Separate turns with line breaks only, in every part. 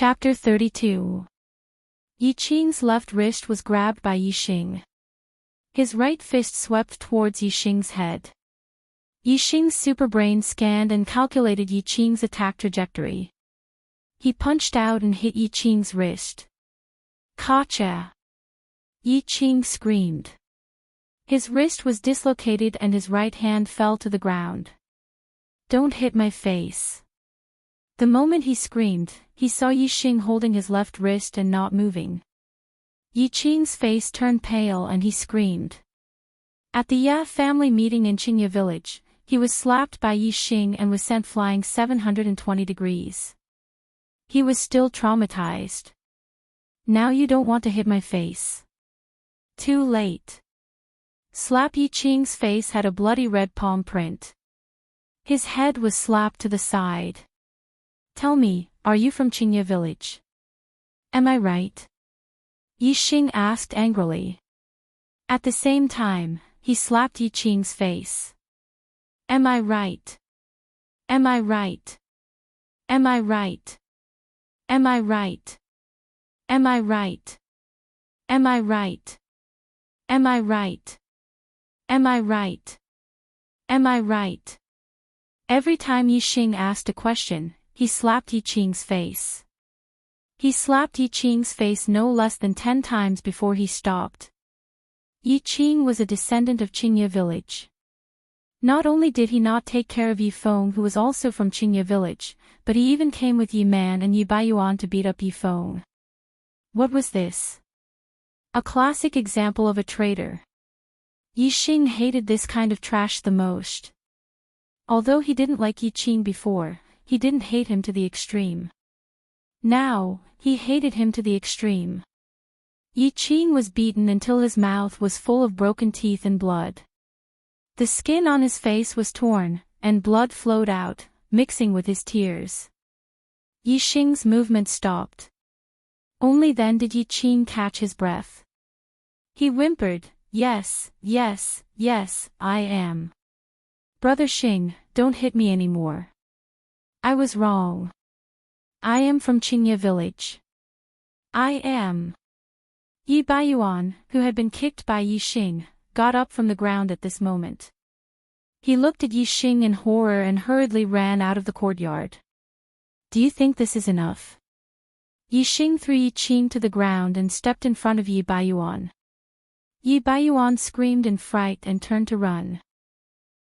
Chapter 32. Yi Qing's left wrist was grabbed by Yi Xing. His right fist swept towards Yi Xing's head. Yi Xing's superbrain scanned and calculated Yi Qing's attack trajectory. He punched out and hit Yi Qing's wrist. Gotcha! Yi Qing screamed. His wrist was dislocated and his right hand fell to the ground. Don't hit my face. The moment he screamed, he saw Yi Xing holding his left wrist and not moving. Yi Qing's face turned pale and he screamed. At the Ya family meeting in Qingye village, he was slapped by Yi Xing and was sent flying 720 degrees. He was still traumatized. Now you don't want to hit my face. Too late. Slap. Yi Qing's face had a bloody red palm print. His head was slapped to the side. Tell me, are you from Qingye village? Am I right? Yi Xing asked angrily. At the same time, he slapped Yi Qing's face. Am I right? Am I right? Am I right? Am I right? Am I right? Am I right? Am I right? Am I right? Am I right? Every time Yi Xing asked a question, he slapped Yi Qing's face. He slapped Yi Qing's face no less than 10 times before he stopped. Yi Qing was a descendant of Qingye village. Not only did he not take care of Yi Feng, who was also from Qingye village, but he even came with Yi Man and Yi Baiyuan to beat up Yi Feng. What was this? A classic example of a traitor. Yi Xing hated this kind of trash the most. Although he didn't like Yi Qing before, he didn't hate him to the extreme. Now, he hated him to the extreme. Yi Qing was beaten until his mouth was full of broken teeth and blood. The skin on his face was torn, and blood flowed out, mixing with his tears. Yi Xing's movement stopped. Only then did Yi Qing catch his breath. He whimpered, "Yes, yes, yes, I am. Brother Xing, don't hit me anymore. I was wrong. I am from Qingye village. I am." Yi Baiyuan, who had been kicked by Yi Xing, got up from the ground at this moment. He looked at Yi Xing in horror and hurriedly ran out of the courtyard. Do you think this is enough? Yi Xing threw Yi Qing to the ground and stepped in front of Yi Baiyuan. Yi Baiyuan screamed in fright and turned to run.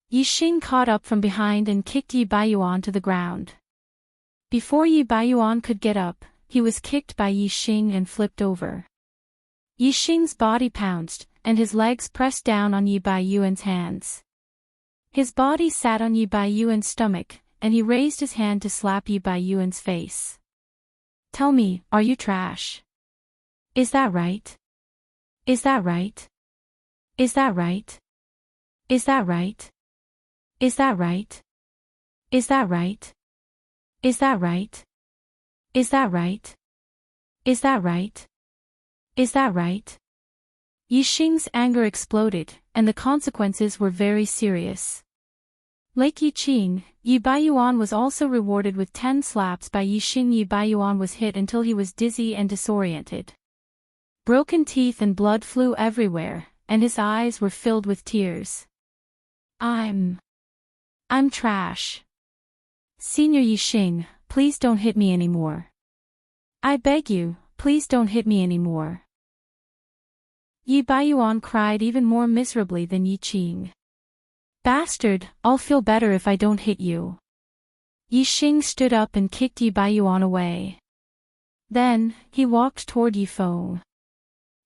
Yi Xing caught up from behind and kicked Yi Baiyuan to the ground. Before Yi Baiyuan could get up, he was kicked by Yi Xing and flipped over. Yi Xing's body pounced, and his legs pressed down on Yi Baiyuan's hands. His body sat on Yi Baiyuan's stomach, and he raised his hand to slap Yi Baiyuan's face. Tell me, are you trash? Is that right? Is that right? Is that right? Is that right? Is that right? Is that right? Is that right? Is that right? Is that right? Is that right? Yi Xing's anger exploded, and the consequences were very serious. Like Yi Qing, Yi Baiyuan was also rewarded with 10 slaps by Yi Xing. Yi Baiyuan was hit until he was dizzy and disoriented. Broken teeth and blood flew everywhere, and his eyes were filled with tears. I'm trash. Senior Yi Xing, please don't hit me anymore. I beg you, please don't hit me anymore. Yi Baiyuan cried even more miserably than Yi Qing. Bastard, I'll feel better if I don't hit you. Yi Xing stood up and kicked Yi Baiyuan away. Then, he walked toward Yi Feng.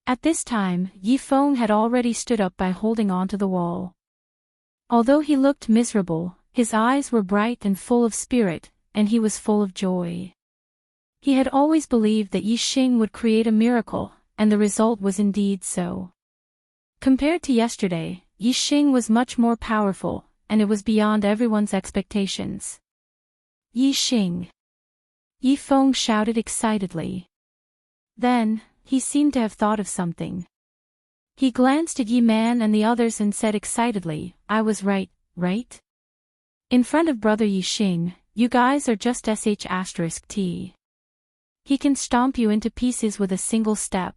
At this time, Yi Feng had already stood up by holding onto the wall. Although he looked miserable, his eyes were bright and full of spirit, and he was full of joy. He had always believed that Yi Xing would create a miracle, and the result was indeed so. Compared to yesterday, Yi Xing was much more powerful, and it was beyond everyone's expectations. Yi Xing! Yi Feng shouted excitedly. Then, he seemed to have thought of something. He glanced at Yi Man and the others and said excitedly, I was right, right? In front of brother Yi Xing, you guys are just sh*t. He can stomp you into pieces with a single step.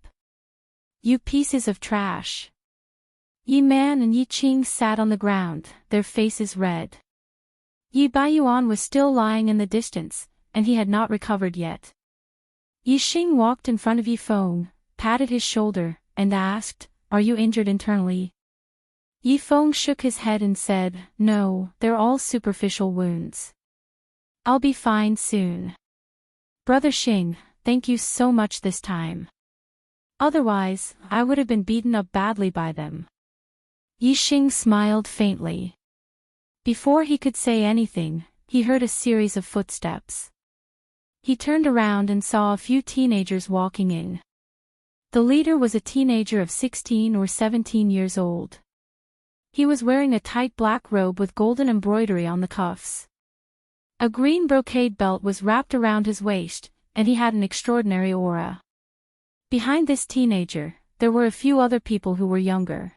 You pieces of trash. Yi Man and Yi Qing sat on the ground, their faces red. Yi Baiyuan was still lying in the distance, and he had not recovered yet. Yi Xing walked in front of Yi Feng, patted his shoulder, and asked, "Are you injured internally?" Yi Feng shook his head and said, "No, they're all superficial wounds. I'll be fine soon. Brother Xing, thank you so much this time. Otherwise, I would have been beaten up badly by them." Yi Xing smiled faintly. Before he could say anything, he heard a series of footsteps. He turned around and saw a few teenagers walking in. The leader was a teenager of 16 or 17 years old. He was wearing a tight black robe with golden embroidery on the cuffs. A green brocade belt was wrapped around his waist, and he had an extraordinary aura. Behind this teenager, there were a few other people who were younger.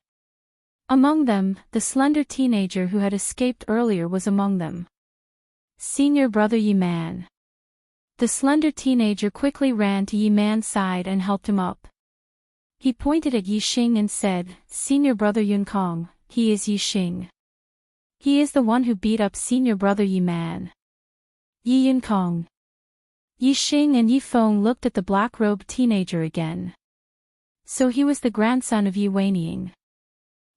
Among them, the slender teenager who had escaped earlier was among them. Senior brother Yi Man. The slender teenager quickly ran to Yi Man's side and helped him up. He pointed at Yi Xing and said, "Senior brother Yun Kong, he is Yi Xing. He is the one who beat up senior brother Yi Man." Yi Yun Kong. Yi Xing and Yi Feng looked at the black-robed teenager again. So he was the grandson of Yi Weining.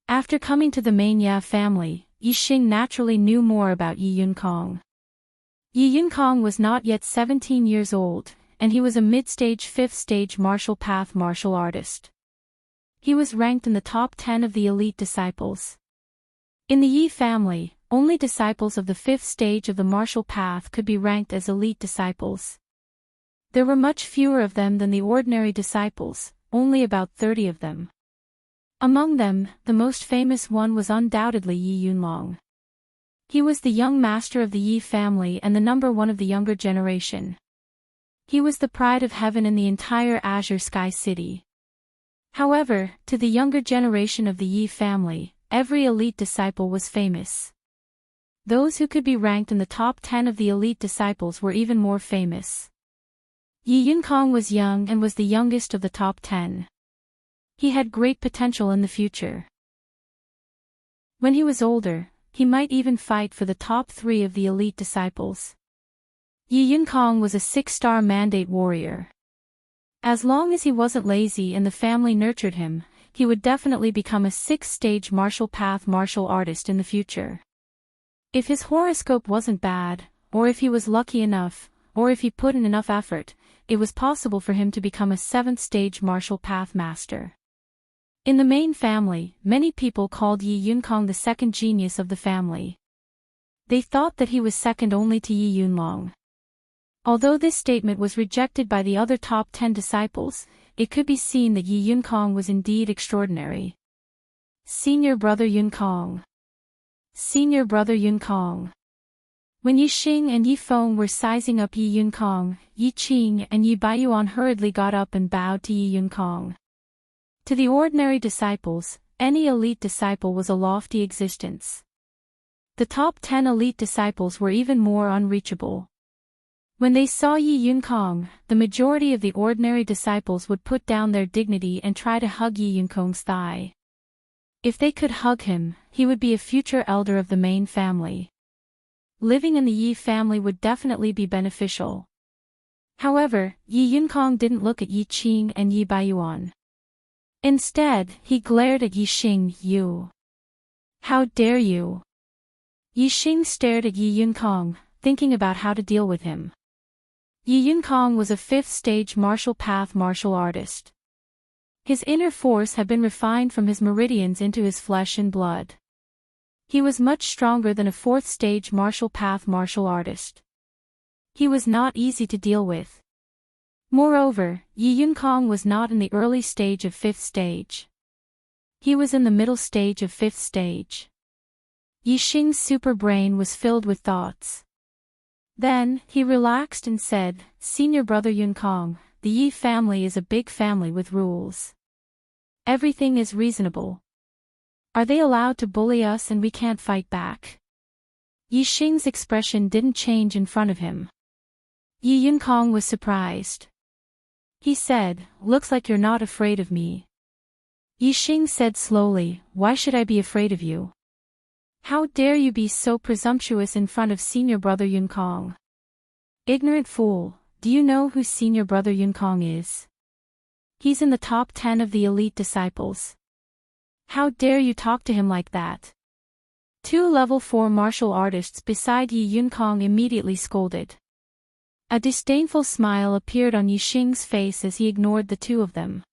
After coming to the main Ya family, Yi Xing naturally knew more about Yi Yun Kong. Yi Yun Kong was not yet 17 years old, and he was a mid-stage 5th-stage martial path martial artist. He was ranked in the top 10 of the elite disciples. In the Yi family, only disciples of the 5th stage of the martial path could be ranked as elite disciples. There were much fewer of them than the ordinary disciples, only about 30 of them. Among them, the most famous one was undoubtedly Yi Yunlong. He was the young master of the Yi family and the number one of the younger generation. He was the pride of heaven in the entire Azure Sky City. However, to the younger generation of the Yi family, every elite disciple was famous. Those who could be ranked in the top 10 of the elite disciples were even more famous. Yi Yunkong was young and was the youngest of the top 10. He had great potential in the future. When he was older, he might even fight for the top 3 of the elite disciples. Yi Yunkong was a 6-star mandate warrior. As long as he wasn't lazy and the family nurtured him, he would definitely become a 6th-stage martial path martial artist in the future. If his horoscope wasn't bad, or if he was lucky enough, or if he put in enough effort, it was possible for him to become a 7th-stage martial path master. In the main family, many people called Yi Yunkong the second genius of the family. They thought that he was second only to Yi Yunlong. Although this statement was rejected by the other top 10 disciples, it could be seen that Yi Yunkong was indeed extraordinary. Senior brother Yunkong. Senior brother Yunkong. When Yi Xing and Yi Feng were sizing up Yi Yunkong, Yi Qing and Yi Baiyuan hurriedly got up and bowed to Yi Yunkong. To the ordinary disciples, any elite disciple was a lofty existence. The top 10 elite disciples were even more unreachable. When they saw Yi Yunkong, the majority of the ordinary disciples would put down their dignity and try to hug Yi Yunkong's thigh. If they could hug him, he would be a future elder of the main family. Living in the Yi family would definitely be beneficial. However, Yi Yunkong didn't look at Yi Qing and Yi Baiyuan. Instead, he glared at Yi Xing. "You! How dare you!" Yi Xing stared at Yi Yunkong, thinking about how to deal with him. Yi Yunkong was a 5th-stage martial path martial artist. His inner force had been refined from his meridians into his flesh and blood. He was much stronger than a 4th-stage martial path martial artist. He was not easy to deal with. Moreover, Yi Yunkong was not in the early stage of 5th stage. He was in the middle stage of 5th stage. Yi Xing's super brain was filled with thoughts. Then, he relaxed and said, "Senior brother Yunkong, the Yi family is a big family with rules. Everything is reasonable. Are they allowed to bully us and we can't fight back?" Yi Xing's expression didn't change in front of him. Yi Yunkong was surprised. He said, "Looks like you're not afraid of me." Yixing said slowly, "Why should I be afraid of you? How dare you be so presumptuous in front of senior brother Yunkong? Ignorant fool, do you know who senior brother Yunkong is? He's in the top 10 of the elite disciples. How dare you talk to him like that?" Two level 4 martial artists beside Yi Yunkong immediately scolded. A disdainful smile appeared on Yixing's face as he ignored the two of them.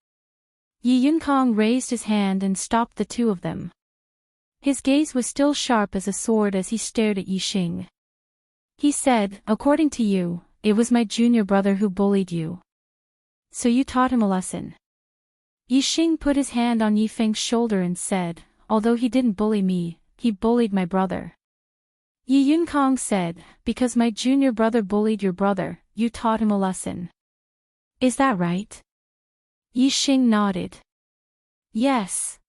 Yi Yunkong raised his hand and stopped the two of them. His gaze was still sharp as a sword as he stared at Yixing. He said, "According to you, it was my junior brother who bullied you. So you taught him a lesson." Yixing put his hand on Yifeng's shoulder and said, "Although he didn't bully me, he bullied my brother." Yi Yunkong said, "Because my junior brother bullied your brother, you taught him a lesson. Is that right?" Yixing nodded. "Yes.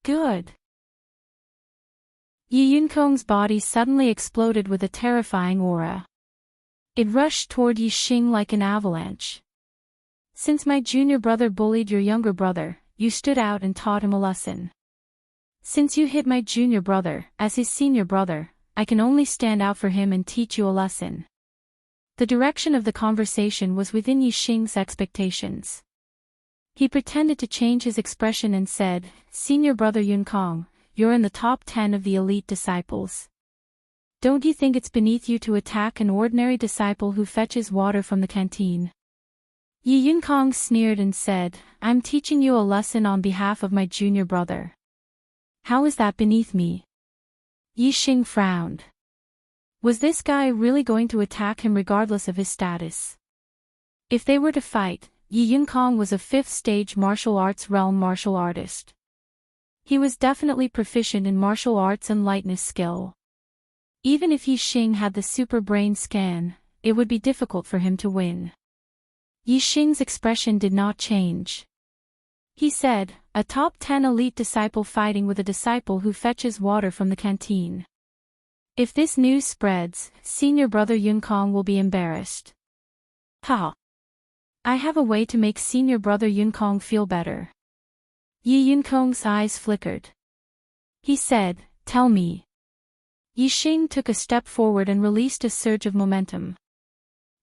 Good." Yi Yunkong's body suddenly exploded with a terrifying aura. It rushed toward Yixing like an avalanche. "Since my junior brother bullied your younger brother, you stood out and taught him a lesson. Since you hit my junior brother, as his senior brother, I can only stand out for him and teach you a lesson." The direction of the conversation was within Yixing's expectations. He pretended to change his expression and said, "Senior brother Yunkong, you're in the top 10 of the elite disciples. Don't you think it's beneath you to attack an ordinary disciple who fetches water from the canteen?" Yi Yunkong sneered and said, "I'm teaching you a lesson on behalf of my junior brother. How is that beneath me?" Yixing frowned. Was this guy really going to attack him regardless of his status? If they were to fight, Yi Yunkong was a 5th stage martial arts realm martial artist. He was definitely proficient in martial arts and lightness skill. Even if Yixing had the super brain scan, it would be difficult for him to win. Yixing's expression did not change. He said, "A top 10 elite disciple fighting with a disciple who fetches water from the canteen. If this news spreads, senior brother Yunkong will be embarrassed. Ha! I have a way to make senior brother Yunkong feel better." Yi Yunkong's eyes flickered. He said, "Tell me." Yixing took a step forward and released a surge of momentum.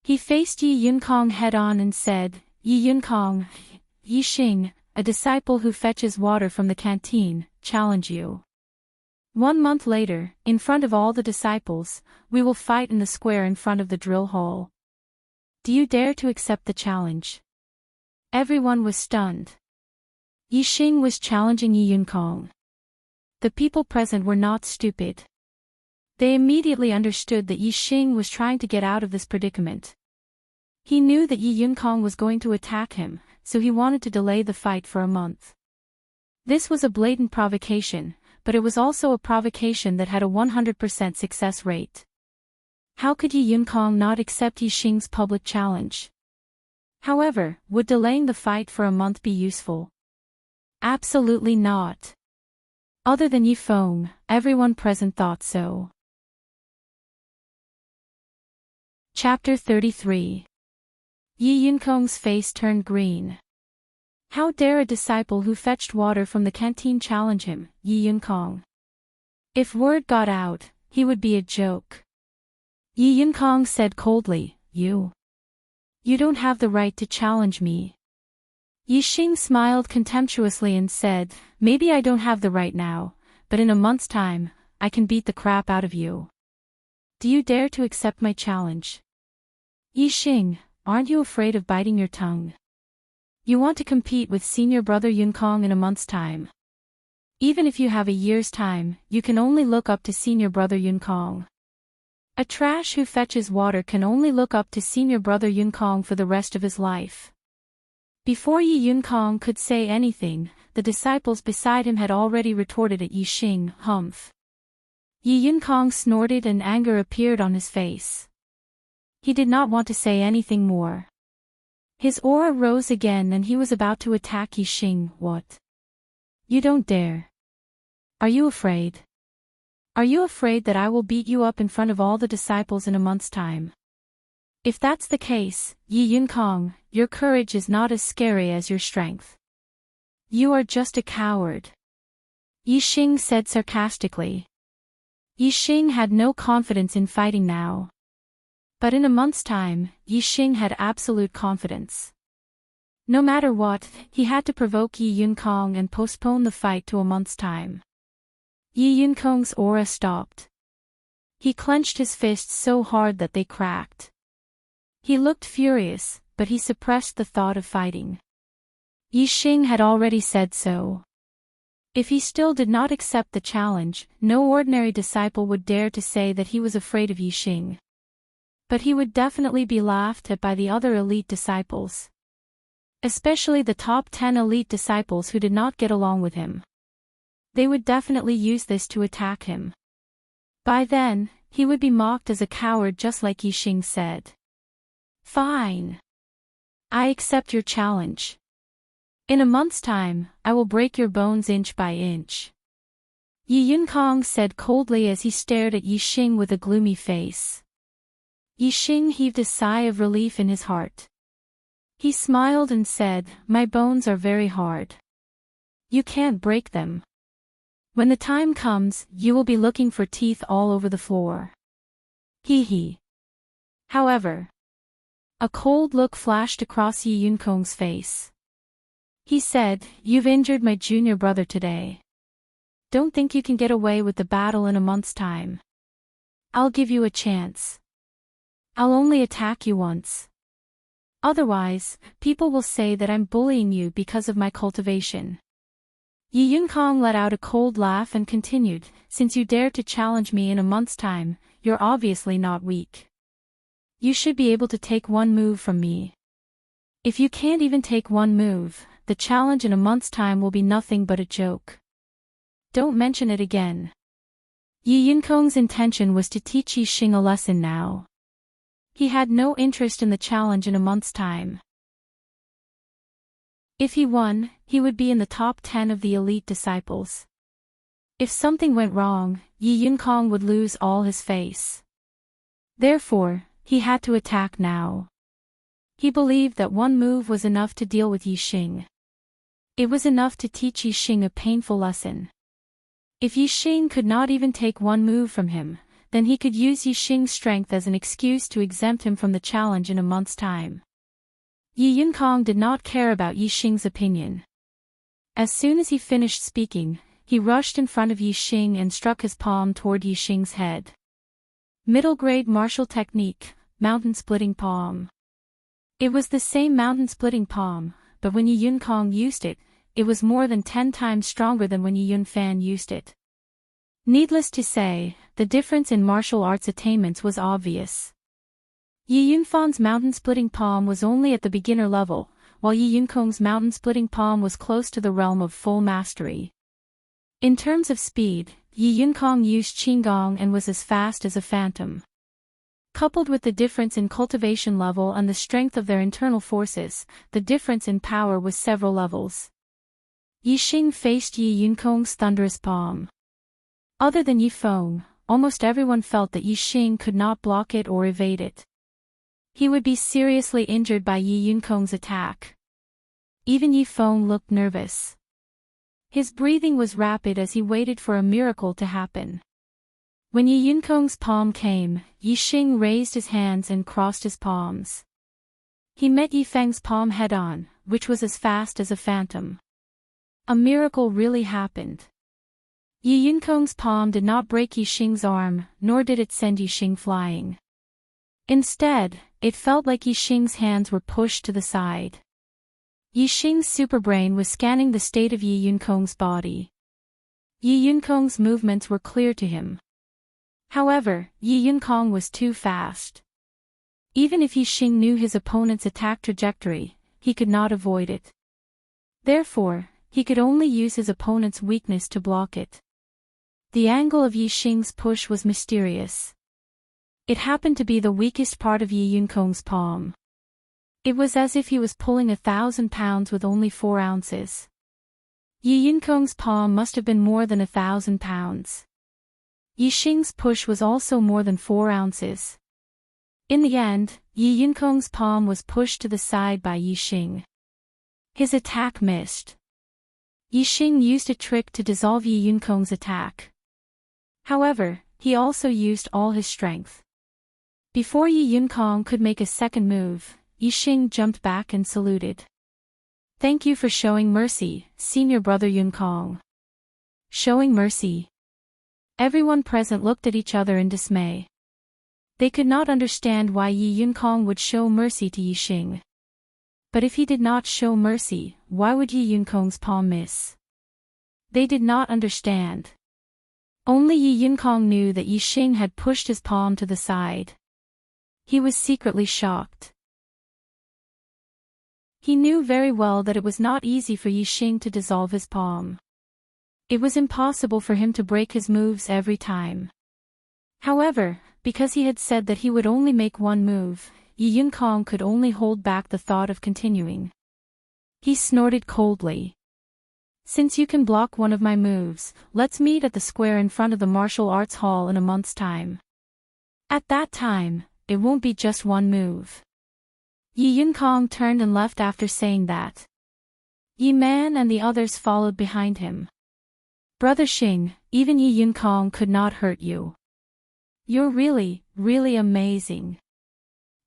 He faced Yi Yunkong head-on and said, "Yi Yunkong, Yixing, a disciple who fetches water from the canteen, challenge you. 1 month later, in front of all the disciples, we will fight in the square in front of the drill hall. Do you dare to accept the challenge?" Everyone was stunned. Yixing was challenging Yi Yunkong. The people present were not stupid. They immediately understood that Yixing was trying to get out of this predicament. He knew that Yi Yunkong was going to attack him, so he wanted to delay the fight for a month. This was a blatant provocation, but it was also a provocation that had a 100% success rate. How could Yi Yunkong not accept Yixing's public challenge? However, would delaying the fight for a month be useful? Absolutely not. Other than Yifeng, everyone present thought so. Chapter 33. Yi Yunkong's face turned green. How dare a disciple who fetched water from the canteen challenge him, Yi Yunkong? If word got out, he would be a joke. Yi Yunkong said coldly, You don't have the right to challenge me." Yixing smiled contemptuously and said, "Maybe I don't have the right now, but in a month's time, I can beat the crap out of you. Do you dare to accept my challenge?" Yixing, aren't you afraid of biting your tongue? You want to compete with senior brother Yunkong in a month's time. Even if you have a year's time, you can only look up to senior brother Yunkong. A trash who fetches water can only look up to senior brother Yunkong for the rest of his life. Before Yi Yunkong could say anything, the disciples beside him had already retorted at Yixing, "Humph." Yi Yunkong snorted and anger appeared on his face. He did not want to say anything more. His aura rose again and he was about to attack Yixing. "What? You don't dare. Are you afraid? Are you afraid that I will beat you up in front of all the disciples in a month's time? If that's the case, Yi Yunkong, your courage is not as scary as your strength. You are just a coward. Yixing said sarcastically. Yixing had no confidence in fighting now. But in a month's time, Yixing had absolute confidence. No matter what, he had to provoke Yi Yunkong and postpone the fight to a month's time. Yi Yunkong's aura stopped. He clenched his fists so hard that they cracked. He looked furious, but he suppressed the thought of fighting. Yixing had already said so. If he still did not accept the challenge, no ordinary disciple would dare to say that he was afraid of Yixing. But he would definitely be laughed at by the other elite disciples. Especially the top 10 elite disciples who did not get along with him. They would definitely use this to attack him. By then, he would be mocked as a coward just like Yixing said. Fine. I accept your challenge. In a month's time, I will break your bones inch by inch. Yi Yunkong said coldly as he stared at Yixing with a gloomy face. Yixing heaved a sigh of relief in his heart. He smiled and said, "My bones are very hard. You can't break them. When the time comes, you will be looking for teeth all over the floor." Hee hee. However, a cold look flashed across Yi Yunkong's face. He said, "You've injured my junior brother today. Don't think you can get away with the battle in a month's time. I'll give you a chance. I'll only attack you once. Otherwise, people will say that I'm bullying you because of my cultivation." Yi Yunkong let out a cold laugh and continued, "Since you dare to challenge me in a month's time, you're obviously not weak. You should be able to take one move from me. If you can't even take one move, the challenge in a month's time will be nothing but a joke. Don't mention it again." Yi Yunkong's intention was to teach Yixing a lesson now. He had no interest in the challenge in a month's time. If he won, he would be in the top 10 of the elite disciples. If something went wrong, Yi Yunkong would lose all his face. Therefore, he had to attack now. He believed that one move was enough to deal with Yixing. It was enough to teach Yixing a painful lesson. If Yixing could not even take one move from him, then he could use Yixing's strength as an excuse to exempt him from the challenge in a month's time. Yi Yunkong did not care about Yixing's opinion. As soon as he finished speaking, he rushed in front of Yixing and struck his palm toward Yixing's head. Middle-grade martial technique, mountain-splitting palm. It was the same mountain-splitting palm, but when Yi Yunkong used it, it was more than 10 times stronger than when Yi Yunfan used it. Needless to say, the difference in martial arts attainments was obvious. Yi Yunfan's mountain-splitting palm was only at the beginner level, while Yi Yunkong's mountain-splitting palm was close to the realm of full mastery. In terms of speed, Yi Yunkong used Qinggong and was as fast as a phantom. Coupled with the difference in cultivation level and the strength of their internal forces, the difference in power was several levels. Yixing faced Yi Yunkong's thunderous palm. Other than Yi Feng, almost everyone felt that Yixing could not block it or evade it. He would be seriously injured by Yi Yunkong's attack. Even Yi Feng looked nervous. His breathing was rapid as he waited for a miracle to happen. When Yi Yunkong's palm came, Yixing raised his hands and crossed his palms. He met Yi Feng's palm head-on, which was as fast as a phantom. A miracle really happened. Yi Yunkong's palm did not break Yixing's arm, nor did it send Yixing flying. Instead, it felt like Yixing's hands were pushed to the side. Yixing's superbrain was scanning the state of Yi Yunkong's body. Yi Yunkong's movements were clear to him. However, Yi Yunkong was too fast. Even if Yixing knew his opponent's attack trajectory, he could not avoid it. Therefore, he could only use his opponent's weakness to block it. The angle of Yixing's push was mysterious. It happened to be the weakest part of Yi Yunkong's palm. It was as if he was pulling 1,000 pounds with only 4 ounces. Yi Yunkong's palm must have been more than 1,000 pounds. Yixing's push was also more than 4 ounces. In the end, Yi Yunkong's palm was pushed to the side by Yi Xing. His attack missed. Yi Xing used a trick to dissolve Yi Yunkong's attack. However, he also used all his strength. Before Yi Yunkong could make a second move, Yi Xing jumped back and saluted. "Thank you for showing mercy, senior brother Yunkong." Showing mercy? Everyone present looked at each other in dismay. They could not understand why Yi Yunkong would show mercy to Yi Xing. But if he did not show mercy, why would Yi Yunkong's palm miss? They did not understand. Only Yi Yunkong knew that Yi Xing had pushed his palm to the side. He was secretly shocked. He knew very well that it was not easy for Yi Xing to dissolve his palm. It was impossible for him to break his moves every time. However, because he had said that he would only make one move, Yi Yunkong could only hold back the thought of continuing. He snorted coldly. "Since you can block one of my moves, let's meet at the square in front of the martial arts hall in a month's time. At that time, it won't be just one move." Yi Yunkong turned and left after saying that. Yi Man and the others followed behind him. "Brother Xing, even Yi Yunkong could not hurt you. You're really, really amazing."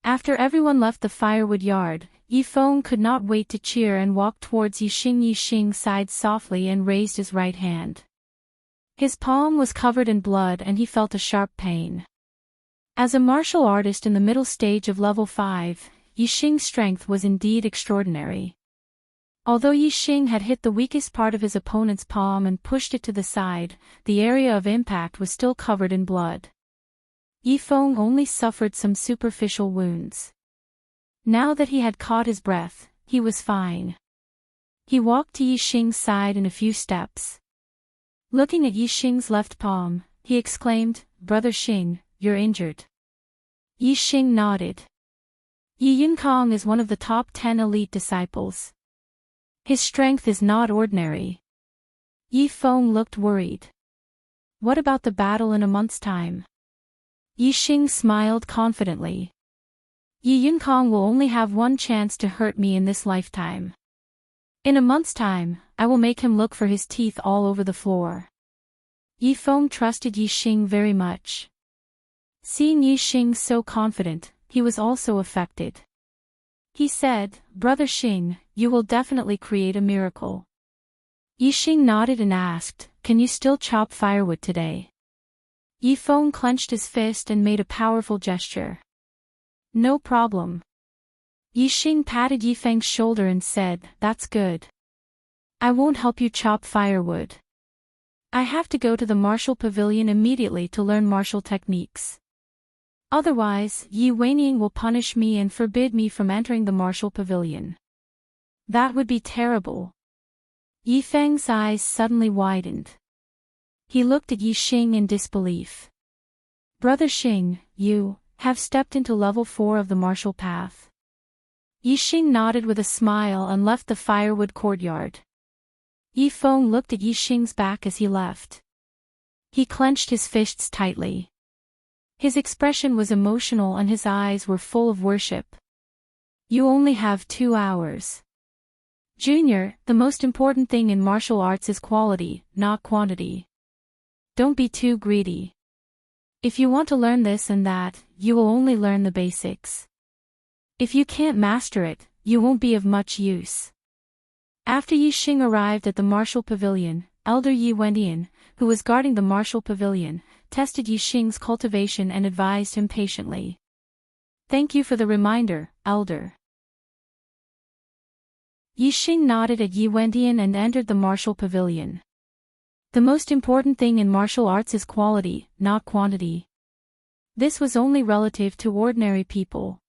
After everyone left the firewood yard, Yi Feng could not wait to cheer and walked towards Yi Xing. Yi Xing sighed softly and raised his right hand. His palm was covered in blood and he felt a sharp pain. As a martial artist in the middle stage of level 5, Yi Xing's strength was indeed extraordinary. Although Yi Xing had hit the weakest part of his opponent's palm and pushed it to the side, the area of impact was still covered in blood. Yi Feng only suffered some superficial wounds. Now that he had caught his breath, he was fine. He walked to Yi Xing's side in a few steps. Looking at Yi Xing's left palm, he exclaimed, "Brother Xing, you're injured." Yi Xing nodded. Yi Yunkong is one of the top 10 elite disciples. His strength is not ordinary. Yi Feng looked worried. "What about the battle in a month's time?" Yi Xing smiled confidently. "Yi Yunkong will only have one chance to hurt me in this lifetime. In a month's time, I will make him look for his teeth all over the floor." Yi Feng trusted Yi Xing very much. Seeing Yi Xing so confident, he was also affected. He said, "Brother Xing, you will definitely create a miracle." Yi Xing nodded and asked, "Can you still chop firewood today?" Yi Feng clenched his fist and made a powerful gesture. "No problem." Yi Xing patted Yi Feng's shoulder and said, "That's good. I won't help you chop firewood. I have to go to the martial pavilion immediately to learn martial techniques. Otherwise, Yi Weiniang will punish me and forbid me from entering the martial pavilion. That would be terrible." Yi Feng's eyes suddenly widened. He looked at Yi Xing in disbelief. "Brother Xing, you have stepped into level 4 of the martial path." Yi Xing nodded with a smile and left the firewood courtyard. Yi Feng looked at Yi Xing's back as he left. He clenched his fists tightly. His expression was emotional and his eyes were full of worship. "You only have 2 hours. Junior, the most important thing in martial arts is quality, not quantity. Don't be too greedy. If you want to learn this and that, you will only learn the basics. If you can't master it, you won't be of much use." After Yi Xing arrived at the martial pavilion, Elder Yi Wendian, who was guarding the martial pavilion, tested Yi Xing's cultivation and advised him patiently. "Thank you for the reminder, Elder." Yi Xing nodded at Yi Wendian and entered the martial pavilion. The most important thing in martial arts is quality, not quantity. This was only relative to ordinary people.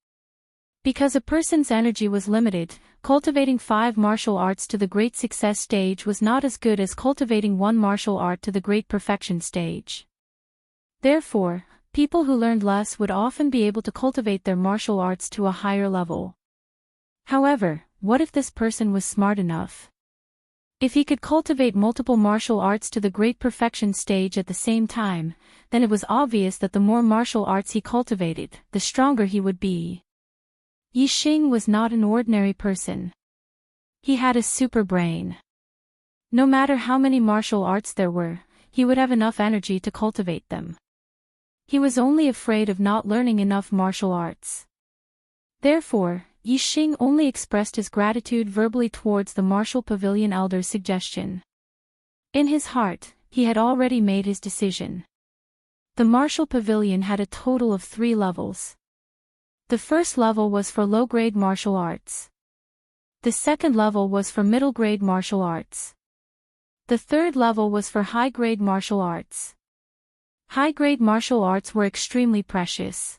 Because a person's energy was limited, cultivating 5 martial arts to the great success stage was not as good as cultivating 1 martial art to the great perfection stage. Therefore, people who learned less would often be able to cultivate their martial arts to a higher level. However, what if this person was smart enough? If he could cultivate multiple martial arts to the great perfection stage at the same time, then it was obvious that the more martial arts he cultivated, the stronger he would be. Yixing was not an ordinary person. He had a super brain. No matter how many martial arts there were, he would have enough energy to cultivate them. He was only afraid of not learning enough martial arts. Therefore, Yixing only expressed his gratitude verbally towards the martial pavilion elder's suggestion. In his heart, he had already made his decision. The martial pavilion had a total of 3 levels. The first level was for low-grade martial arts. The second level was for middle-grade martial arts. The third level was for high-grade martial arts. High-grade martial arts were extremely precious.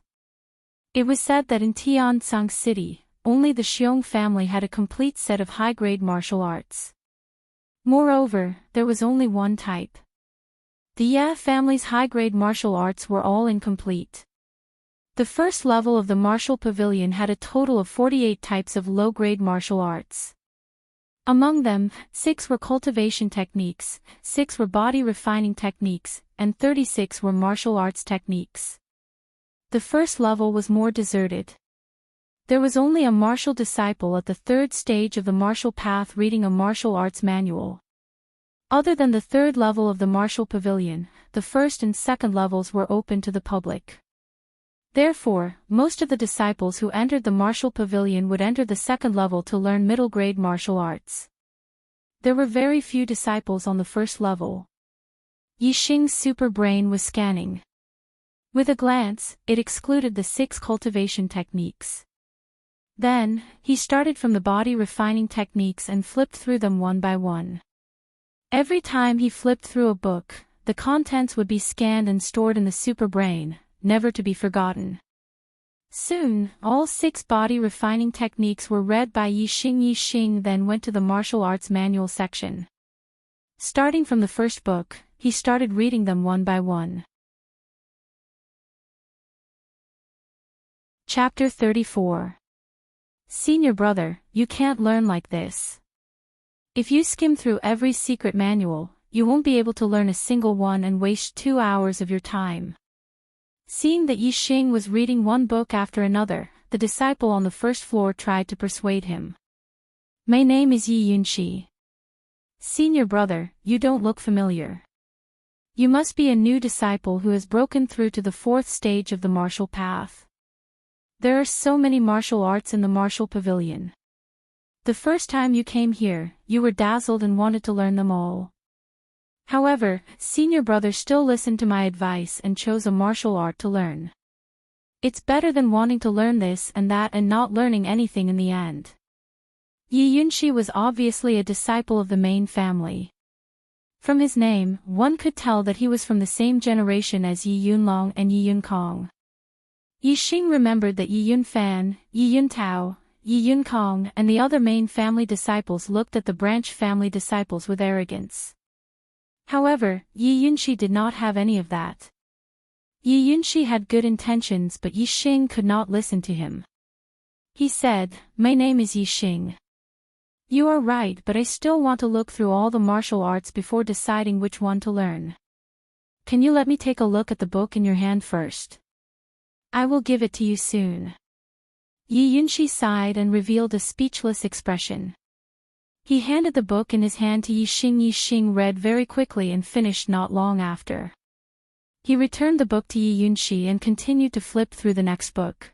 It was said that in Tianzang City, only the Xiong family had a complete set of high-grade martial arts. Moreover, there was only one type. The Ye family's high-grade martial arts were all incomplete. The first level of the martial pavilion had a total of 48 types of low-grade martial arts. Among them, 6 were cultivation techniques, 6 were body refining techniques, and 36 were martial arts techniques. The first level was more deserted. There was only a martial disciple at the 3rd stage of the martial path reading a martial arts manual. Other than the 3rd level of the martial pavilion, the 1st and 2nd levels were open to the public. Therefore, most of the disciples who entered the martial pavilion would enter the 2nd level to learn middle-grade martial arts. There were very few disciples on the 1st level. Yixing's super brain was scanning. With a glance, it excluded the 6 cultivation techniques. Then, he started from the body refining techniques and flipped through them one by one. Every time he flipped through a book, the contents would be scanned and stored in the super brain, never to be forgotten. Soon, all 6 body refining techniques were read by Yixing. Yixing then went to the martial arts manual section. Starting from the first book, he started reading them one by one. Chapter 34. Senior brother, you can't learn like this. If you skim through every secret manual, you won't be able to learn a single one and waste 2 hours of your time. Seeing that Yixing was reading one book after another, the disciple on the 1st floor tried to persuade him. My name is Yi Yunxi. Senior brother, you don't look familiar. You must be a new disciple who has broken through to the 4th stage of the martial path. There are so many martial arts in the martial pavilion. The first time you came here, you were dazzled and wanted to learn them all. However, senior brother still listened to my advice and chose a martial art to learn. It's better than wanting to learn this and that and not learning anything in the end. Yi Yunxi was obviously a disciple of the main family. From his name, one could tell that he was from the same generation as Yi Yunlong and Yi Yunkong. Yixing remembered that Yi Yunfan, Yi Yuntao, Yi Yunkong and the other main family disciples looked at the branch family disciples with arrogance. However, Yi Yunxi did not have any of that. Yi Yunxi had good intentions but Yixing could not listen to him. He said, my name is Yixing. You are right, but I still want to look through all the martial arts before deciding which one to learn. Can you let me take a look at the book in your hand first? I will give it to you soon. Yi Yunxi sighed and revealed a speechless expression. He handed the book in his hand to Yixing. Yixing read very quickly and finished not long after. He returned the book to Yi Yunxi and continued to flip through the next book.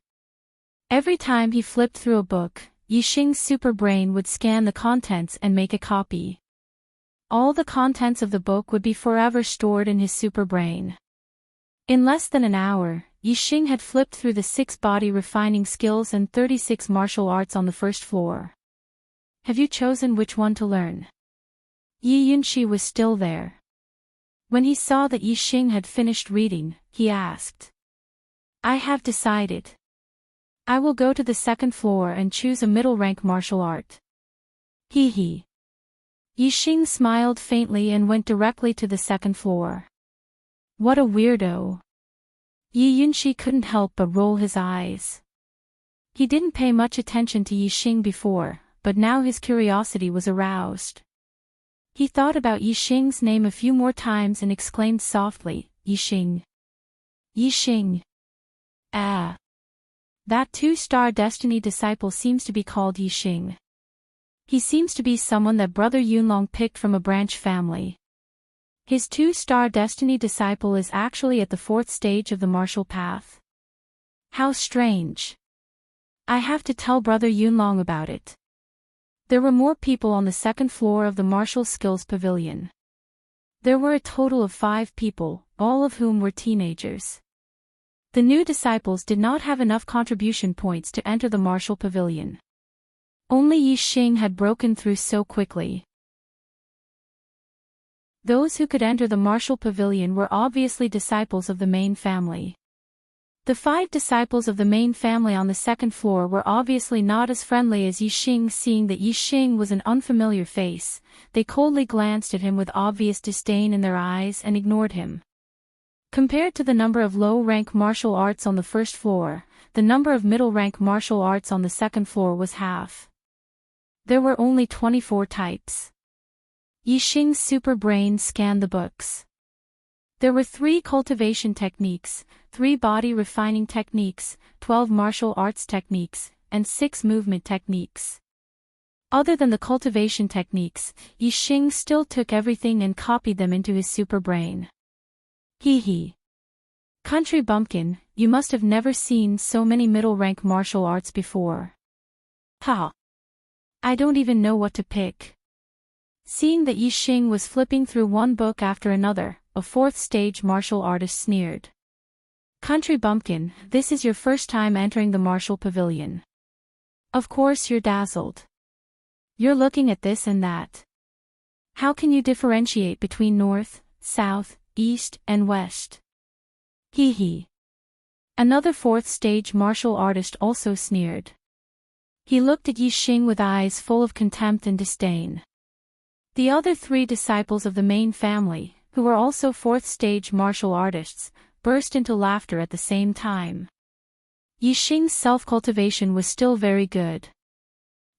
Every time he flipped through a book, Yixing's super brain would scan the contents and make a copy. All the contents of the book would be forever stored in his super brain. In less than an hour, Yixing had flipped through the 6 body refining skills and 36 martial arts on the 1st floor. Have you chosen which one to learn? Yi Yunxi was still there. When he saw that Yixing had finished reading, he asked. I have decided. I will go to the 2nd floor and choose a middle-rank martial art. Hee hee. Yixing smiled faintly and went directly to the 2nd floor. What a weirdo. Yi Yunxi couldn't help but roll his eyes. He didn't pay much attention to Yixing before, but now his curiosity was aroused. He thought about Yixing's name a few more times and exclaimed softly, Yixing. Yixing. Ah. That 2-star destiny disciple seems to be called Yixing. He seems to be someone that Brother Yunlong picked from a branch family. His 2-star destiny disciple is actually at the 4th stage of the martial path. How strange. I have to tell Brother Yunlong about it. There were more people on the 2nd floor of the martial skills pavilion. There were a total of 5 people, all of whom were teenagers. The new disciples did not have enough contribution points to enter the martial pavilion. Only Yixing had broken through so quickly. Those who could enter the martial pavilion were obviously disciples of the main family. The 5 disciples of the main family on the 2nd floor were obviously not as friendly as Yixing. Seeing that Yixing was an unfamiliar face, they coldly glanced at him with obvious disdain in their eyes and ignored him. Compared to the number of low-rank martial arts on the 1st floor, the number of middle-rank martial arts on the 2nd floor was half. There were only 24 types. Yixing's super brain scanned the books. There were 3 cultivation techniques, 3 body refining techniques, 12 martial arts techniques, and 6 movement techniques. Other than the cultivation techniques, Yixing still took everything and copied them into his super brain. Hee hee. Country bumpkin, you must have never seen so many middle-rank martial arts before. Ha! I don't even know what to pick. Seeing that Yixing was flipping through one book after another, a 4th stage martial artist sneered. Country bumpkin, this is your first time entering the martial pavilion. Of course you're dazzled. You're looking at this and that. How can you differentiate between north, south, east, and west? Hee hee. Another 4th stage martial artist also sneered. He looked at Yixing with eyes full of contempt and disdain. The other 3 disciples of the main family, who were also 4th stage martial artists, burst into laughter at the same time. Yixing's self-cultivation was still very good.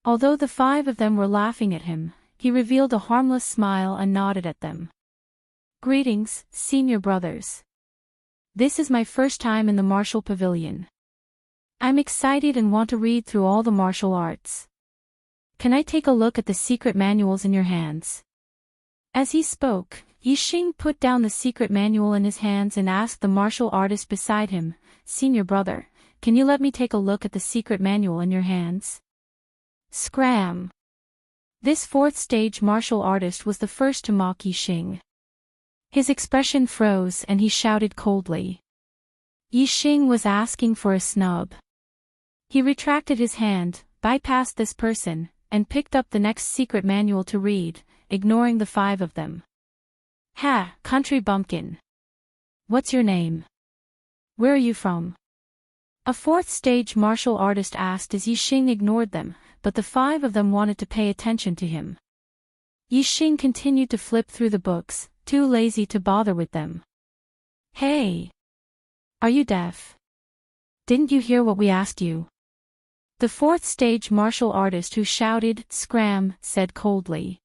Although the 5 of them were laughing at him, he revealed a harmless smile and nodded at them. Greetings, senior brothers. This is my first time in the martial pavilion. I'm excited and want to read through all the martial arts. Can I take a look at the secret manuals in your hands? As he spoke, Yixing put down the secret manual in his hands and asked the martial artist beside him, Senior brother, can you let me take a look at the secret manual in your hands? Scram! This 4th stage martial artist was the first to mock Yixing. His expression froze and he shouted coldly. Yixing was asking for a snub. He retracted his hand, bypassed this person, and picked up the next secret manual to read, ignoring the 5 of them. Ha, country bumpkin. What's your name? Where are you from? A 4th stage martial artist asked as Yixing ignored them, but the 5 of them wanted to pay attention to him. Yixing continued to flip through the books, too lazy to bother with them. Hey! Are you deaf? Didn't you hear what we asked you? The 4th stage martial artist who shouted, Scram, said coldly.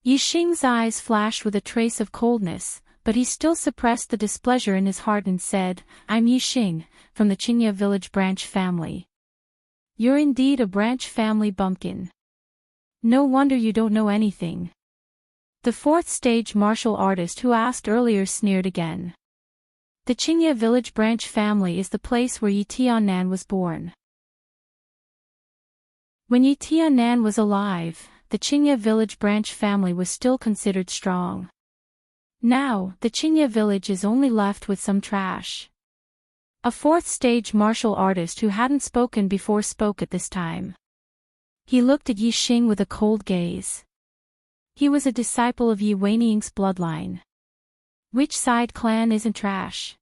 Yixing's eyes flashed with a trace of coldness, but he still suppressed the displeasure in his heart and said, I'm Yixing, from the Qingya village branch family. You're indeed a branch family bumpkin. No wonder you don't know anything. The 4th stage martial artist who asked earlier sneered again. The Qingya village branch family is the place where Yi Tiannan was born. When Yi Tiannan was alive, the Qingya village branch family was still considered strong. Now, the Qingya village is only left with some trash. A 4th stage martial artist who hadn't spoken before spoke at this time. He looked at Yixing with a cold gaze. He was a disciple of Yi Weiniang's bloodline. Which side clan isn't trash?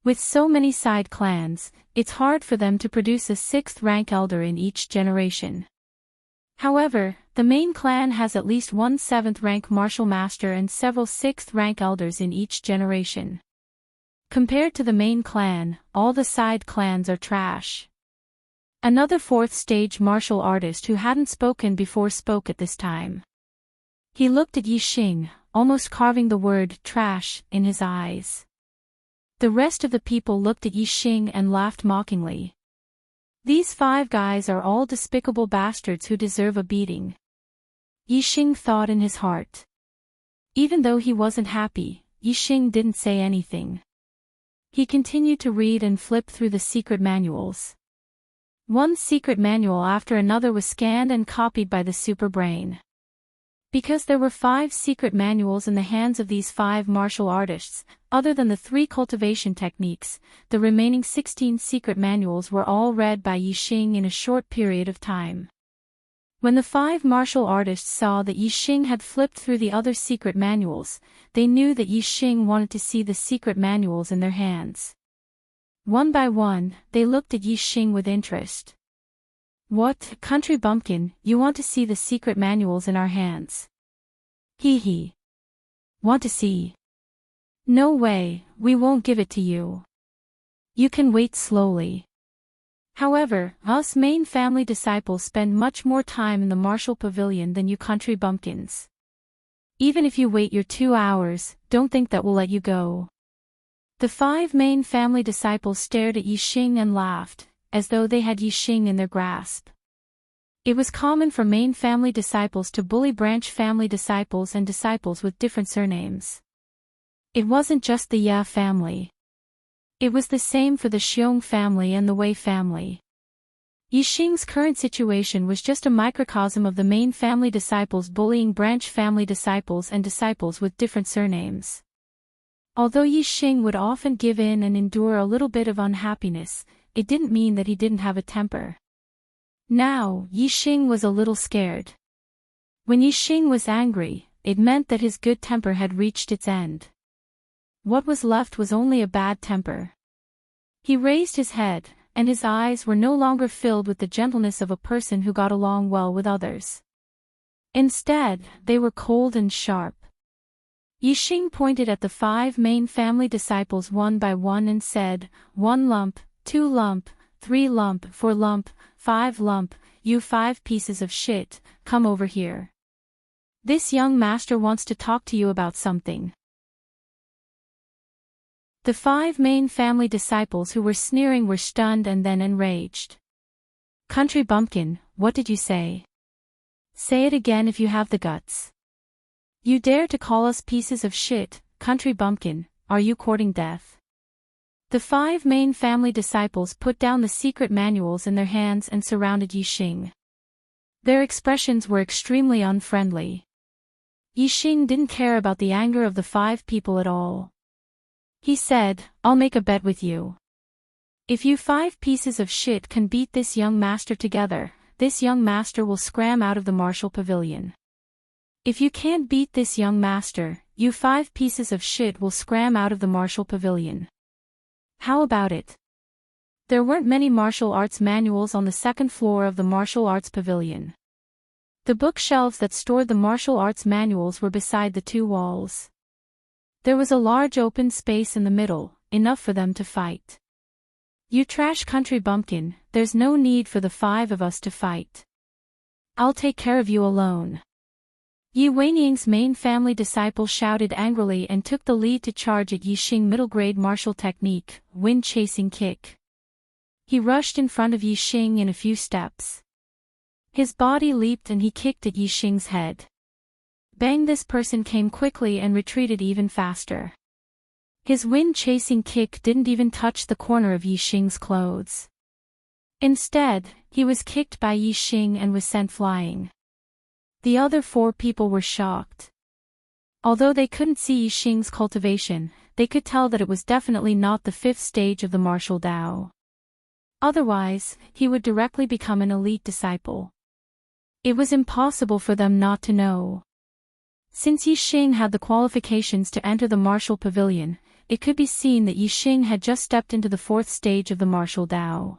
With so many side clans, it's hard for them to produce a 6th rank elder in each generation. However, the main clan has at least one 7th rank martial master and several 6th rank elders in each generation. Compared to the main clan, all the side clans are trash. Another 4th stage martial artist who hadn't spoken before spoke at this time. He looked at Yixing, almost carving the word trash in his eyes. The rest of the people looked at Yixing and laughed mockingly. These 5 guys are all despicable bastards who deserve a beating. Yixing thought in his heart. Even though he wasn't happy, Yixing didn't say anything. He continued to read and flip through the secret manuals. One secret manual after another was scanned and copied by the superbrain. Because there were 5 secret manuals in the hands of these 5 martial artists, other than the 3 cultivation techniques, the remaining 16 secret manuals were all read by Yixing in a short period of time. When the 5 martial artists saw that Yixing had flipped through the other secret manuals, they knew that Yixing wanted to see the secret manuals in their hands. One by one, they looked at Yixing with interest. What, country bumpkin, you want to see the secret manuals in our hands? Hee hee. Want to see? No way, we won't give it to you. You can wait slowly. However, us main family disciples spend much more time in the martial pavilion than you country bumpkins. Even if you wait your 2 hours, don't think that we'll let you go. The 5 main family disciples stared at Yixing and laughed, as though they had Yixing in their grasp. It was common for main family disciples to bully branch family disciples and disciples with different surnames. It wasn't just the Ya family. It was the same for the Xiong family and the Wei family. Yixing's current situation was just a microcosm of the main family disciples bullying branch family disciples and disciples with different surnames. Although Yixing would often give in and endure a little bit of unhappiness, it didn't mean that he didn't have a temper. Now, Yixing was a little scared. When Yixing was angry, it meant that his good temper had reached its end. What was left was only a bad temper. He raised his head, and his eyes were no longer filled with the gentleness of a person who got along well with others. Instead, they were cold and sharp. Yixing pointed at the 5 main family disciples one by one and said, 1 lump, 2 lump, 3 lump, 4 lump, 5 lump, you 5 pieces of shit, come over here. This young master wants to talk to you about something. The 5 main family disciples who were sneering were stunned and then enraged. Country bumpkin, what did you say? Say it again if you have the guts. You dare to call us pieces of shit, country bumpkin, are you courting death? The 5 main family disciples put down the secret manuals in their hands and surrounded Yixing. Their expressions were extremely unfriendly. Yixing didn't care about the anger of the 5 people at all. He said, I'll make a bet with you. If you 5 pieces of shit can beat this young master together, this young master will scram out of the martial pavilion. If you can't beat this young master, you 5 pieces of shit will scram out of the martial pavilion. How about it? There weren't many martial arts manuals on the 2nd floor of the martial arts pavilion. The bookshelves that stored the martial arts manuals were beside the 2 walls. There was a large open space in the middle, enough for them to fight. You trash country bumpkin, there's no need for the 5 of us to fight. I'll take care of you alone. Yi Weiniang's main family disciple shouted angrily and took the lead to charge at Yixing middle grade martial technique, wind chasing kick. He rushed in front of Yixing in a few steps. His body leaped and he kicked at Yixing's head. Bang! This person came quickly and retreated even faster. His wind chasing kick didn't even touch the corner of Yixing's clothes. Instead, he was kicked by Yixing and was sent flying. The other 4 people were shocked. Although they couldn't see Yixing's cultivation, they could tell that it was definitely not the 5th stage of the martial Dao. Otherwise, he would directly become an elite disciple. It was impossible for them not to know. Since Yixing had the qualifications to enter the martial pavilion, it could be seen that Yixing had just stepped into the 4th stage of the martial Dao.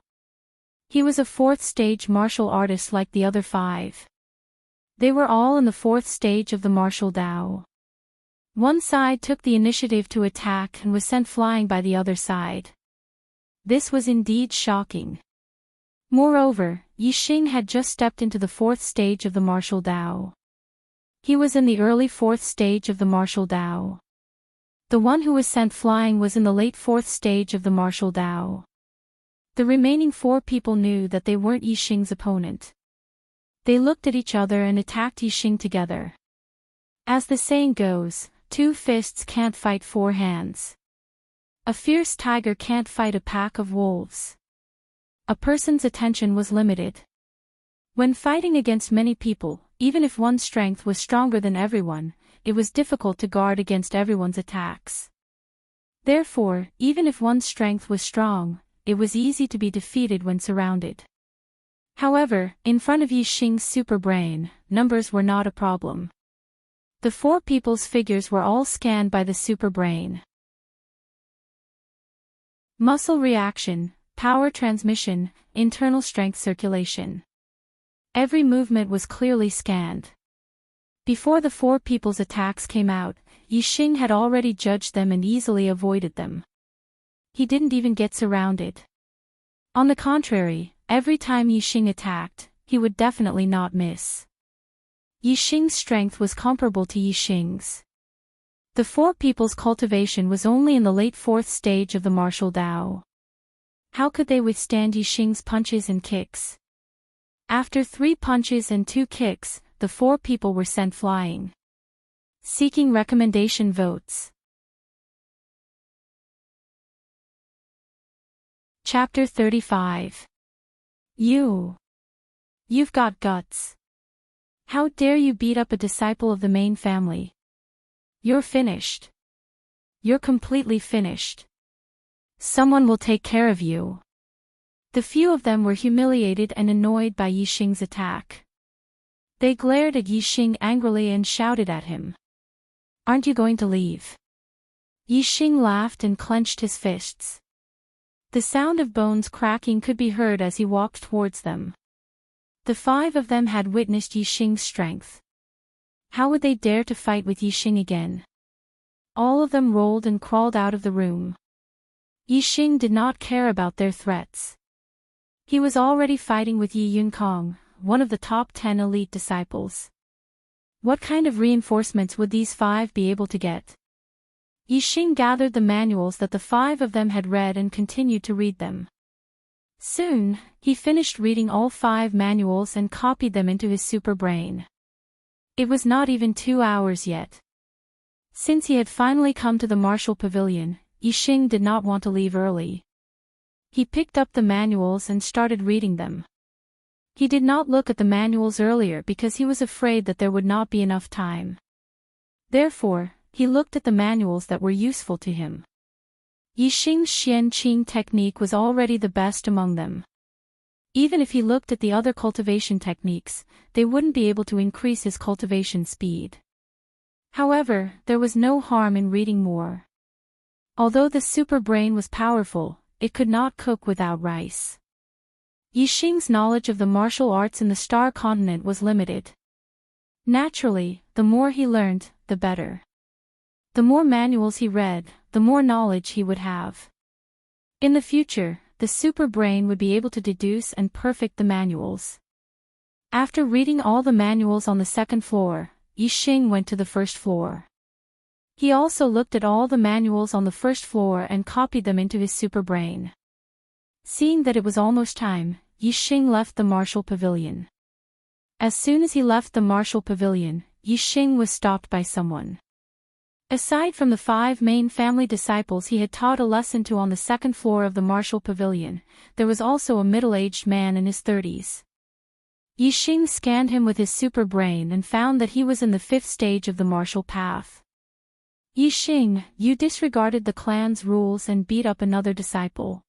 He was a 4th stage martial artist like the other 5. They were all in the 4th stage of the martial Dao. One side took the initiative to attack and was sent flying by the other side. This was indeed shocking. Moreover, Yixing had just stepped into the 4th stage of the martial Dao. He was in the early 4th stage of the martial Dao. The one who was sent flying was in the late 4th stage of the martial Dao. The remaining 4 people knew that they weren't Yixing's opponent. They looked at each other and attacked Yixing together. As the saying goes, 2 fists can't fight 4 hands. A fierce tiger can't fight a pack of wolves. A person's attention was limited. When fighting against many people, even if one's strength was stronger than everyone, it was difficult to guard against everyone's attacks. Therefore, even if one's strength was strong, it was easy to be defeated when surrounded. However, in front of Yixing's super brain, numbers were not a problem. The 4 people's figures were all scanned by the super brain. Muscle reaction, power transmission, internal strength circulation. Every movement was clearly scanned. Before the 4 people's attacks came out, Yixing had already judged them and easily avoided them. He didn't even get surrounded. On the contrary, every time Yixing attacked, he would definitely not miss. Yixing's strength was comparable to Yixing's. The 4 people's cultivation was only in the late 4th stage of the martial Dao. How could they withstand Yixing's punches and kicks? After 3 punches and 2 kicks, the 4 people were sent flying. Seeking recommendation votes. Chapter 35. You've got guts. How dare you beat up a disciple of the main family? You're finished. You're completely finished. Someone will take care of you. The few of them were humiliated and annoyed by Yixing's attack. They glared at Yixing angrily and shouted at him. Aren't you going to leave? Yixing laughed and clenched his fists. The sound of bones cracking could be heard as he walked towards them. The 5 of them had witnessed Yixing's strength. How would they dare to fight with Yixing again? All of them rolled and crawled out of the room. Yixing did not care about their threats. He was already fighting with Yi Yunkong, one of the top 10 elite disciples. What kind of reinforcements would these 5 be able to get? Yixing gathered the manuals that the 5 of them had read and continued to read them. Soon, he finished reading all 5 manuals and copied them into his super brain. It was not even 2 hours yet. Since he had finally come to the martial pavilion, Yixing did not want to leave early. He picked up the manuals and started reading them. He did not look at the manuals earlier because he was afraid that there would not be enough time. Therefore, he looked at the manuals that were useful to him. Yixing's Xian Qing technique was already the best among them. Even if he looked at the other cultivation techniques, they wouldn't be able to increase his cultivation speed. However, there was no harm in reading more. Although the super brain was powerful, it could not cook without rice. Yixing's knowledge of the martial arts in the Star Continent was limited. Naturally, the more he learned, the better. The more manuals he read, the more knowledge he would have. In the future, the super brain would be able to deduce and perfect the manuals. After reading all the manuals on the 2nd floor, Yixing went to the 1st floor. He also looked at all the manuals on the 1st floor and copied them into his super brain. Seeing that it was almost time, Yixing left the martial pavilion. As soon as he left the martial pavilion, Yixing was stopped by someone. Aside from the 5 main family disciples he had taught a lesson to on the 2nd floor of the martial pavilion, there was also a middle-aged man in his 30s. Yixing scanned him with his super brain and found that he was in the 5th stage of the martial path. Yixing, you disregarded the clan's rules and beat up another disciple.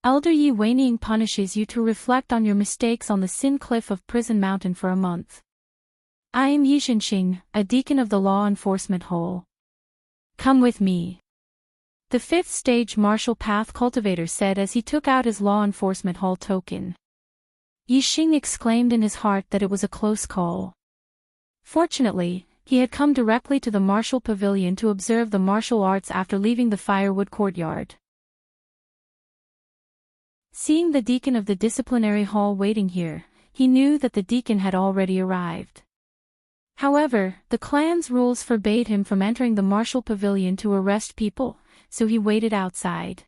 Elder Yi Weining punishes you to reflect on your mistakes on the Sin Cliff of Prison Mountain for a month. I am Yi Zhenxing, a deacon of the Law Enforcement Hall. Come with me. The 5th stage martial path cultivator said as he took out his Law Enforcement Hall token. Yixing exclaimed in his heart that it was a close call. Fortunately, he had come directly to the martial pavilion to observe the martial arts after leaving the firewood courtyard. Seeing the deacon of the disciplinary hall waiting here, he knew that the deacon had already arrived. However, the clan's rules forbade him from entering the martial pavilion to arrest people, so he waited outside.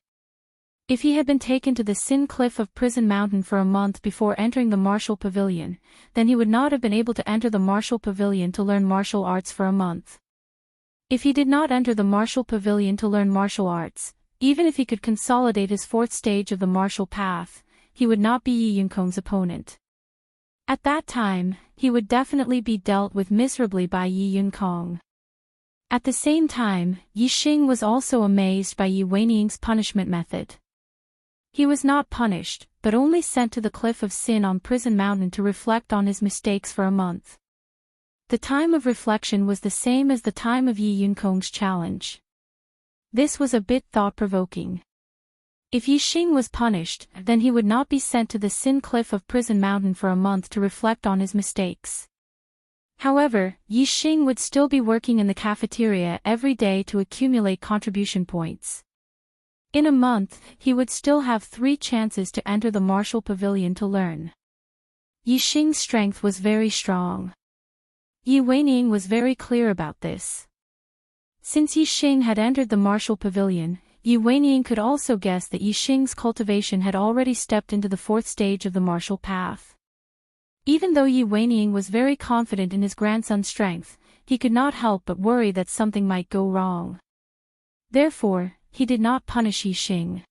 If he had been taken to the Sin Cliff of Prison Mountain for a month before entering the martial pavilion, then he would not have been able to enter the martial pavilion to learn martial arts for a month. If he did not enter the martial pavilion to learn martial arts, even if he could consolidate his fourth stage of the martial path, he would not be Yi Yunkong's opponent. At that time, he would definitely be dealt with miserably by Yi Yunkong. At the same time, Yi Xing was also amazed by Yi Weiniang's punishment method. He was not punished, but only sent to the Cliff of Sin on Prison Mountain to reflect on his mistakes for a month. The time of reflection was the same as the time of Yi Yunkong's challenge. This was a bit thought-provoking. If Yi Xing was punished, then he would not be sent to the Sin Cliff of Prison Mountain for a month to reflect on his mistakes. However, Yi Xing would still be working in the cafeteria every day to accumulate contribution points. In a month, he would still have 3 chances to enter the martial pavilion to learn. Yi Xing's strength was very strong. Yi Weiniang was very clear about this. Since Yi Xing had entered the martial pavilion, Yi Weiniang could also guess that Yi Xing's cultivation had already stepped into the 4th stage of the martial path. Even though Yi Weiniang was very confident in his grandson's strength, he could not help but worry that something might go wrong. Therefore, he did not punish Yi Xing.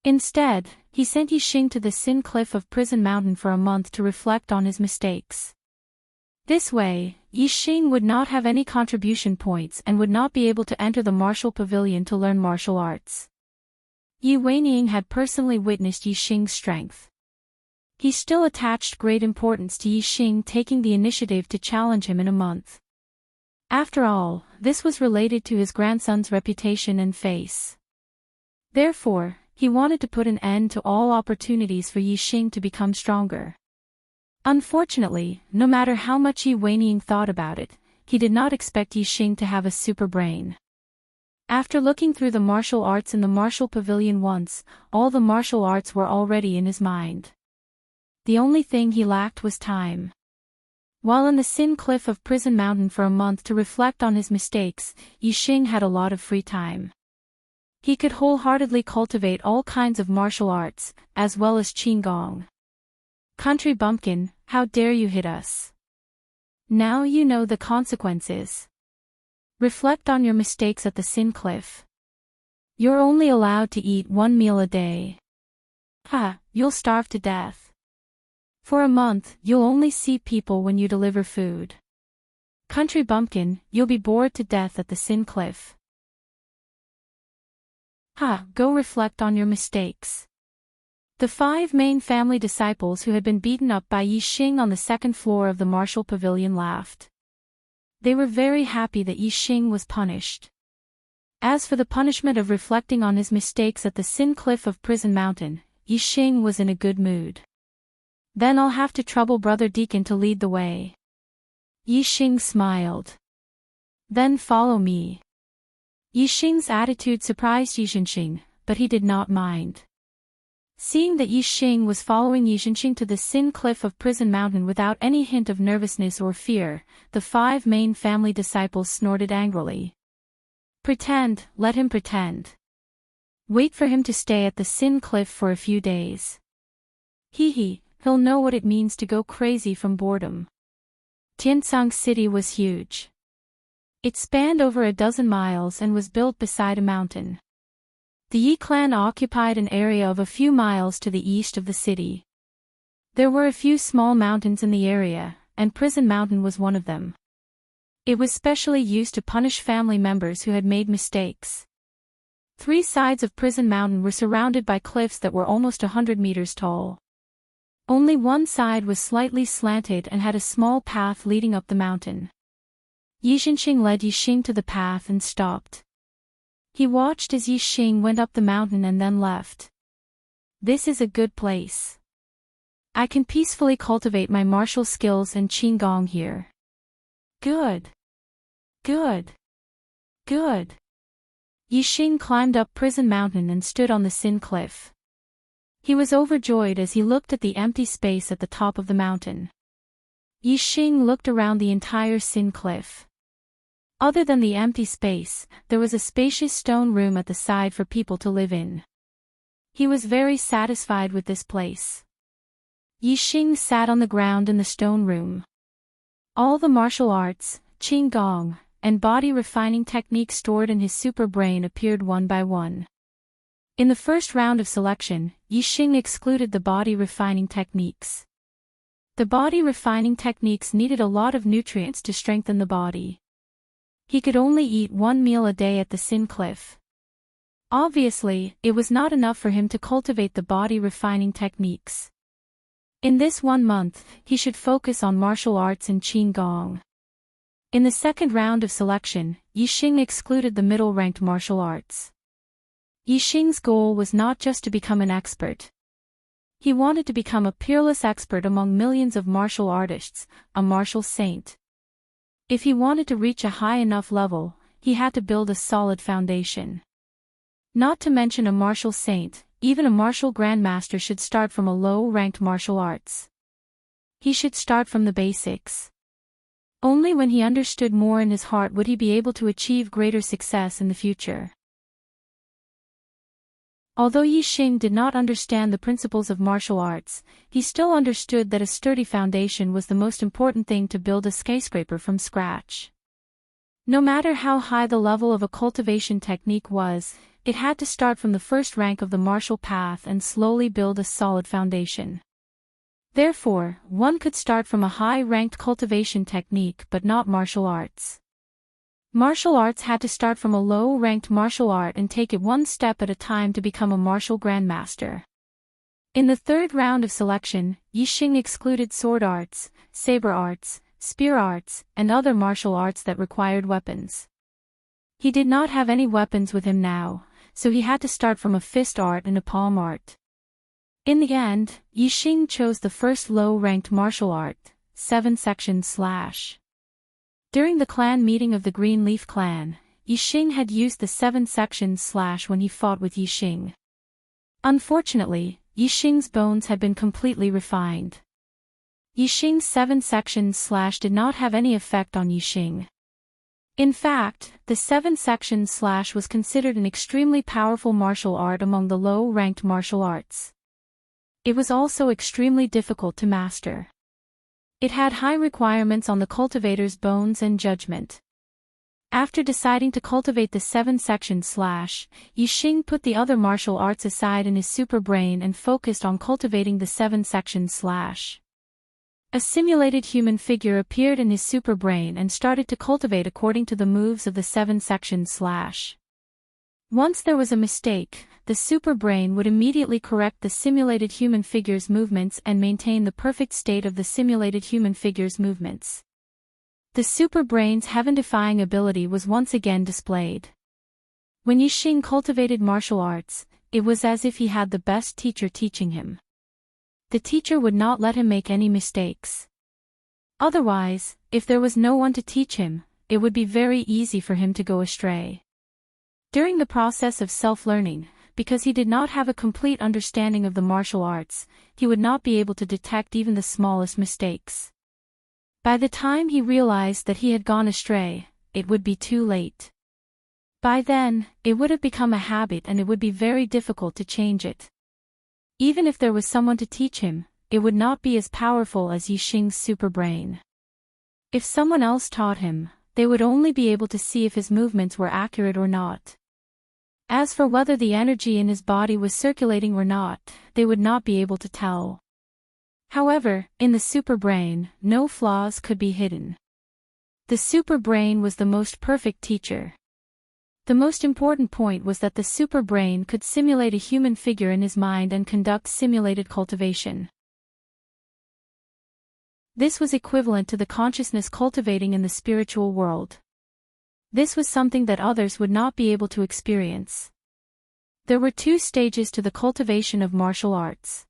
Instead, he sent Yi Xing to the Sin Cliff of Prison Mountain for a month to reflect on his mistakes. This way, Yi Xing would not have any contribution points and would not be able to enter the martial pavilion to learn martial arts. Yi Weiniang had personally witnessed Yi Xing's strength. He still attached great importance to Yi Xing taking the initiative to challenge him in a month. After all, this was related to his grandson's reputation and face. Therefore, he wanted to put an end to all opportunities for Yi Xing to become stronger. Unfortunately, no matter how much Yi Weiniang thought about it, he did not expect Yi Xing to have a super brain. After looking through the martial arts in the martial pavilion once, all the martial arts were already in his mind. The only thing he lacked was time. While in the Sin Cliff of Prison Mountain for a month to reflect on his mistakes, Yi Xing had a lot of free time. He could wholeheartedly cultivate all kinds of martial arts, as well as Qigong. Country bumpkin, how dare you hit us? Now you know the consequences. Reflect on your mistakes at the Sin Cliff. You're only allowed to eat 1 meal a day. You'll starve to death. For a month, you'll only see people when you deliver food. Country bumpkin, you'll be bored to death at the Sin Cliff. Go reflect on your mistakes. The 5 main family disciples who had been beaten up by Yi Xing on the 2nd floor of the martial pavilion laughed. They were very happy that Yi Xing was punished. As for the punishment of reflecting on his mistakes at the Sin Cliff of Prison Mountain, Yi Xing was in a good mood. Then I'll have to trouble Brother Deacon to lead the way. Yi Xing smiled. Then follow me. Yi Xing's attitude surprised Yi Zhenxing, but he did not mind. Seeing that Yi Xing was following Yi Zhenxing to the Sin Cliff of Prison Mountain without any hint of nervousness or fear, the 5 main family disciples snorted angrily. Pretend, let him pretend. Wait for him to stay at the Sin Cliff for a few days. He'll know what it means to go crazy from boredom. Tiansang City was huge. It spanned over a dozen miles and was built beside a mountain. The Yi clan occupied an area of a few miles to the east of the city. There were a few small mountains in the area, and Prison Mountain was one of them. It was specially used to punish family members who had made mistakes. 3 sides of Prison Mountain were surrounded by cliffs that were almost 100 meters tall. Only one side was slightly slanted and had a small path leading up the mountain. Yi Zhenxing led Yi Xing to the path and stopped. He watched as Yi Xing went up the mountain and then left. This is a good place. I can peacefully cultivate my martial skills and Qigong here. Good. Good. Good. Yi Xing climbed up Prison Mountain and stood on the Sin Cliff. He was overjoyed as he looked at the empty space at the top of the mountain. Yixing looked around the entire Sin Cliff. Other than the empty space, there was a spacious stone room at the side for people to live in. He was very satisfied with this place. Yixing sat on the ground in the stone room. All the martial arts, qigong, and body refining techniques stored in his super brain appeared one by one. In the first round of selection, Yixing excluded the body refining techniques. The body refining techniques needed a lot of nutrients to strengthen the body. He could only eat one meal a day at the Sin Cliff. Obviously, it was not enough for him to cultivate the body refining techniques. In this 1 month, he should focus on martial arts and qigong. In the second round of selection, Yixing excluded the middle-ranked martial arts. Yixing's goal was not just to become an expert. He wanted to become a peerless expert among millions of martial artists, a martial saint. If he wanted to reach a high enough level, he had to build a solid foundation. Not to mention a martial saint, even a martial grandmaster should start from a low-ranked martial arts. He should start from the basics. Only when he understood more in his heart would he be able to achieve greater success in the future. Although Yixing did not understand the principles of martial arts, he still understood that a sturdy foundation was the most important thing to build a skyscraper from scratch. No matter how high the level of a cultivation technique was, it had to start from the first rank of the martial path and slowly build a solid foundation. Therefore, one could start from a high-ranked cultivation technique but not martial arts. Martial arts had to start from a low-ranked martial art and take it one step at a time to become a martial grandmaster. In the third round of selection, Yixing excluded sword arts, saber arts, spear arts, and other martial arts that required weapons. He did not have any weapons with him now, so he had to start from a fist art and a palm art. In the end, Yixing chose the first low-ranked martial art, 7-section slash. During the clan meeting of the Green Leaf clan, Yixing had used the 7-section slash when he fought with Yixing. Unfortunately, Yixing's bones had been completely refined. Yixing's 7-section slash did not have any effect on Yixing. In fact, the 7-section slash was considered an extremely powerful martial art among the low-ranked martial arts. It was also extremely difficult to master. It had high requirements on the cultivator's bones and judgment. After deciding to cultivate the 7-section slash, Yixing put the other martial arts aside in his super brain and focused on cultivating the 7-section slash. A simulated human figure appeared in his super brain and started to cultivate according to the moves of the 7-section slash. Once there was a mistake, the super brain would immediately correct the simulated human figure's movements and maintain the perfect state of the simulated human figure's movements. The super brain's heaven-defying ability was once again displayed. When Yixing cultivated martial arts, it was as if he had the best teacher teaching him. The teacher would not let him make any mistakes. Otherwise, if there was no one to teach him, it would be very easy for him to go astray. During the process of self-learning, because he did not have a complete understanding of the martial arts, he would not be able to detect even the smallest mistakes. By the time he realized that he had gone astray, it would be too late. By then, it would have become a habit and it would be very difficult to change it. Even if there was someone to teach him, it would not be as powerful as Yixing's super brain. If someone else taught him, they would only be able to see if his movements were accurate or not. As for whether the energy in his body was circulating or not, they would not be able to tell. However, in the super brain, no flaws could be hidden. The super brain was the most perfect teacher. The most important point was that the super brain could simulate a human figure in his mind and conduct simulated cultivation. This was equivalent to the consciousness cultivating in the spiritual world. This was something that others would not be able to experience. There were 2 stages to the cultivation of martial arts.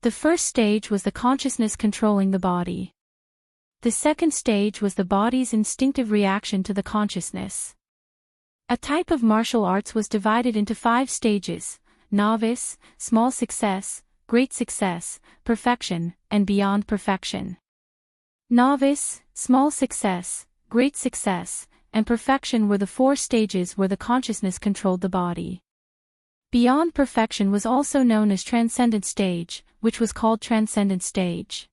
The first stage was the consciousness controlling the body. The second stage was the body's instinctive reaction to the consciousness. A type of martial arts was divided into 5 stages: novice, small success, great success, perfection, and beyond perfection. Novice, small success, great success, and perfection were the 4 stages where the consciousness controlled the body. Beyond perfection was also known as transcendent stage, which was called transcendent stage.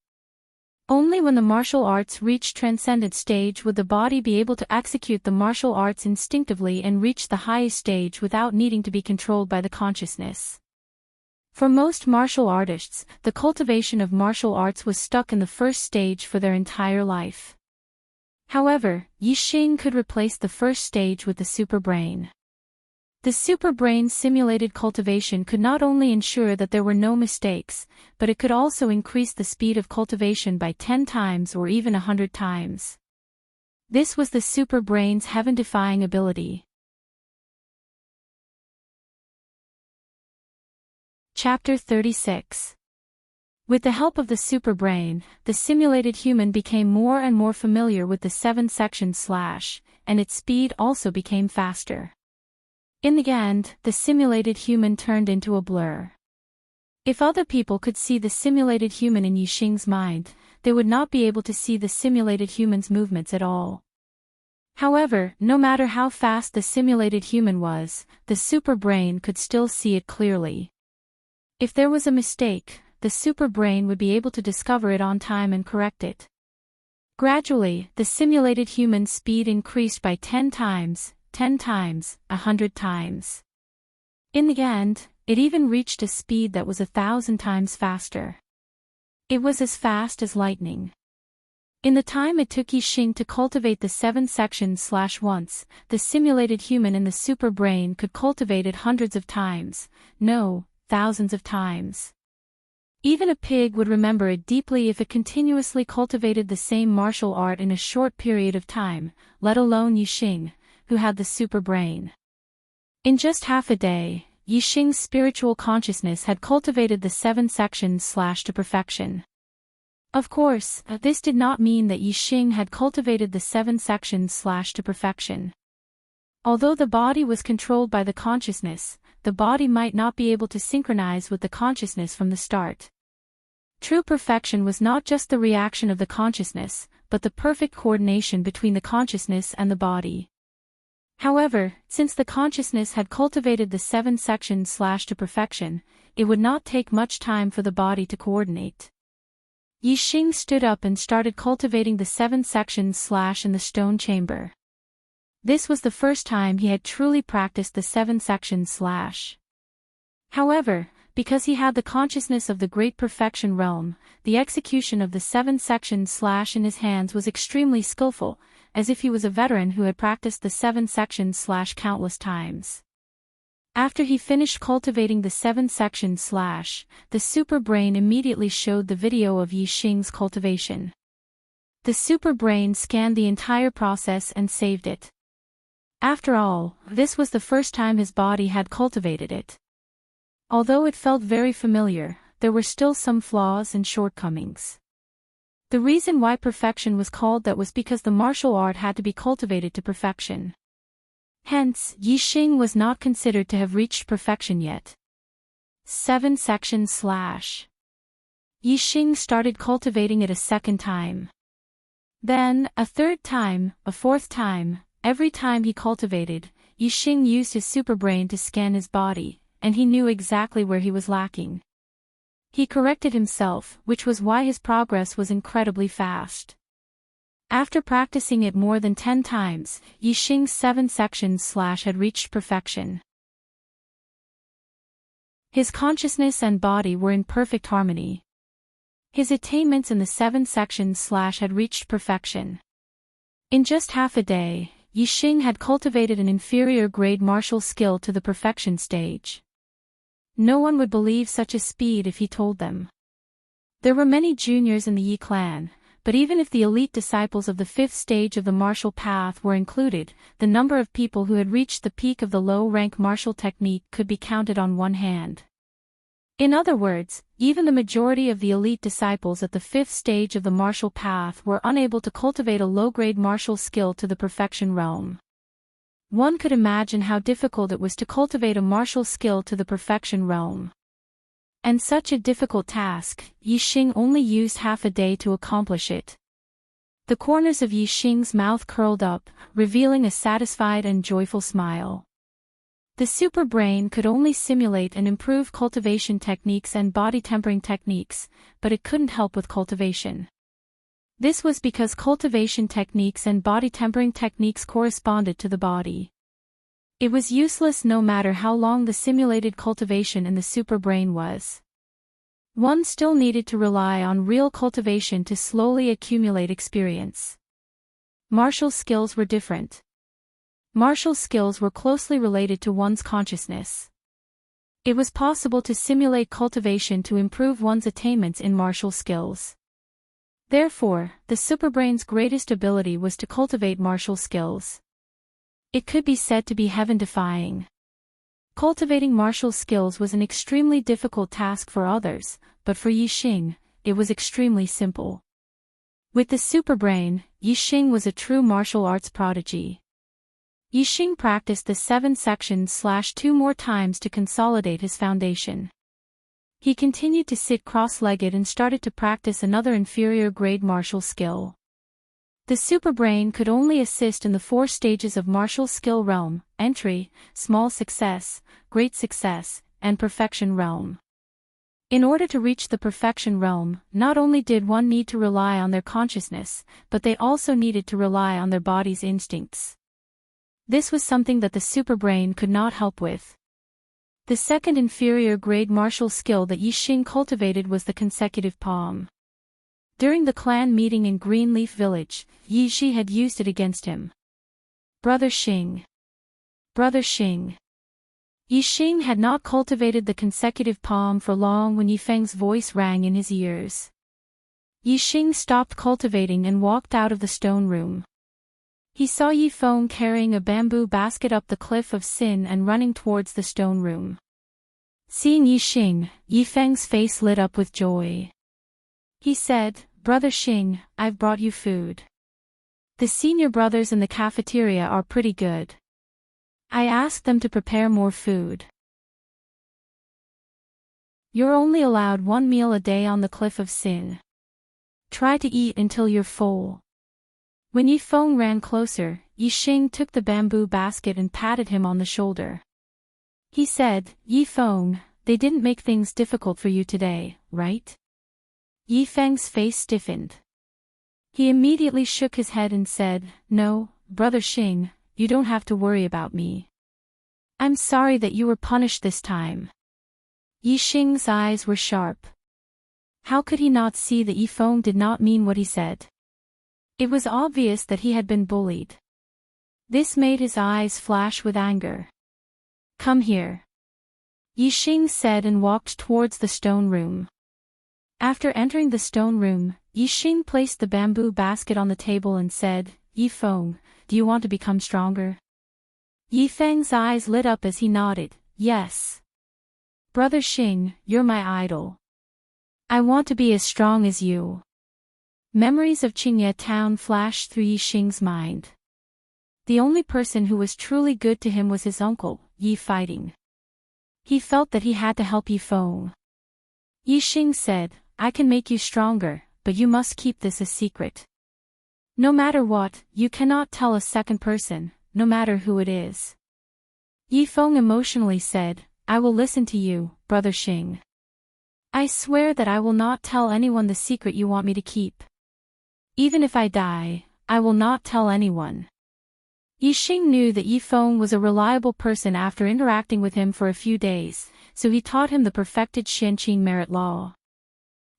Only when the martial arts reached transcendent stage would the body be able to execute the martial arts instinctively and reach the highest stage without needing to be controlled by the consciousness. For most martial artists, the cultivation of martial arts was stuck in the first stage for their entire life. However, Yixing could replace the first stage with the superbrain. The superbrain simulated cultivation could not only ensure that there were no mistakes, but it could also increase the speed of cultivation by 10 times or even 100 times. This was the superbrain's heaven-defying ability. Chapter 36. With the help of the superbrain, the simulated human became more and more familiar with the 7-section slash, and its speed also became faster. In the end, the simulated human turned into a blur. If other people could see the simulated human in Yixing's mind, they would not be able to see the simulated human's movements at all. However, no matter how fast the simulated human was, the superbrain could still see it clearly. If there was a mistake, the superbrain would be able to discover it on time and correct it. Gradually, the simulated human's speed increased by 10 times, 10 times, 100 times. In the end, it even reached a speed that was 1,000 times faster. It was as fast as lightning. In the time it took Yixing to cultivate the 7 sections slash once, the simulated human in the superbrain could cultivate it hundreds of times, no, thousands of times. Even a pig would remember it deeply if it continuously cultivated the same martial art in a short period of time, let alone Yixing, who had the superbrain. In just half a day, Yixing's spiritual consciousness had cultivated the 7 sections slash to perfection. Of course, this did not mean that Yixing had cultivated the 7 sections slash to perfection. Although the body was controlled by the consciousness, the body might not be able to synchronize with the consciousness from the start. True perfection was not just the reaction of the consciousness, but the perfect coordination between the consciousness and the body. However, since the consciousness had cultivated the 7 sections slash to perfection, it would not take much time for the body to coordinate. Yixing stood up and started cultivating the 7 sections slash in the stone chamber. This was the first time he had truly practiced the 7 sections slash. However, because he had the consciousness of the great perfection realm, the execution of the 7 sections slash in his hands was extremely skillful, as if he was a veteran who had practiced the 7 sections slash countless times. After he finished cultivating the 7 sections slash, the superbrain immediately showed the video of Yixing's cultivation. The superbrain scanned the entire process and saved it. After all, this was the first time his body had cultivated it. Although it felt very familiar, there were still some flaws and shortcomings. The reason why perfection was called that was because the martial art had to be cultivated to perfection. Hence, Yixing was not considered to have reached perfection yet. 7 sections slash. Yixing started cultivating it a second time. Then, a third time, a fourth time, every time he cultivated, Yixing used his superbrain to scan his body, and he knew exactly where he was lacking. He corrected himself, which was why his progress was incredibly fast. After practicing it more than 10 times, Yixing's 7 sections slash had reached perfection. His consciousness and body were in perfect harmony. His attainments in the 7 sections slash had reached perfection. In just half a day, Yixing had cultivated an inferior grade martial skill to the perfection stage. No one would believe such a speed if he told them. There were many juniors in the Yi clan, but even if the elite disciples of the 5th stage of the martial path were included, the number of people who had reached the peak of the low-rank martial technique could be counted on one hand. In other words, even the majority of the elite disciples at the 5th stage of the martial path were unable to cultivate a low-grade martial skill to the perfection realm. One could imagine how difficult it was to cultivate a martial skill to the perfection realm. And such a difficult task, Yixing only used half a day to accomplish it. The corners of Yixing's mouth curled up, revealing a satisfied and joyful smile. The super brain could only simulate and improve cultivation techniques and body tempering techniques, but it couldn't help with cultivation. This was because cultivation techniques and body tempering techniques corresponded to the body. It was useless no matter how long the simulated cultivation in the super brain was. One still needed to rely on real cultivation to slowly accumulate experience. Martial skills were different. Martial skills were closely related to one's consciousness. It was possible to simulate cultivation to improve one's attainments in martial skills. Therefore, the superbrain's greatest ability was to cultivate martial skills. It could be said to be heaven-defying. Cultivating martial skills was an extremely difficult task for others, but for Yixing, it was extremely simple. With the superbrain, Yixing was a true martial arts prodigy. Yixing practiced the 7 sections / 2 more times to consolidate his foundation. He continued to sit cross-legged and started to practice another inferior-grade martial skill. The superbrain could only assist in the 4 stages of martial skill realm: entry, small success, great success, and perfection realm. In order to reach the perfection realm, not only did one need to rely on their consciousness, but they also needed to rely on their body's instincts. This was something that the superbrain could not help with. The second inferior-grade martial skill that Yixing cultivated was the consecutive palm. During the clan meeting in Greenleaf Village, Yi Shi had used it against him. Brother Xing. Brother Xing. Yixing had not cultivated the consecutive palm for long when Yifeng's voice rang in his ears. Yixing stopped cultivating and walked out of the stone room. He saw Yifeng carrying a bamboo basket up the cliff of Sin and running towards the stone room. Seeing Yixing, Yifeng's face lit up with joy. He said, "Brother Xing, I've brought you food. The senior brothers in the cafeteria are pretty good. I asked them to prepare more food. You're only allowed 1 meal a day on the cliff of Sin. Try to eat until you're full." When Yifeng ran closer, Yixing took the bamboo basket and patted him on the shoulder. He said, "Yifeng, they didn't make things difficult for you today, right?" Yifeng's face stiffened. He immediately shook his head and said, "No, Brother Xing, you don't have to worry about me. I'm sorry that you were punished this time." Yixing's eyes were sharp. How could he not see that Yifeng did not mean what he said? It was obvious that he had been bullied. This made his eyes flash with anger. "Come here," Yixing said and walked towards the stone room. After entering the stone room, Yixing placed the bamboo basket on the table and said, "Yifeng, do you want to become stronger?" Yifeng's eyes lit up as he nodded, "Yes. Brother Xing, you're my idol. I want to be as strong as you." Memories of Qingye town flashed through Yixing's mind. The only person who was truly good to him was his uncle, Yi Fighting. He felt that he had to help Yifeng. Yixing said, "I can make you stronger, but you must keep this a secret. No matter what, you cannot tell a second person, no matter who it is." Yifeng emotionally said, "I will listen to you, Brother Xing. I swear that I will not tell anyone the secret you want me to keep. Even if I die, I will not tell anyone." Yixing knew that Yifeng was a reliable person after interacting with him for a few days, so he taught him the perfected Xianqing merit law.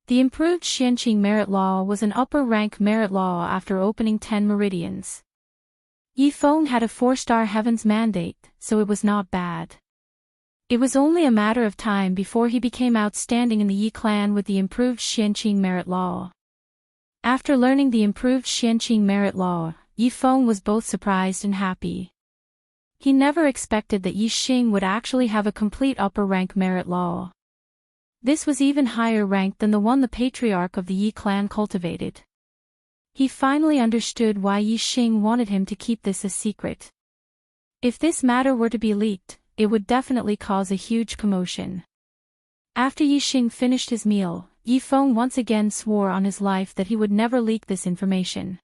The improved Xianqing merit law was an upper-rank merit law after opening 10 meridians. Yifeng had a 4-star heaven's mandate, so it was not bad. It was only a matter of time before he became outstanding in the Yi clan with the improved Xianqing merit law. After learning the improved Xianqing merit law, Yifeng was both surprised and happy. He never expected that Yixing would actually have a complete upper-rank merit law. This was even higher ranked than the one the patriarch of the Yi clan cultivated. He finally understood why Yixing wanted him to keep this a secret. If this matter were to be leaked, it would definitely cause a huge commotion. After Yixing finished his meal, Yifeng once again swore on his life that he would never leak this information.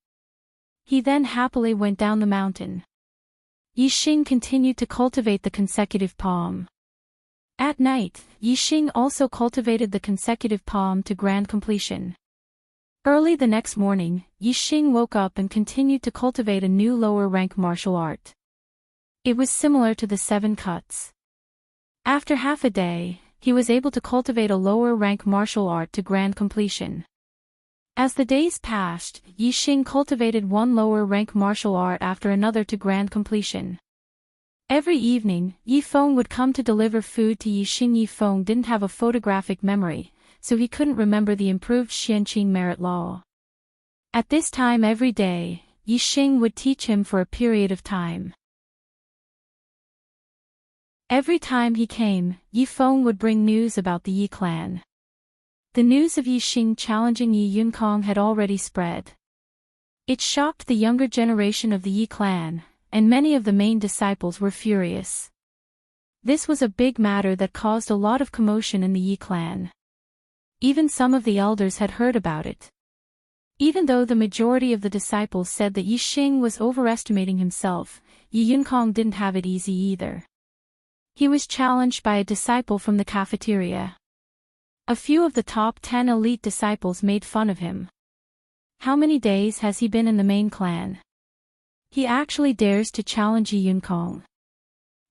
He then happily went down the mountain. Yixing continued to cultivate the consecutive palm. At night, Yixing also cultivated the consecutive palm to grand completion. Early the next morning, Yixing woke up and continued to cultivate a new lower-rank martial art. It was similar to the 7 cuts. After half a day, he was able to cultivate a lower-rank martial art to grand completion. As the days passed, Yixing cultivated one lower-rank martial art after another to grand completion. Every evening, Yifeng would come to deliver food to Yixing. Yifeng didn't have a photographic memory, so he couldn't remember the improved Xianqing merit law. At this time every day, Yixing would teach him for a period of time. Every time he came, Yifeng would bring news about the Yi clan. The news of Yixing challenging Yi Yunkong had already spread. It shocked the younger generation of the Yi clan, and many of the main disciples were furious. This was a big matter that caused a lot of commotion in the Yi clan. Even some of the elders had heard about it. Even though the majority of the disciples said that Yixing was overestimating himself, Yi Yunkong didn't have it easy either. He was challenged by a disciple from the cafeteria. A few of the top 10 elite disciples made fun of him. How many days has he been in the main clan? He actually dares to challenge Yi Yunkong.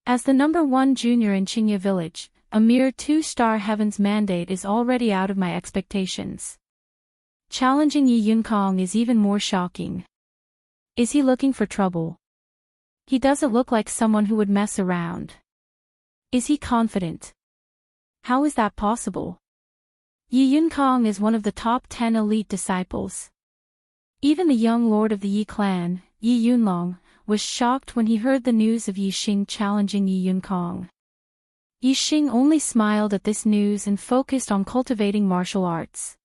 As the number 1 junior in Qingye village, a mere 2-star heaven's mandate is already out of my expectations. Challenging Yi Yunkong is even more shocking. Is he looking for trouble? He doesn't look like someone who would mess around. Is he confident? How is that possible? Yi Yunkong is one of the top 10 elite disciples. Even the young lord of the Yi clan, Yi Yunlong, was shocked when he heard the news of Yixing challenging Yi Yunkong. Yixing only smiled at this news and focused on cultivating martial arts.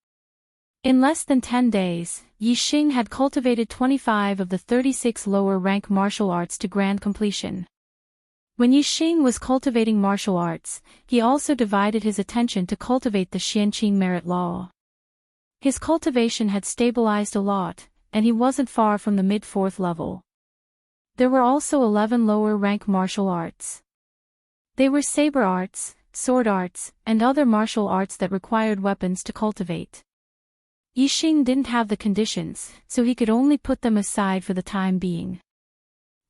In less than 10 days, Yixing had cultivated 25 of the 36 lower-rank martial arts to grand completion. When Yixing was cultivating martial arts, he also divided his attention to cultivate the Xianqing merit law. His cultivation had stabilized a lot, and he wasn't far from the mid-4th level. There were also 11 lower-rank martial arts. They were saber arts, sword arts, and other martial arts that required weapons to cultivate. Yixing didn't have the conditions, so he could only put them aside for the time being.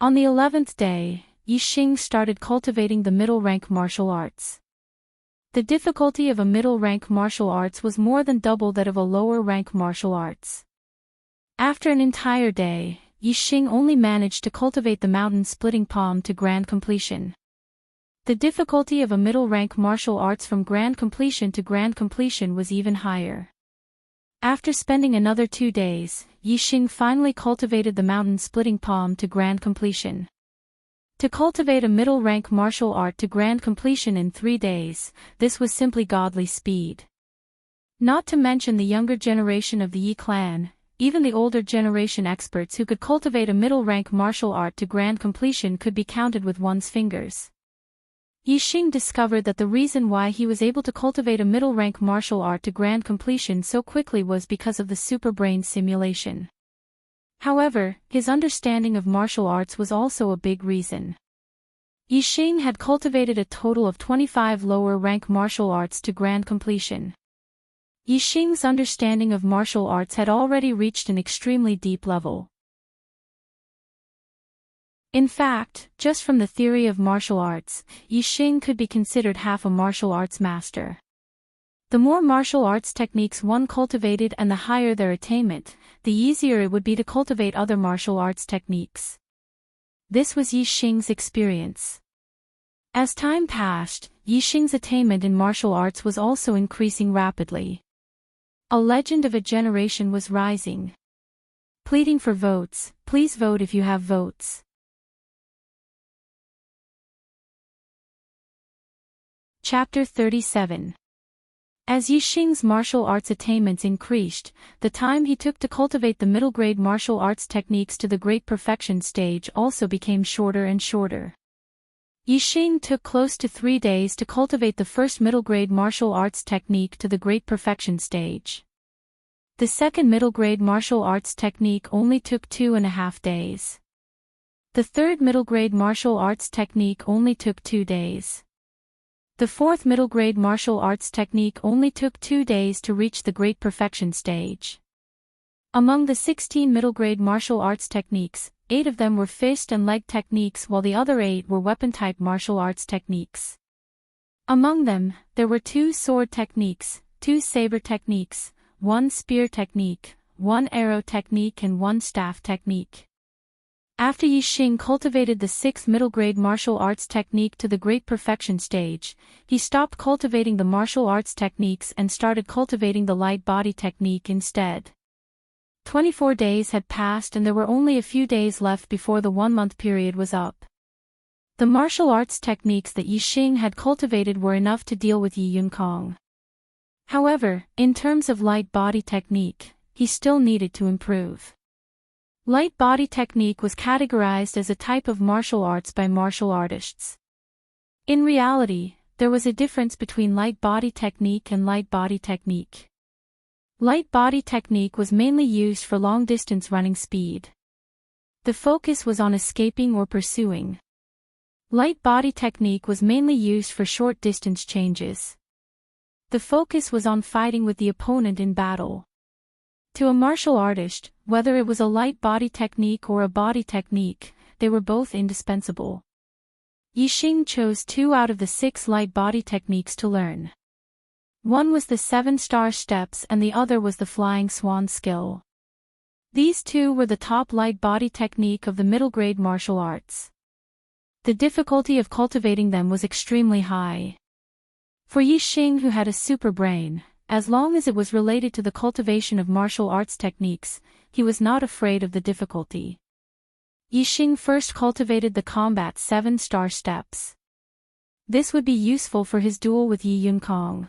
On the 11th day, Yixing started cultivating the middle-rank martial arts. The difficulty of a middle-rank martial arts was more than double that of a lower-rank martial arts. After an entire day, Yixing only managed to cultivate the mountain-splitting palm to grand completion. The difficulty of a middle-rank martial arts from grand completion to grand completion was even higher. After spending another 2 days, Yixing finally cultivated the mountain-splitting palm to grand completion. To cultivate a middle-rank martial art to grand completion in 3 days, this was simply godly speed. Not to mention the younger generation of the Yi clan, even the older generation experts who could cultivate a middle-rank martial art to grand completion could be counted with one's fingers. Yixing discovered that the reason why he was able to cultivate a middle-rank martial art to grand completion so quickly was because of the superbrain simulation. However, his understanding of martial arts was also a big reason. Yixing had cultivated a total of 25 lower-rank martial arts to grand completion. Yixing's understanding of martial arts had already reached an extremely deep level. In fact, just from the theory of martial arts, Yixing could be considered half a martial arts master. The more martial arts techniques one cultivated and the higher their attainment, the easier it would be to cultivate other martial arts techniques. This was Yixing's experience. As time passed, Yixing's attainment in martial arts was also increasing rapidly. A legend of a generation was rising. Pleading for votes, please vote if you have votes. Chapter 37. As Yixing's martial arts attainments increased, the time he took to cultivate the middle-grade martial arts techniques to the great perfection stage also became shorter and shorter. Yixing took close to 3 days to cultivate the first middle-grade martial arts technique to the great perfection stage. The second middle grade martial arts technique only took 2.5 days. The third middle grade martial arts technique only took 2 days. The fourth middle grade martial arts technique only took 2 days to reach the great perfection stage. Among the 16 middle grade martial arts techniques, 8 of them were fist and leg techniques while the other 8 were weapon-type martial arts techniques. Among them, there were 2 sword techniques, 2 saber techniques, 1 spear technique, 1 arrow technique and 1 staff technique. After Yixing cultivated the 6th middle grade martial arts technique to the great perfection stage, he stopped cultivating the martial arts techniques and started cultivating the light body technique instead. 24 days had passed and there were only a few days left before the 1-month period was up. The martial arts techniques that Yixing had cultivated were enough to deal with Yi Yunkong. However, in terms of light body technique, he still needed to improve. Light body technique was categorized as a type of martial arts by martial artists. In reality, there was a difference between light body technique and light body technique. Light body technique was mainly used for long-distance running speed. The focus was on escaping or pursuing. Light body technique was mainly used for short-distance changes. The focus was on fighting with the opponent in battle. To a martial artist, whether it was a light body technique or a body technique, they were both indispensable. Yixing chose 2 out of the 6 light body techniques to learn. One was the 7-star steps and the other was the flying swan skill. These 2 were the top light body technique of the middle grade martial arts. The difficulty of cultivating them was extremely high. For Yixing, who had a super brain, as long as it was related to the cultivation of martial arts techniques, he was not afraid of the difficulty. Yixing first cultivated the combat 7-star steps. This would be useful for his duel with Yi Yunkong.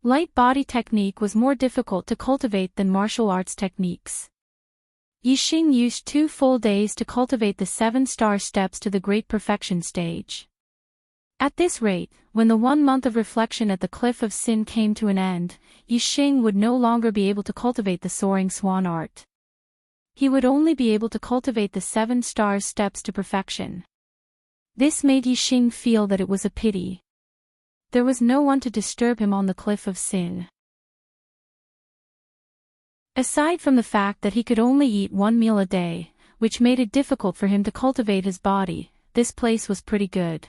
Light body technique was more difficult to cultivate than martial arts techniques. Yixing used 2 full days to cultivate the 7-star steps to the great perfection stage. At this rate, when the 1 month of reflection at the Cliff of Sin came to an end, Yixing would no longer be able to cultivate the soaring swan art. He would only be able to cultivate the 7-star steps to perfection. This made Yixing feel that it was a pity. There was no one to disturb him on the Cliff of Sin. Aside from the fact that he could only eat 1 meal a day, which made it difficult for him to cultivate his body, this place was pretty good.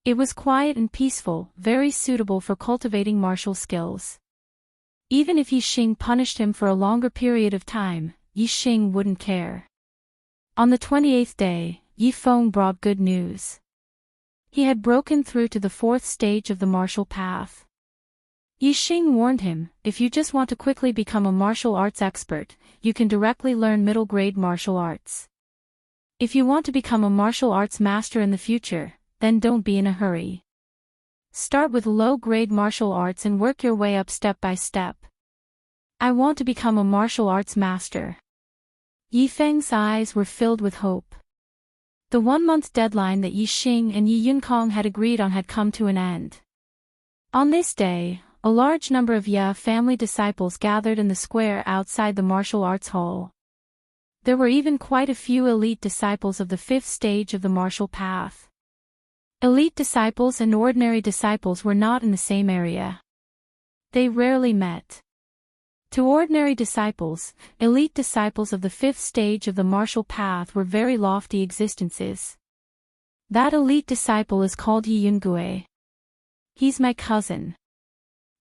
It was quiet and peaceful, very suitable for cultivating martial skills. Even if Yixing punished him for a longer period of time, Yixing wouldn't care. On the 28th day, Yifeng brought good news. He had broken through to the 4th stage of the martial path. Yixing warned him, if you just want to quickly become a martial arts expert, you can directly learn middle grade martial arts. If you want to become a martial arts master in the future, then don't be in a hurry. Start with low-grade martial arts and work your way up step by step. I want to become a martial arts master. Yifeng's eyes were filled with hope. The 1-month deadline that Yixing and Yi Yunkong had agreed on had come to an end. On this day, a large number of Ye family disciples gathered in the square outside the martial arts hall. There were even quite a few elite disciples of the 5th stage of the martial path. Elite disciples and ordinary disciples were not in the same area. They rarely met. To ordinary disciples, elite disciples of the 5th stage of the martial path were very lofty existences. That elite disciple is called Yi Yungue. He's my cousin.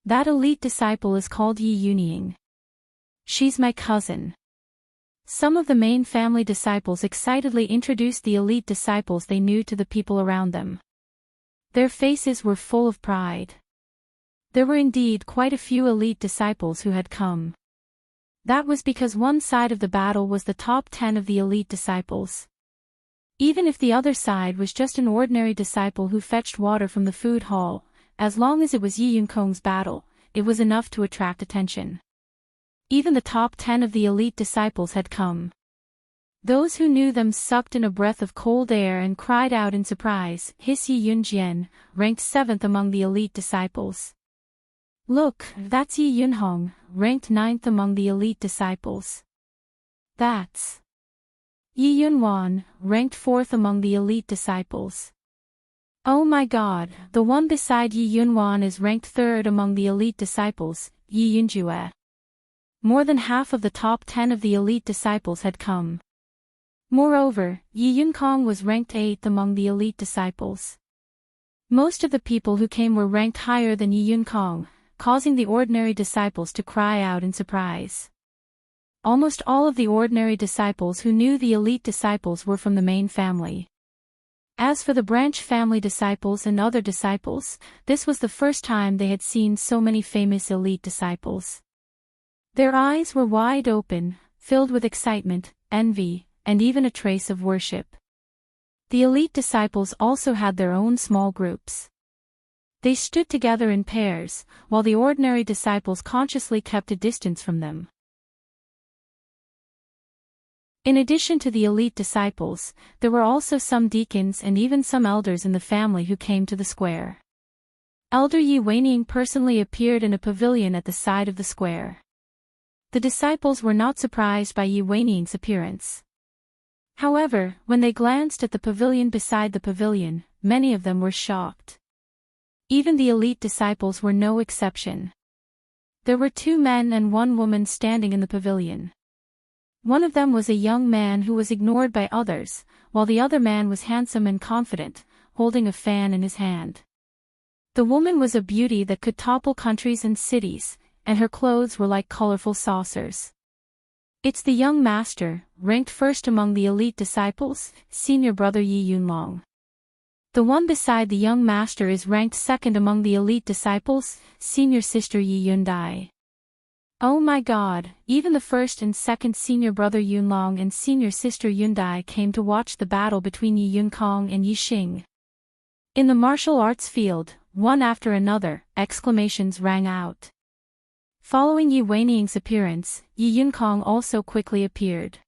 That elite disciple is called Yi Yunying. She's my cousin. Some of the main family disciples excitedly introduced the elite disciples they knew to the people around them. Their faces were full of pride. There were indeed quite a few elite disciples who had come. That was because one side of the battle was the top 10 of the elite disciples. Even if the other side was just an ordinary disciple who fetched water from the food hall, as long as it was Yi Yunkong's battle, it was enough to attract attention. Even the top 10 of the elite disciples had come. Those who knew them sucked in a breath of cold air and cried out in surprise. His Yi Yunjian, ranked 7th among the elite disciples. Look, that's Yi Yunhong, ranked 9th among the elite disciples. That's Yi Yunwan, ranked 4th among the elite disciples. Oh my god, the one beside Yi Yunwan is ranked 3rd among the elite disciples, Yi Yunjue. More than half of the top 10 of the elite disciples had come. Moreover, Yi Yunkong was ranked 8th among the elite disciples. Most of the people who came were ranked higher than Yi Yunkong, causing the ordinary disciples to cry out in surprise. Almost all of the ordinary disciples who knew the elite disciples were from the main family. As for the branch family disciples and other disciples, this was the first time they had seen so many famous elite disciples. Their eyes were wide open, filled with excitement, envy, and even a trace of worship. The elite disciples also had their own small groups. They stood together in pairs, while the ordinary disciples consciously kept a distance from them. In addition to the elite disciples, there were also some deacons and even some elders in the family who came to the square. Elder Yi Weining personally appeared in a pavilion at the side of the square. The disciples were not surprised by Yi Weining's appearance. However, when they glanced at the pavilion beside the pavilion, many of them were shocked. Even the elite disciples were no exception. There were 2 men and 1 woman standing in the pavilion. One of them was a young man who was ignored by others, while the other man was handsome and confident, holding a fan in his hand. The woman was a beauty that could topple countries and cities, and her clothes were like colorful saucers. It's the young master, ranked 1st among the elite disciples, senior brother Yi Yunlong. The one beside the young master is ranked 2nd among the elite disciples, senior sister Yi Yundai. Oh my god, even the 1st and 2nd senior brother Yunlong and senior sister Yundai came to watch the battle between Yi Yunkong and Yi Xing. In the martial arts field, one after another, exclamations rang out. Following Yi Weining's appearance, Yi Yunkong also quickly appeared.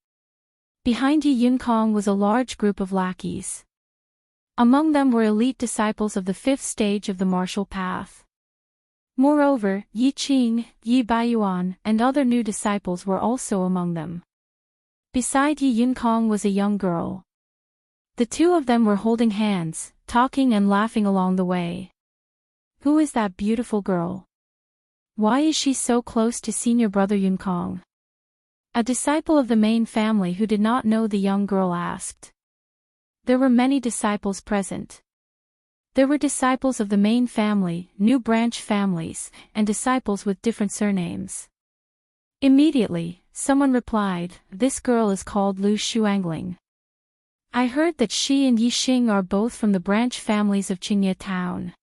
Behind Yi Yunkong was a large group of lackeys. Among them were elite disciples of the 5th stage of the martial path. Moreover, Yi Qing, Yi Baiyuan, and other new disciples were also among them. Beside Yi Yunkong was a young girl. The 2 of them were holding hands, talking and laughing along the way. Who is that beautiful girl? Why is she so close to senior brother Yunkong? A disciple of the main family who did not know the young girl asked. There were many disciples present. There were disciples of the main family, new branch families, and disciples with different surnames. Immediately, someone replied, "This girl is called Lu Shuangling. I heard that she and Yi Xing are both from the branch families of Qingye Town."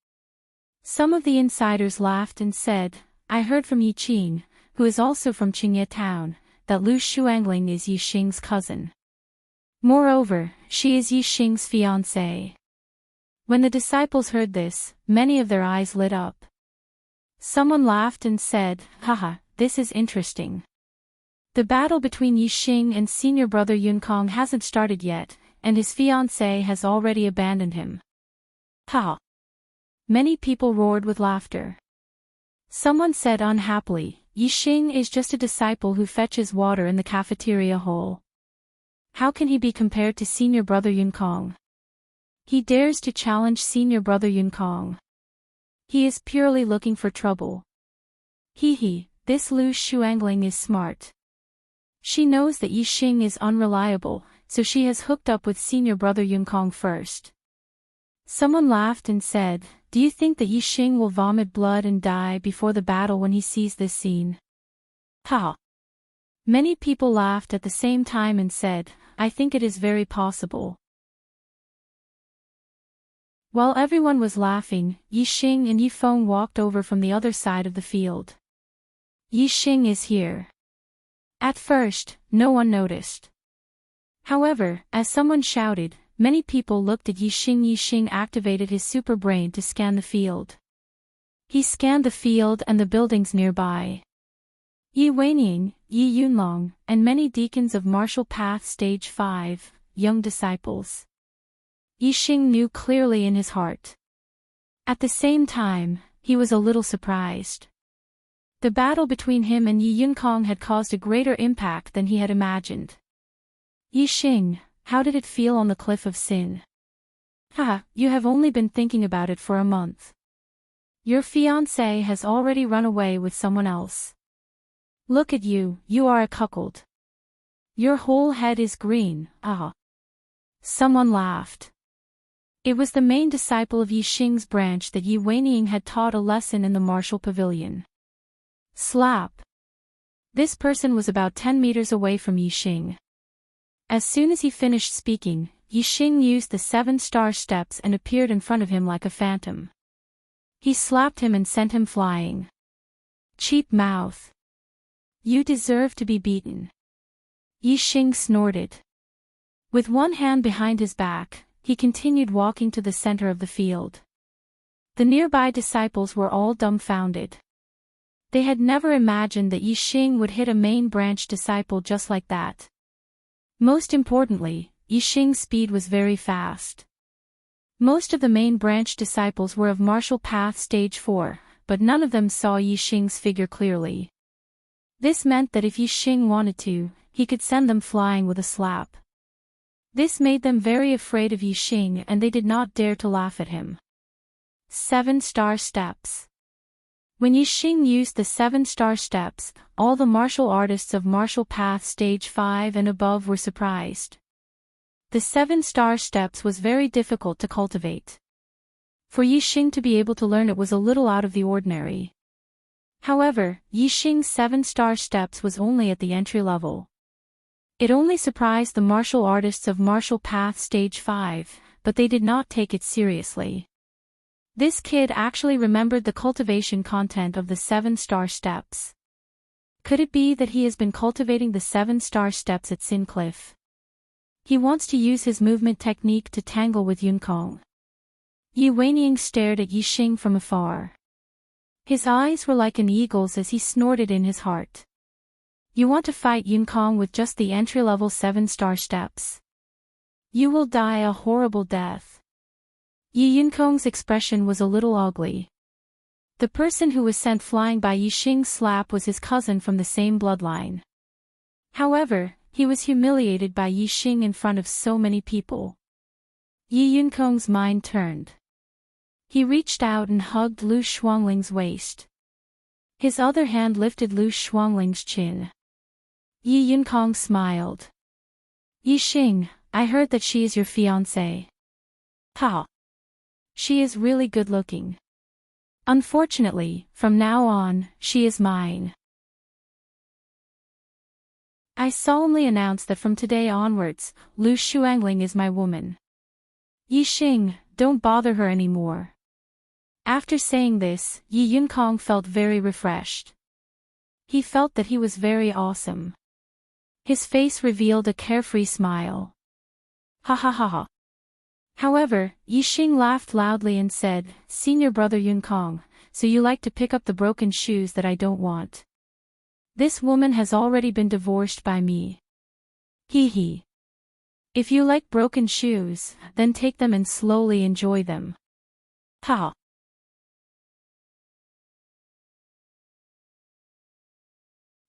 Some of the insiders laughed and said, "I heard from Yi Qing, who is also from Qingye Town, that Lu Shuangling is Yi Xing's cousin. Moreover, she is Yi Xing's fiancée." When the disciples heard this, many of their eyes lit up. Someone laughed and said, "Haha, this is interesting. The battle between Yi Xing and senior brother Yunkong hasn't started yet, and his fiancée has already abandoned him." Ha! Many people roared with laughter. Someone said unhappily, "Yi Xing is just a disciple who fetches water in the cafeteria hole. How can he be compared to senior brother Yunkong? He dares to challenge senior brother Yunkong. He is purely looking for trouble. Hee, this Lu Shuangling is smart. She knows that Yi Xing is unreliable, so she has hooked up with senior brother Yunkong first." Someone laughed and said, "Do you think that Yi Xing will vomit blood and die before the battle when he sees this scene?" Ha! Many people laughed at the same time and said, "I think it is very possible." While everyone was laughing, Yi Xing and Yi Feng walked over from the other side of the field. "Yi Xing is here." At first, no one noticed. However, as someone shouted, many people looked at Yi Xing. Yi Xing activated his super brain to scan the field. He scanned the field and the buildings nearby. Yi Weining, Yi Yunlong, and many deacons of Martial Path Stage 5, young disciples. Yi Xing knew clearly in his heart. At the same time, he was a little surprised. The battle between him and Yi Yunkong had caused a greater impact than he had imagined. Yixing, how did it feel on the cliff of sin? Haha, you have only been thinking about it for a month. Your fiancé has already run away with someone else. Look at you, you are a cuckold. Your whole head is green, ah. Someone laughed. It was the main disciple of Yixing's branch that Yi Weiniang had taught a lesson in the martial pavilion. Slap. This person was about 10 meters away from Yixing. As soon as he finished speaking, Yixing used the 7-star steps and appeared in front of him like a phantom. He slapped him and sent him flying. Cheap mouth. You deserve to be beaten. Yixing snorted. With one hand behind his back, he continued walking to the center of the field. The nearby disciples were all dumbfounded. They had never imagined that Yixing would hit a main branch disciple just like that. Most importantly, Yixing's speed was very fast. Most of the main branch disciples were of martial path stage 4, but none of them saw Yixing's figure clearly. This meant that if Yixing wanted to, he could send them flying with a slap. This made them very afraid of Yixing and they did not dare to laugh at him. 7-star steps. When Yixing used the 7-star steps, all the martial artists of martial path stage 5 and above were surprised. The 7-star steps was very difficult to cultivate. For Yixing to be able to learn it was a little out of the ordinary. However, Yixing's 7-star steps was only at the entry level. It only surprised the martial artists of martial path stage 5, but they did not take it seriously. This kid actually remembered the cultivation content of the 7-star steps. Could it be that he has been cultivating the 7-star steps at Sin Cliff? He wants to use his movement technique to tangle with Yunkong. Yi Weiniang stared at Yixing from afar. His eyes were like an eagle's as he snorted in his heart. You want to fight Yunkong with just the entry-level 7-star steps? You will die a horrible death. Yi Yunkong's expression was a little ugly. The person who was sent flying by Yixing's slap was his cousin from the same bloodline. However, he was humiliated by Yixing in front of so many people. Yi Yunkong's mind turned. He reached out and hugged Lu Shuangling's waist. His other hand lifted Lu Shuangling's chin. Yi Yunkong smiled. Yixing, I heard that she is your fiancée. Ha! She is really good-looking. Unfortunately, from now on, she is mine. I solemnly announce that from today onwards, Lu Shuangling is my woman. Yixing, don't bother her anymore. After saying this, Yi Yunkong felt very refreshed. He felt that he was very awesome. His face revealed a carefree smile. Ha ha ha ha. However, Yixing laughed loudly and said, Senior brother Yunkong, so you like to pick up the broken shoes that I don't want. This woman has already been divorced by me. Hee hee. If you like broken shoes, then take them and slowly enjoy them. Ha.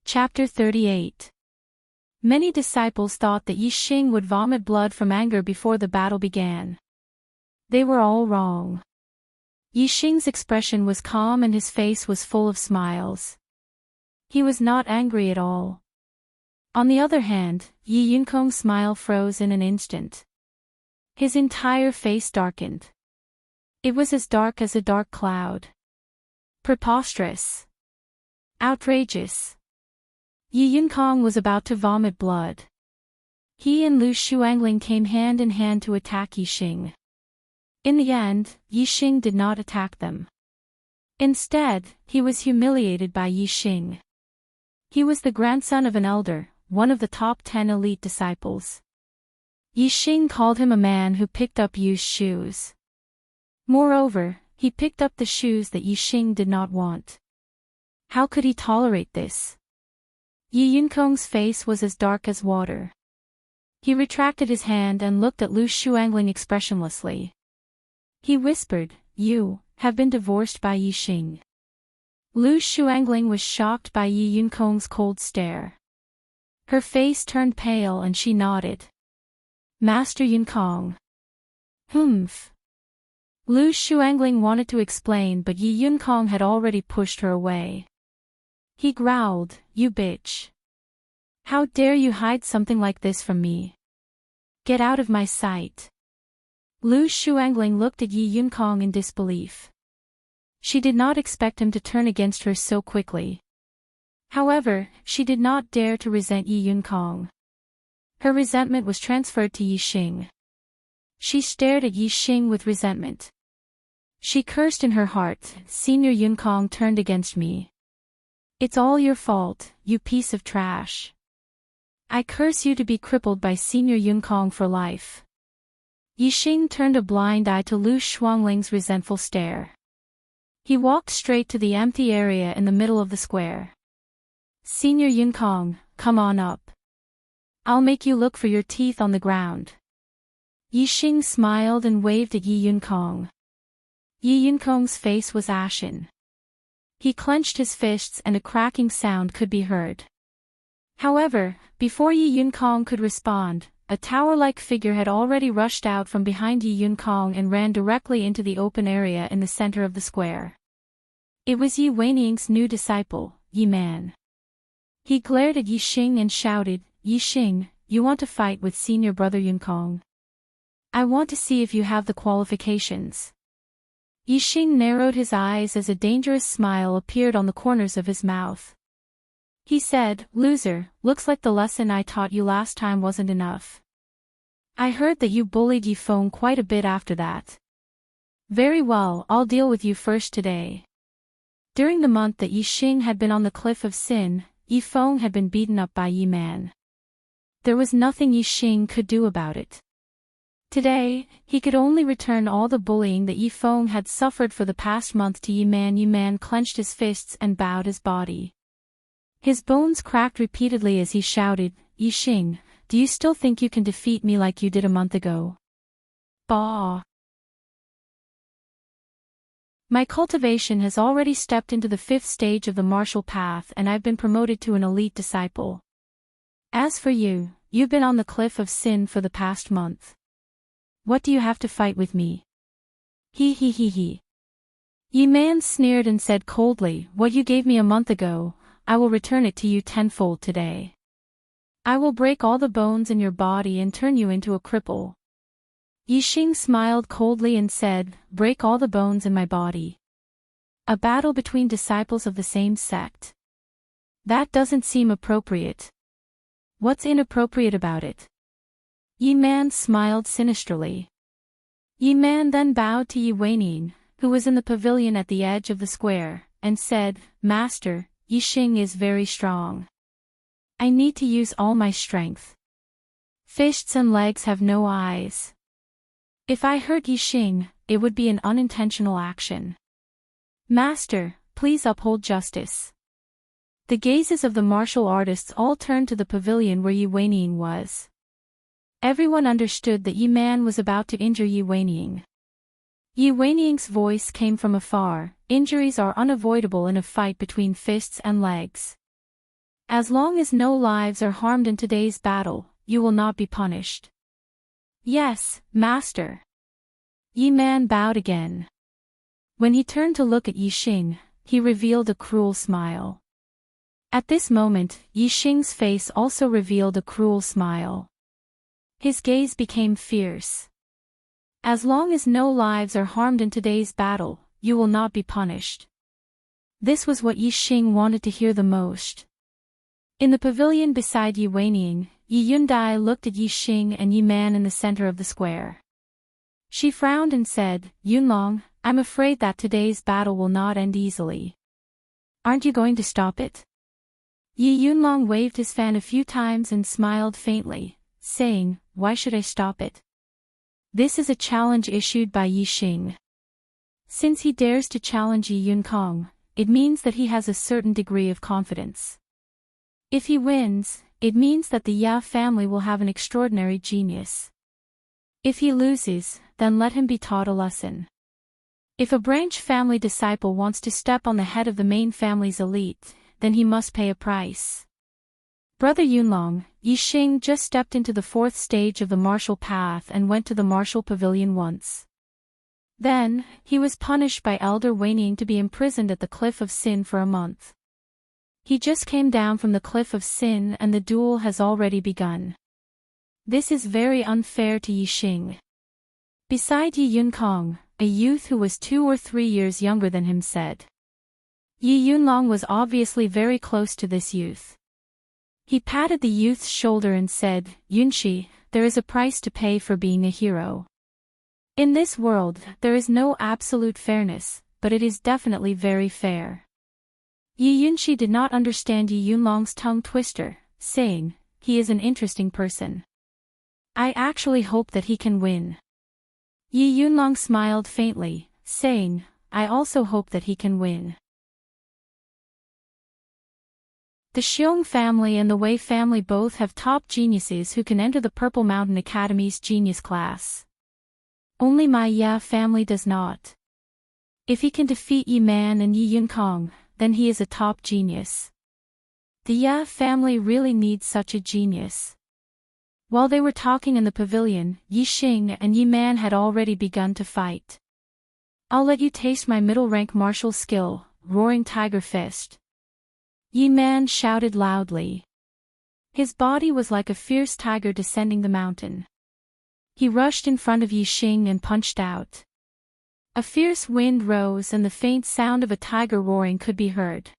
Chapter 38. Many disciples thought that Yixing would vomit blood from anger before the battle began. They were all wrong. Yixing's expression was calm and his face was full of smiles. He was not angry at all. On the other hand, Yi Yunkong's smile froze in an instant. His entire face darkened. It was as dark as a dark cloud. Preposterous. Outrageous. Yi Yunkong was about to vomit blood. He and Lu Shuangling came hand in hand to attack Yixing. In the end, Yixing did not attack them. Instead, he was humiliated by Yixing. He was the grandson of an elder, one of the top 10 elite disciples. Yixing called him a man who picked up used shoes. Moreover, he picked up the shoes that Yixing did not want. How could he tolerate this? Yi Yunkong's face was as dark as water. He retracted his hand and looked at Lu Shuangling expressionlessly. He whispered, You have been divorced by Yixing. Lu Shuangling was shocked by Yi Yunkong's cold stare. Her face turned pale and she nodded. Master Yunkong. Humph. Lu Shuangling wanted to explain but Yi Yunkong had already pushed her away. He growled, "You bitch. How dare you hide something like this from me? Get out of my sight." Lu Shuangling looked at Yi Yunkong in disbelief. She did not expect him to turn against her so quickly. However, she did not dare to resent Yi Yunkong. Her resentment was transferred to Yi Xing. She stared at Yi Xing with resentment. She cursed in her heart, "Senior Yunkong turned against me. It's all your fault, you piece of trash. I curse you to be crippled by Senior Yunkong for life." Yi Xing turned a blind eye to Lu Shuangling's resentful stare. He walked straight to the empty area in the middle of the square. "Senior Yunkong, come on up. I'll make you look for your teeth on the ground." Yi Xing smiled and waved at Yi Yunkong. Yi Yunkong's face was ashen. He clenched his fists and a cracking sound could be heard. However, before Yi Yunkong could respond, a tower-like figure had already rushed out from behind Yi Yunkong and ran directly into the open area in the center of the square. It was Yi Weining's new disciple, Yi Man. He glared at Yi Xing and shouted, "Yi Xing, you want to fight with senior brother Yunkong? I want to see if you have the qualifications." Yi Xing narrowed his eyes as a dangerous smile appeared on the corners of his mouth. He said, "Loser, looks like the lesson I taught you last time wasn't enough. I heard that you bullied Yi Feng quite a bit after that. Very well, I'll deal with you first today." During the month that Yi Xing had been on the Cliff of Sin, Yi Feng had been beaten up by Yi Man. There was nothing Yi Xing could do about it. Today, he could only return all the bullying that Yi Feng had suffered for the past month to Yi Man. Yi Man clenched his fists and bowed his body. His bones cracked repeatedly as he shouted, "Yi Xing, do you still think you can defeat me like you did a month ago? Bah! My cultivation has already stepped into the 5th stage of the martial path and I've been promoted to an elite disciple. As for you, you've been on the Cliff of Sin for the past month. What do you have to fight with me?" He. Yi Man sneered and said coldly, "What you gave me a month ago, I will return it to you tenfold today. I will break all the bones in your body and turn you into a cripple." Yi Xing smiled coldly and said, "Break all the bones in my body. A battle between disciples of the same sect. That doesn't seem appropriate. What's inappropriate about it?" Yi Man smiled sinisterly. Yi Man then bowed to Yi Weining, who was in the pavilion at the edge of the square, and said, "Master, Yi Xing is very strong. I need to use all my strength. Fists and legs have no eyes. If I hurt Yi Xing, it would be an unintentional action. Master, please uphold justice." The gazes of the martial artists all turned to the pavilion where Yi Weining was. Everyone understood that Yi Man was about to injure Yi Weining. Yi Weining's voice came from afar, "Injuries are unavoidable in a fight between fists and legs. As long as no lives are harmed in today's battle, you will not be punished." "Yes, Master." Yi Man bowed again. When he turned to look at Yi Xing, he revealed a cruel smile. At this moment, Yi Xing's face also revealed a cruel smile. His gaze became fierce. "As long as no lives are harmed in today's battle, you will not be punished." This was what Yi Xing wanted to hear the most. In the pavilion beside Yi Weining, Yi Yundai looked at Yi Xing and Yi Man in the center of the square. She frowned and said, "Yunlong, I'm afraid that today's battle will not end easily. Aren't you going to stop it?" Yi Yunlong waved his fan a few times and smiled faintly, saying, "Why should I stop it? This is a challenge issued by Yi Xing. Since he dares to challenge Yi Yunkong, it means that he has a certain degree of confidence. If he wins, it means that the Ya family will have an extraordinary genius. If he loses, then let him be taught a lesson." If a branch family disciple wants to step on the head of the main family's elite, then he must pay a price. Brother Yunlong, Yixing just stepped into the 4th stage of the martial path and went to the martial pavilion once. Then, he was punished by Elder Weining to be imprisoned at the Cliff of Sin for a month. He just came down from the Cliff of Sin and the duel has already begun. This is very unfair to Yixing. Beside Yi Yunkong, a youth who was 2 or 3 years younger than him said. Yi Yunlong was obviously very close to this youth. He patted the youth's shoulder and said, Yunshi, there is a price to pay for being a hero. In this world, there is no absolute fairness, but it is definitely very fair. Yi Yunshi did not understand Yi Yunlong's tongue twister, saying, he is an interesting person. I actually hope that he can win. Yi Yunlong smiled faintly, saying, I also hope that he can win. The Xiong family and the Wei family both have top geniuses who can enter the Purple Mountain Academy's genius class. Only my Ya family does not. If he can defeat Yi Man and Yi Yunkong, then he is a top genius. The Ya family really needs such a genius. While they were talking in the pavilion, Yixing and Yi Man had already begun to fight. I'll let you taste my middle-rank martial skill, Roaring Tiger Fist. Yi Man shouted loudly. His body was like a fierce tiger descending the mountain. He rushed in front of Yixing and punched out. A fierce wind rose and the faint sound of a tiger roaring could be heard.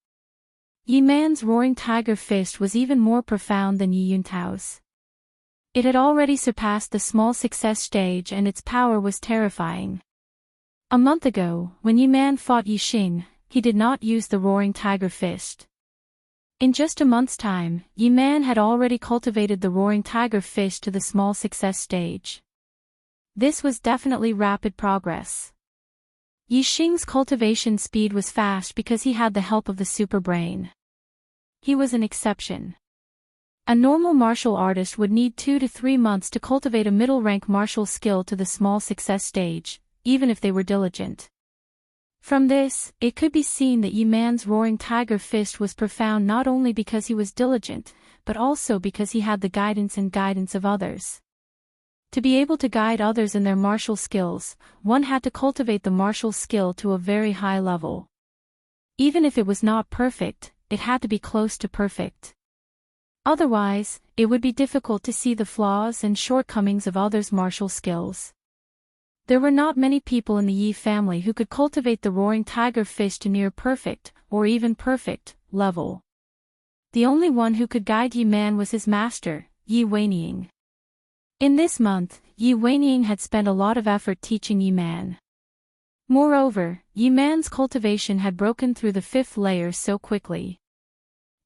Yi Man's Roaring Tiger Fist was even more profound than Yi Yuntao's. It had already surpassed the small success stage and its power was terrifying. A month ago, when Yi Man fought Yixing, he did not use the Roaring Tiger Fist. In just a month's time, Yi Man had already cultivated the Roaring Tiger Fist to the small success stage. This was definitely rapid progress. Yixing's cultivation speed was fast because he had the help of the super brain. He was an exception. A normal martial artist would need 2 to 3 months to cultivate a middle-rank martial skill to the small success stage, even if they were diligent. From this, it could be seen that Yi Man's Roaring Tiger Fist was profound not only because he was diligent, but also because he had the guidance of others. To be able to guide others in their martial skills, one had to cultivate the martial skill to a very high level. Even if it was not perfect, it had to be close to perfect. Otherwise, it would be difficult to see the flaws and shortcomings of others' martial skills. There were not many people in the Yi family who could cultivate the Roaring Tiger Fist to near perfect, or even perfect, level. The only one who could guide Yi Man was his master, Yi Weining. In this month, Yi Weining had spent a lot of effort teaching Yi Man. Moreover, Yi Man's cultivation had broken through the 5th layer so quickly.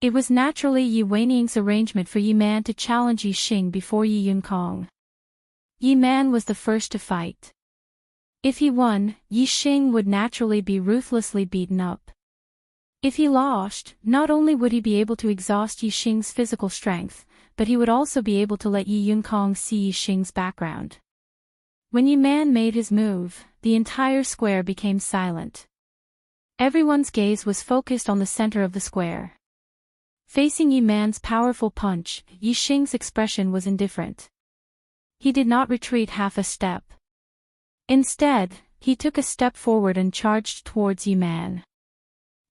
It was naturally Yi Weining's arrangement for Yi Man to challenge Yixing before Yi Yunkong. Yi Man was the first to fight. If he won, Yixing would naturally be ruthlessly beaten up. If he lost, not only would he be able to exhaust Yixing's physical strength, but he would also be able to let Yi Yunkong see Yixing's background. When Yi Man made his move, the entire square became silent. Everyone's gaze was focused on the center of the square. Facing Yi Man's powerful punch, Yixing's expression was indifferent. He did not retreat half a step. Instead, he took a step forward and charged towards Yi Man.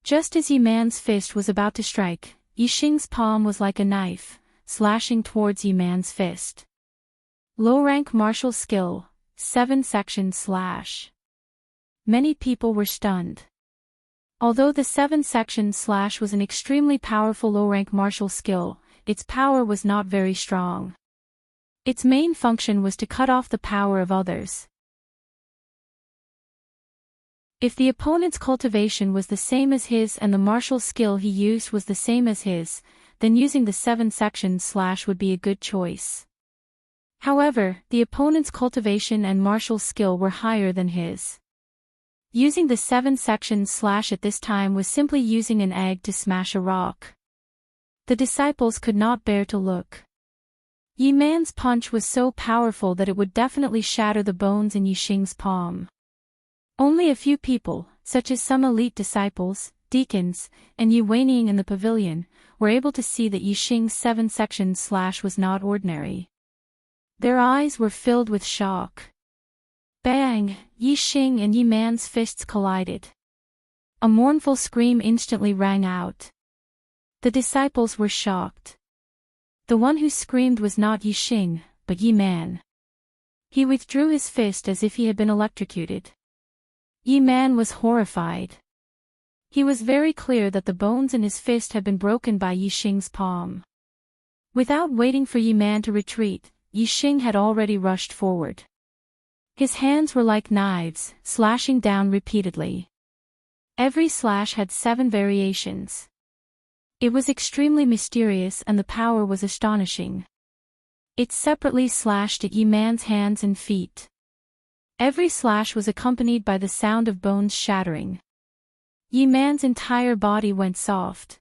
Just as Yi Man's fist was about to strike, Yixing's palm was like a knife, slashing towards Yi Man's fist. Low-rank martial skill, 7-section slash. Many people were stunned. Although the 7-section slash was an extremely powerful low-rank martial skill, its power was not very strong. Its main function was to cut off the power of others. If the opponent's cultivation was the same as his and the martial skill he used was the same as his, then using the 7-section slash would be a good choice. However, the opponent's cultivation and martial skill were higher than his. Using the 7-section slash at this time was simply using an egg to smash a rock. The disciples could not bear to look. Yi Man's punch was so powerful that it would definitely shatter the bones in Yixing's palm. Only a few people, such as some elite disciples, deacons, and Yuanying in the pavilion, were able to see that Yixing's 7-section slash was not ordinary. Their eyes were filled with shock. Bang! Yixing and Yi Man's fists collided. A mournful scream instantly rang out. The disciples were shocked. The one who screamed was not Yixing, but Yi Man. He withdrew his fist as if he had been electrocuted. Yi Man was horrified. He was very clear that the bones in his fist had been broken by Yixing's palm. Without waiting for Yi Man to retreat, Yixing had already rushed forward. His hands were like knives, slashing down repeatedly. Every slash had 7 variations. It was extremely mysterious and the power was astonishing. It separately slashed at Yi Man's hands and feet. Every slash was accompanied by the sound of bones shattering. Yi Man's entire body went soft.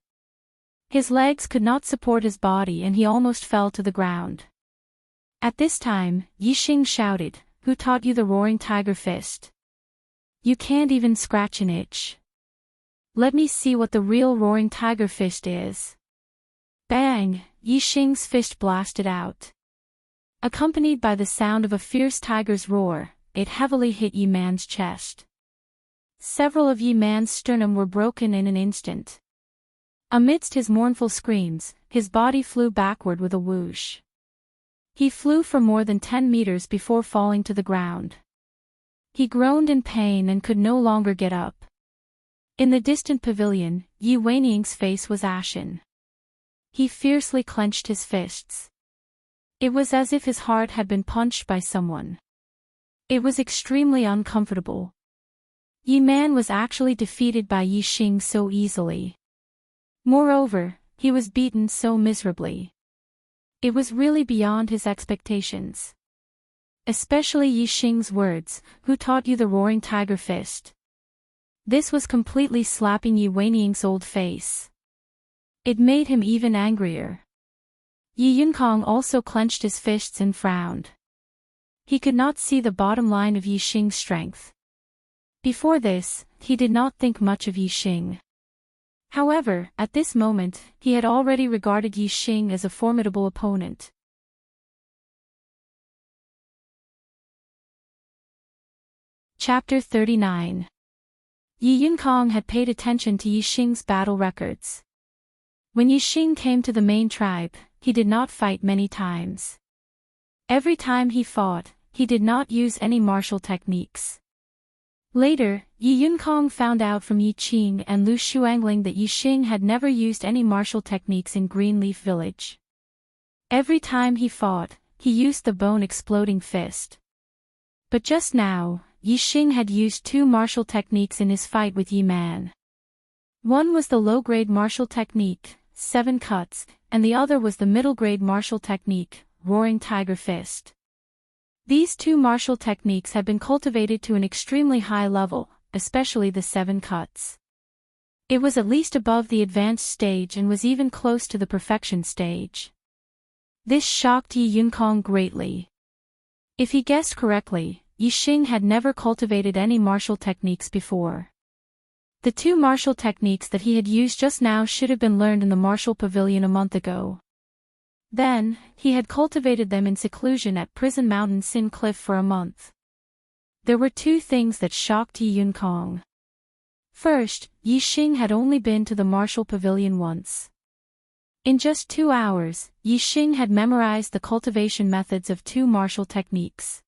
His legs could not support his body and he almost fell to the ground. At this time, Yixing shouted, "Who taught you the roaring tiger fist? You can't even scratch an itch. Let me see what the real roaring tiger fist is." Bang! Yixing's fist blasted out. Accompanied by the sound of a fierce tiger's roar, it heavily hit Yi Man's chest. Several of Yi Man's sternum were broken in an instant. Amidst his mournful screams, his body flew backward with a whoosh. He flew for more than 10 meters before falling to the ground. He groaned in pain and could no longer get up. In the distant pavilion, Yuanying's face was ashen. He fiercely clenched his fists. It was as if his heart had been punched by someone. It was extremely uncomfortable. Yi Man was actually defeated by Yixing so easily. Moreover, he was beaten so miserably. It was really beyond his expectations. Especially Yixing's words, "Who taught you the roaring tiger fist?" This was completely slapping Yuanying's old face. It made him even angrier. Yi Yunkong also clenched his fists and frowned. He could not see the bottom line of Yixing's strength. Before this, he did not think much of Yixing. However, at this moment, he had already regarded Yixing as a formidable opponent. Chapter 39. Yi Yunkong had paid attention to Yixing's battle records. When Yixing came to the main tribe, he did not fight many times. Every time he fought, he did not use any martial techniques. Later, Yi Yunkong found out from Yi Qing and Lu Shuangling that Yixing had never used any martial techniques in Greenleaf Village. Every time he fought, he used the bone-exploding fist. But just now, Yixing had used 2 martial techniques in his fight with Yi Man. One was the low-grade martial technique, 7 cuts, and the other was the middle-grade martial technique, roaring tiger fist. These 2 martial techniques had been cultivated to an extremely high level, especially the 7 cuts. It was at least above the advanced stage and was even close to the perfection stage. This shocked Yi Yunkong greatly. If he guessed correctly, Yixing had never cultivated any martial techniques before. The 2 martial techniques that he had used just now should have been learned in the martial pavilion a month ago. Then, he had cultivated them in seclusion at Prison Mountain Sin Cliff for a month. There were 2 things that shocked Yi Yunkong. First, Yixing had only been to the martial pavilion once. In just 2 hours, Yixing had memorized the cultivation methods of 2 martial techniques.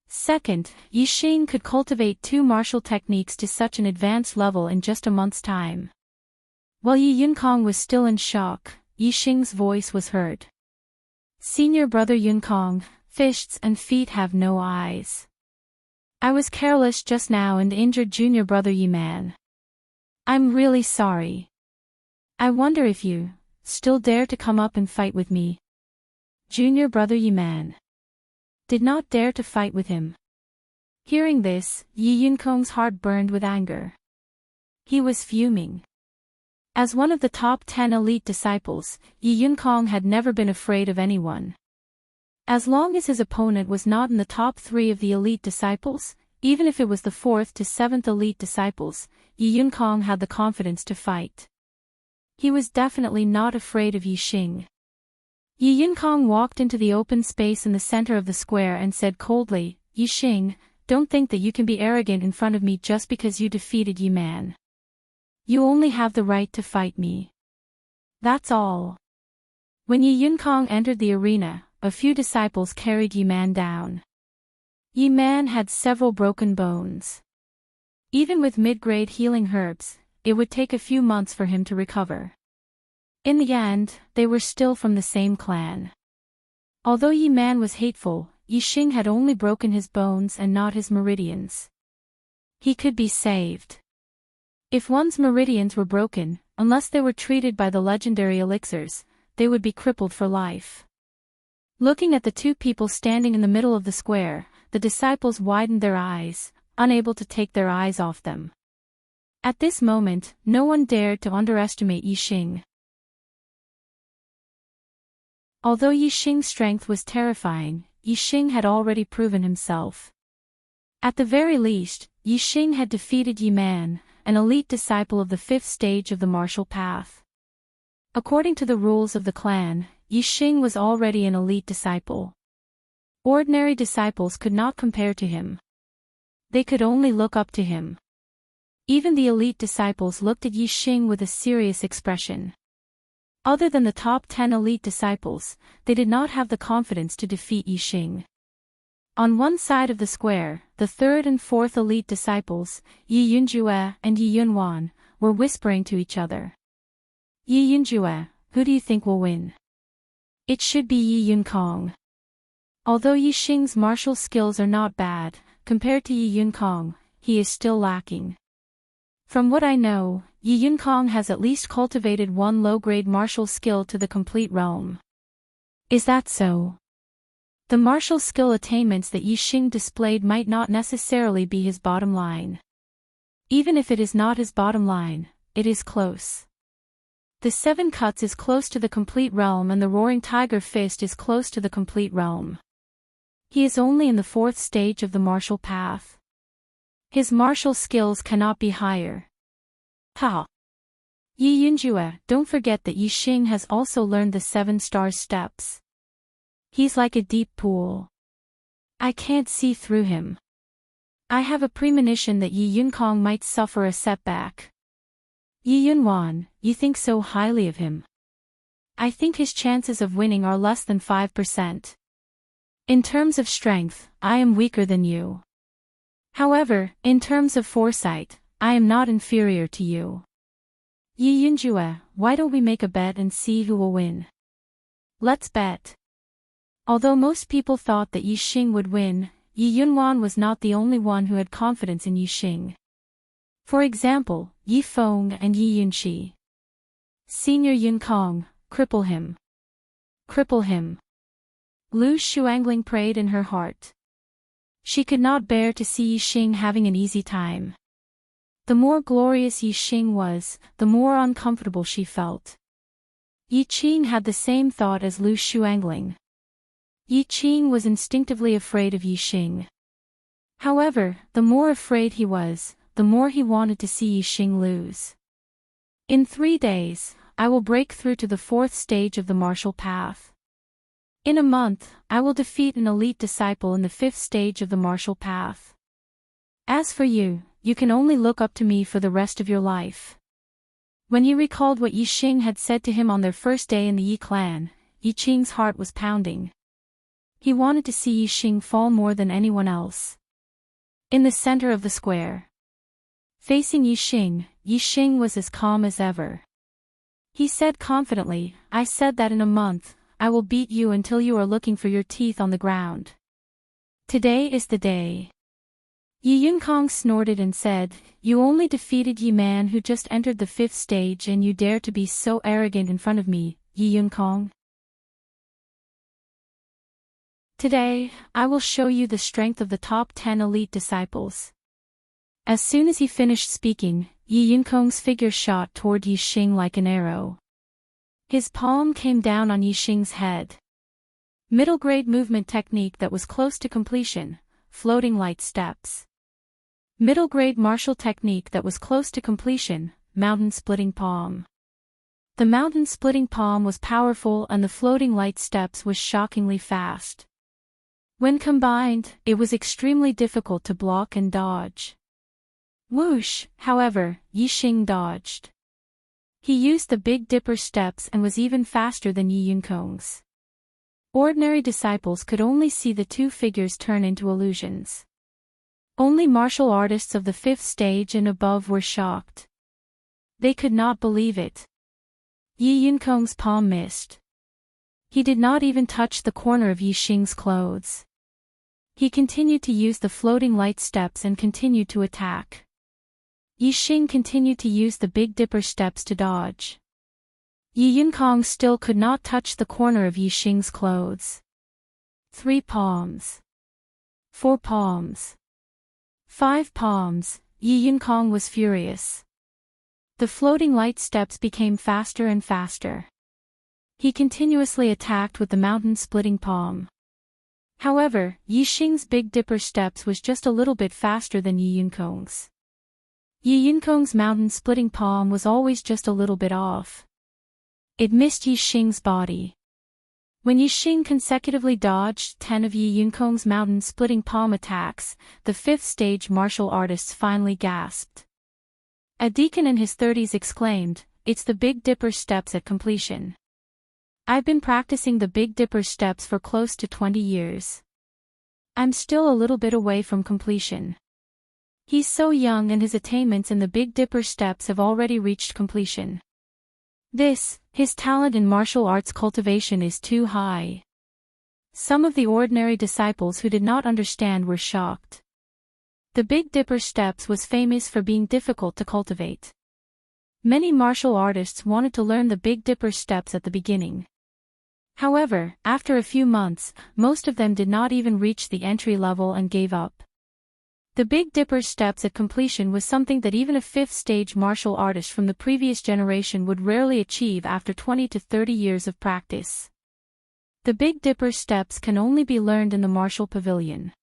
Second, Yixing could cultivate 2 martial techniques to such an advanced level in just a month's time. While Yi Yunkong was still in shock, Yixing's voice was heard. "Senior brother Yunkong, fists and feet have no eyes. I was careless just now and injured junior brother Yi Man. I'm really sorry. I wonder if you still dare to come up and fight with me." Junior brother Yi Man did not dare to fight with him. Hearing this, Yi Yunkong's heart burned with anger. He was fuming. As one of the top 10 elite disciples, Yi Yunkong had never been afraid of anyone. As long as his opponent was not in the top 3 of the elite disciples, Even if it was the 4th to 7th elite disciples, Yi Yunkong had the confidence to fight. He was definitely not afraid of Yixing. Yi Yunkong walked into the open space in the center of the square and said coldly, "Yixing, don't think that you can be arrogant in front of me just because you defeated Yi Man. You only have the right to fight me. That's all." When Yi Yunkong entered the arena, a few disciples carried Yi Man down. Yi Man had several broken bones. Even with mid-grade healing herbs, it would take a few months for him to recover. In the end, they were still from the same clan. Although Yi Man was hateful, Yixing had only broken his bones and not his meridians. He could be saved. If one's meridians were broken, unless they were treated by the legendary elixirs, they would be crippled for life. Looking at the two people standing in the middle of the square, the disciples widened their eyes, unable to take their eyes off them. At this moment, no one dared to underestimate Yixing. Although Yixing's strength was terrifying, Yixing had already proven himself. At the very least, Yixing had defeated Yi Man, an elite disciple of the 5th stage of the martial path. According to the rules of the clan, Yixing was already an elite disciple. Ordinary disciples could not compare to him. They could only look up to him. Even the elite disciples looked at Yixing with a serious expression. Other than the top 10 elite disciples, they did not have the confidence to defeat Yixing. On one side of the square, the 3rd and 4th elite disciples, Yi Yunjue and Yi Yunwan, were whispering to each other. "Yi Yunjue, who do you think will win?" "It should be Yi Yunkong." Although Yixing's martial skills are not bad, compared to Yi Yunkong, he is still lacking. From what I know, Yi Yunkong has at least cultivated one low-grade martial skill to the complete realm. Is that so? The martial skill attainments that Yixing displayed might not necessarily be his bottom line. Even if it is not his bottom line, it is close. The 7 cuts is close to the complete realm and the Roaring Tiger Fist is close to the complete realm. He is only in the 4th stage of the martial path. His martial skills cannot be higher. Ha! Yi Yunjue, don't forget that Yixing has also learned the 7 stars steps. He's like a deep pool. I can't see through him. I have a premonition that Yi Yunkong might suffer a setback. Yi Yunwan, you think so highly of him. I think his chances of winning are less than 5%. In terms of strength, I am weaker than you. However, in terms of foresight, I am not inferior to you. Yi Yunjue, why don't we make a bet and see who will win? Let's bet. Although most people thought that Yixing would win, Yi Yunwan was not the only one who had confidence in Yixing. For example, Yi Feng and Yi Yunqi. Senior Yunkong, cripple him. Cripple him. Lu Shuangling prayed in her heart. She could not bear to see Yixing having an easy time. The more glorious Yixing was, the more uncomfortable she felt. Yixing had the same thought as Lu Shuangling. Yixing was instinctively afraid of Yixing. However, the more afraid he was, the more he wanted to see Yixing lose. In 3 days, I will break through to the 4th stage of the martial path. In a month, I will defeat an elite disciple in the 5th stage of the martial path. As for you, you can only look up to me for the rest of your life. When he recalled what Yixing had said to him on their first day in the Yi clan, Yixing's heart was pounding. He wanted to see Yixing fall more than anyone else. In the center of the square, facing Yixing, Yixing was as calm as ever. He said confidently, "I said that in a month, I will beat you until you are looking for your teeth on the ground. Today is the day." Yi Yunkong snorted and said, "You only defeated Yi Man who just entered the 5th stage and you dare to be so arrogant in front of me, Yi Yunkong? Today, I will show you the strength of the top 10 elite disciples." As soon as he finished speaking, Yi Yunkong's figure shot toward Yixing like an arrow. His palm came down on Yixing's head. Middle-grade movement technique that was close to completion, floating light steps. Middle-grade martial technique that was close to completion, mountain-splitting palm. The mountain-splitting palm was powerful and the floating light steps was shockingly fast. When combined, it was extremely difficult to block and dodge. Whoosh, however, Yixing dodged. He used the Big Dipper steps and was even faster than Yi Yunkong's. Ordinary disciples could only see the two figures turn into illusions. Only martial artists of the 5th stage and above were shocked. They could not believe it. Yi Yunkong's palm missed. He did not even touch the corner of Yixing's clothes. He continued to use the floating light steps and continued to attack. Yixing continued to use the Big Dipper steps to dodge. Yi Yunkong still could not touch the corner of Yixing's clothes. 3 palms. 4 palms. 5 palms, Yi Yunkong was furious. The floating light steps became faster and faster. He continuously attacked with the mountain-splitting palm. However, Yixing's Big Dipper steps was just a little bit faster than Yi Yunkong's. Yi Yunkong's mountain-splitting palm was always just a little bit off. It missed Yixing's body. When Yixing consecutively dodged 10 of Yi Yunkong's mountain-splitting palm attacks, the 5th stage martial artists finally gasped. A deacon in his 30s exclaimed, "It's the Big Dipper steps at completion. I've been practicing the Big Dipper steps for close to 20 years. I'm still a little bit away from completion. He's so young and his attainments in the Big Dipper steps have already reached completion. His talent in martial arts cultivation is too high." Some of the ordinary disciples who did not understand were shocked. The Big Dipper steps was famous for being difficult to cultivate. Many martial artists wanted to learn the Big Dipper steps at the beginning. However, after a few months, most of them did not even reach the entry level and gave up. The Big Dipper steps at completion was something that even a 5th stage martial artist from the previous generation would rarely achieve after 20 to 30 years of practice. The Big Dipper steps can only be learned in the martial pavilion.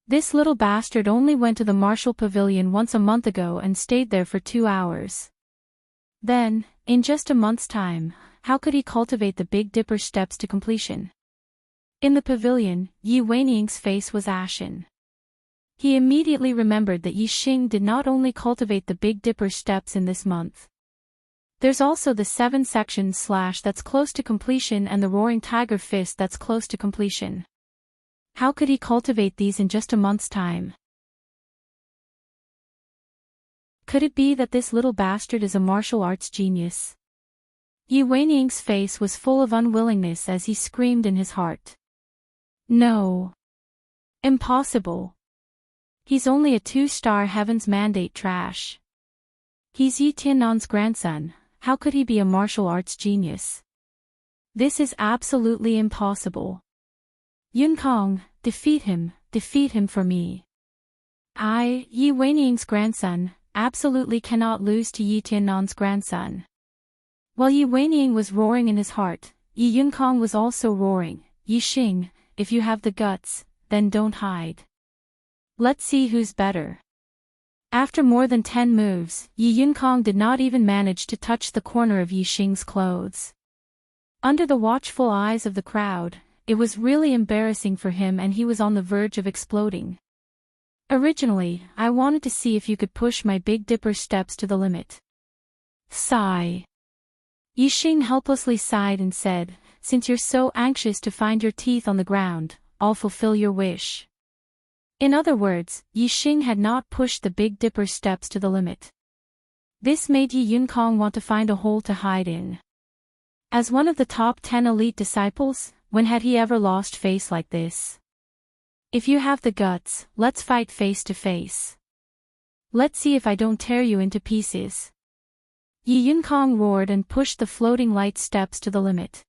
This little bastard only went to the martial pavilion once a month ago and stayed there for 2 hours. Then, in just a month's time, how could he cultivate the Big Dipper steps to completion? In the pavilion, Yi Weiniang's face was ashen. He immediately remembered that Yixing did not only cultivate the Big Dipper steps in this month. There's also the 7 sections slash that's close to completion and the Roaring Tiger Fist that's close to completion. How could he cultivate these in just a month's time? Could it be that this little bastard is a martial arts genius? Yi Weiniang's face was full of unwillingness as he screamed in his heart. No. Impossible. He's only a 2-star Heaven's Mandate trash. He's Yi Tiannan's grandson, how could he be a martial arts genius? This is absolutely impossible. Yunkong, defeat him for me. I, Yi Weiniang's grandson, absolutely cannot lose to Yi Tiannan's grandson. While Yi Weiniang was roaring in his heart, Yi Yunkong was also roaring, Yixing, if you have the guts, then don't hide. Let's see who's better. After more than 10 moves, Yi Yunkong did not even manage to touch the corner of Yixing's clothes. Under the watchful eyes of the crowd, it was really embarrassing for him and he was on the verge of exploding. Originally, I wanted to see if you could push my Big Dipper steps to the limit. Sigh. Yixing helplessly sighed and said, "Since you're so anxious to find your teeth on the ground, I'll fulfill your wish." In other words, Yixing had not pushed the Big Dipper steps to the limit. This made Yi Yunkong want to find a hole to hide in. As one of the top 10 elite disciples, when had he ever lost face like this? If you have the guts, let's fight face to face. Let's see if I don't tear you into pieces. Yi Yunkong roared and pushed the floating light steps to the limit.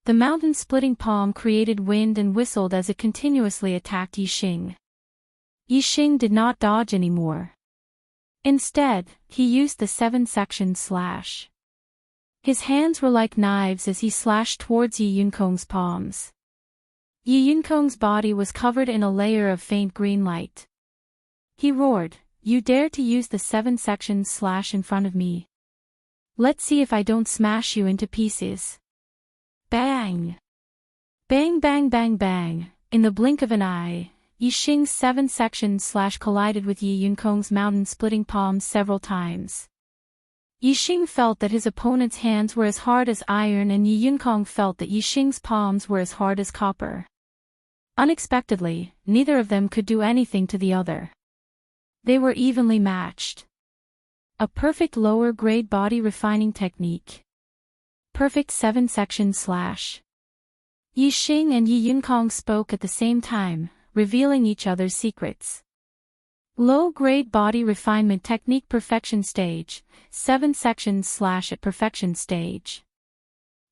The mountain-splitting palm created wind and whistled as it continuously attacked Yixing. Yixing did not dodge anymore. Instead, he used the 7-section slash. His hands were like knives as he slashed towards Yi Yunkong's palms. Yi Yunkong's body was covered in a layer of faint green light. He roared, "You dare to use the 7-section slash in front of me? Let's see if I don't smash you into pieces." Bang! Bang bang bang bang, in the blink of an eye, Yixing's 7-section slash collided with Yi Yunkong's mountain-splitting palms several times. Yixing felt that his opponent's hands were as hard as iron and Yi Yunkong felt that Yixing's palms were as hard as copper. Unexpectedly, neither of them could do anything to the other. They were evenly matched. A perfect lower-grade body refining technique. Perfect 7-section slash. Yixing and Yi Yunkong spoke at the same time, revealing each other's secrets. Low-grade body refinement technique perfection stage, 7-section slash at perfection stage.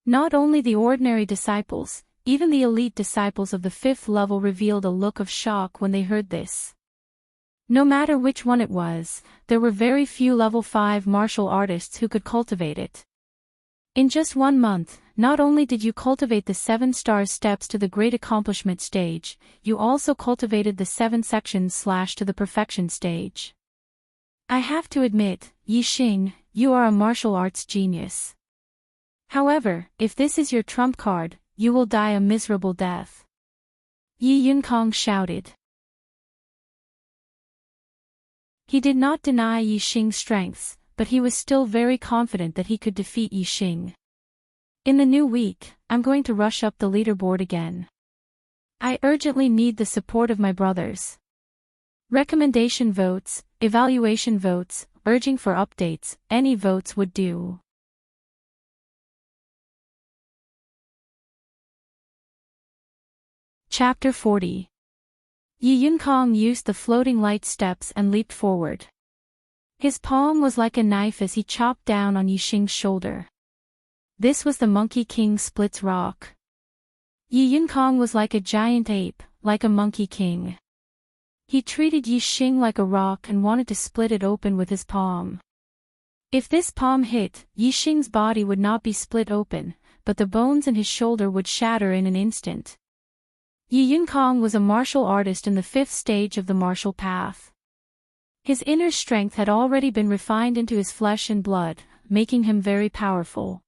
Not only the ordinary disciples, even the elite disciples of the 5th level revealed a look of shock when they heard this. No matter which one it was, there were very few level 5 martial artists who could cultivate it. In just 1 month, not only did you cultivate the 7-star steps to the great accomplishment stage, you also cultivated the 7-section slash to the perfection stage. I have to admit, Yixing, you are a martial arts genius. However, if this is your trump card, you will die a miserable death. Yi Yunkong shouted. He did not deny Yixing's strengths, but he was still very confident that he could defeat Yixing. In the new week, I'm going to rush up the leaderboard again. I urgently need the support of my brothers. Recommendation votes, evaluation votes, urging for updates, any votes would do. Chapter 40. Yi Yunkong used the floating light steps and leaped forward. His palm was like a knife as he chopped down on Yixing's shoulder. This was the Monkey King splits rock. Yi Yunkong was like a giant ape, like a Monkey King. He treated Yixing like a rock and wanted to split it open with his palm. If this palm hit, Yixing's body would not be split open, but the bones in his shoulder would shatter in an instant. Yi Yunkong was a martial artist in the 5th stage of the martial path. His inner strength had already been refined into his flesh and blood, making him very powerful.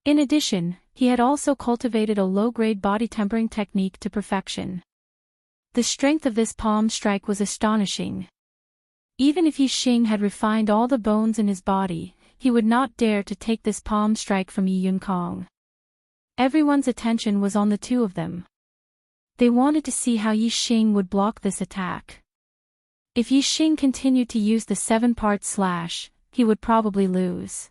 In addition, he had also cultivated a low-grade body tempering technique to perfection. The strength of this palm strike was astonishing. Even if Yixing had refined all the bones in his body, he would not dare to take this palm strike from Yi Yunkong. Everyone's attention was on the two of them. They wanted to see how Yixing would block this attack. If Yixing continued to use the 7-part slash, he would probably lose.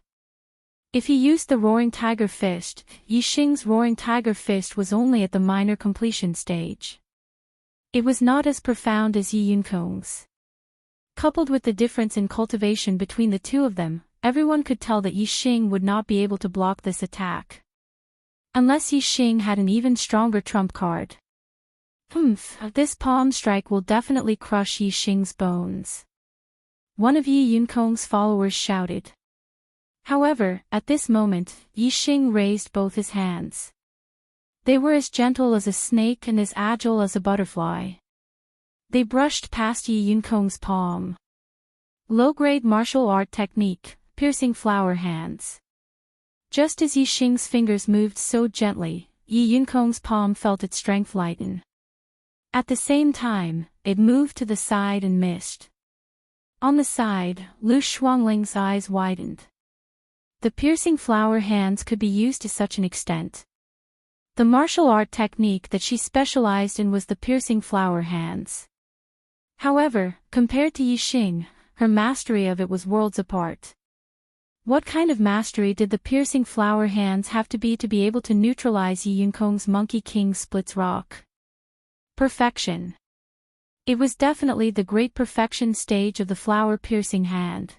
If he used the Roaring Tiger Fist, Yixing's Roaring Tiger Fist was only at the minor completion stage. It was not as profound as Yi Yunkong's. Coupled with the difference in cultivation between the two of them, everyone could tell that Yixing would not be able to block this attack. Unless Yixing had an even stronger trump card. This palm strike will definitely crush Yixing's bones. One of Yi Yunkong's followers shouted. However, at this moment, Yixing raised both his hands. They were as gentle as a snake and as agile as a butterfly. They brushed past Yi Yunkong's palm. Low-grade martial art technique, piercing flower hands. Just as Yixing's fingers moved so gently, Yi Yunkong's palm felt its strength lighten. At the same time, it moved to the side and missed. On the side, Lu Shuangling's eyes widened. The piercing flower hands could be used to such an extent. The martial art technique that she specialized in was the piercing flower hands. However, compared to Yixing, her mastery of it was worlds apart. What kind of mastery did the piercing flower hands have to be able to neutralize Yi Yunkong's Monkey King splits rock? Perfection. It was definitely the great perfection stage of the flower piercing hand.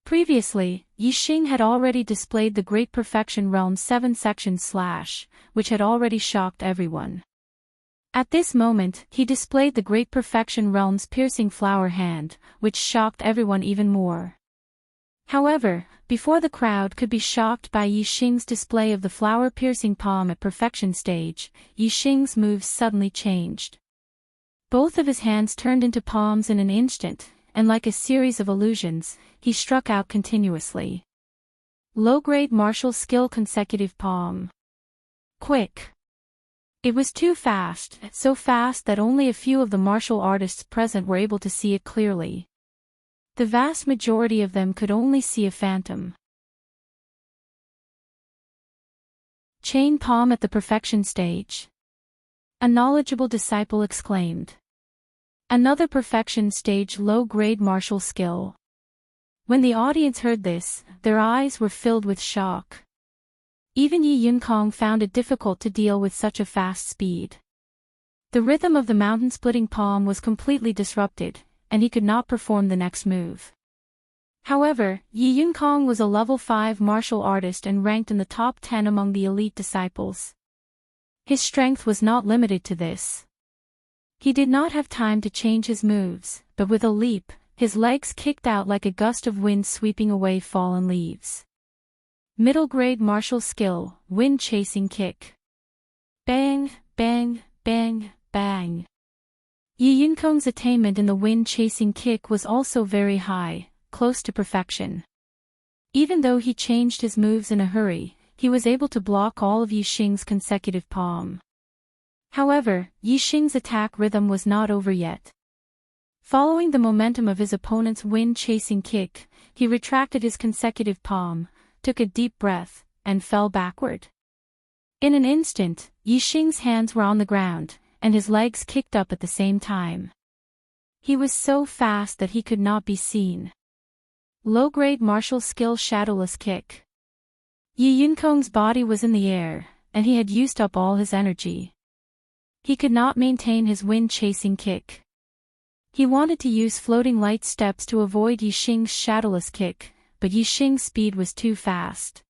Previously, Yixing had already displayed the Great Perfection Realm's 7-section slash, which had already shocked everyone. At this moment, he displayed the Great Perfection Realm's piercing flower hand, which shocked everyone even more. However, before the crowd could be shocked by Yixing's display of the flower-piercing palm at perfection stage, Yixing's moves suddenly changed. Both of his hands turned into palms in an instant, and like a series of illusions, he struck out continuously. Low-grade martial skill consecutive palm. Quick. It was too fast, so fast that only a few of the martial artists present were able to see it clearly. The vast majority of them could only see a phantom. Chain palm at the perfection stage. A knowledgeable disciple exclaimed. Another perfection stage low-grade martial skill. When the audience heard this, their eyes were filled with shock. Even Yi Yunkong found it difficult to deal with such a fast speed. The rhythm of the mountain-splitting palm was completely disrupted, and he could not perform the next move. However, Yi Yunkong was a level 5 martial artist and ranked in the top 10 among the elite disciples. His strength was not limited to this. He did not have time to change his moves, but with a leap, his legs kicked out like a gust of wind sweeping away fallen leaves. Middle-grade martial skill, wind-chasing kick. Bang, bang, bang, bang. Yi Yunkong's attainment in the wind-chasing kick was also very high, close to perfection. Even though he changed his moves in a hurry, he was able to block all of Yixing's consecutive palm. However, Yixing's attack rhythm was not over yet. Following the momentum of his opponent's wind-chasing kick, he retracted his consecutive palm, took a deep breath, and fell backward. In an instant, Yixing's hands were on the ground, and his legs kicked up at the same time. He was so fast that he could not be seen. Low-grade martial skill shadowless kick. Yi Yunkong's body was in the air, and he had used up all his energy. He could not maintain his wind-chasing kick. He wanted to use floating light steps to avoid Yixing's shadowless kick, but Yixing's speed was too fast.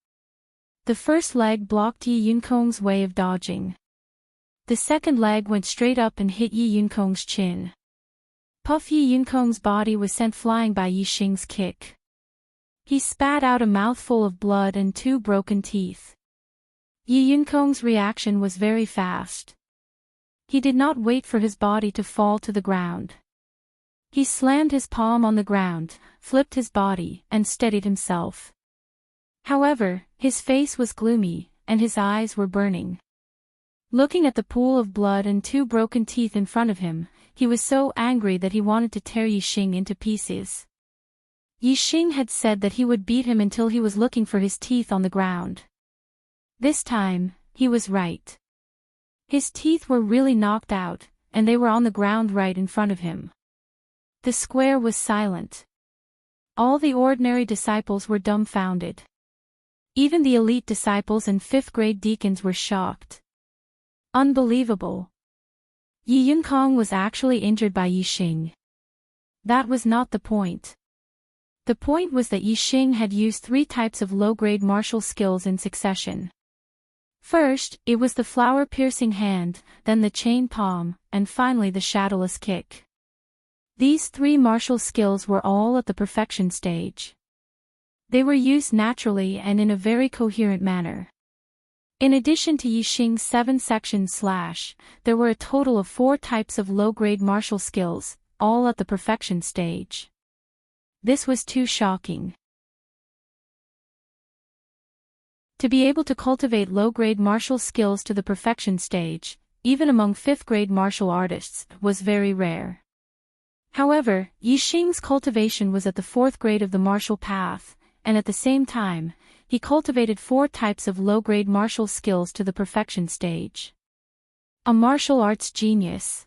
The first leg blocked Yi Yunkong's way of dodging. The second leg went straight up and hit Yi Yunkong's chin. Puff Yi Yunkong's body was sent flying by Yixing's kick. He spat out a mouthful of blood and 2 broken teeth. Yi Yunkong's reaction was very fast. He did not wait for his body to fall to the ground. He slammed his palm on the ground, flipped his body, and steadied himself. However, his face was gloomy, and his eyes were burning. Looking at the pool of blood and 2 broken teeth in front of him, he was so angry that he wanted to tear Yixing into pieces. Yixing had said that he would beat him until he was looking for his teeth on the ground. This time, he was right. His teeth were really knocked out, and they were on the ground right in front of him. The square was silent. All the ordinary disciples were dumbfounded. Even the elite disciples and 5th-grade deacons were shocked. Unbelievable. Yi Yunkong was actually injured by Yixing. That was not the point. The point was that Yixing had used 3 types of low-grade martial skills in succession. First, it was the flower-piercing hand, then the chain palm, and finally the shadowless kick. These 3 martial skills were all at the perfection stage. They were used naturally and in a very coherent manner. In addition to Yixing's 7-section slash, there were a total of 4 types of low-grade martial skills, all at the perfection stage. This was too shocking. To be able to cultivate low-grade martial skills to the perfection stage, even among 5th-grade martial artists, was very rare. However, Yixing's cultivation was at the 4th grade of the martial path, and at the same time, he cultivated 4 types of low-grade martial skills to the perfection stage. A martial arts genius.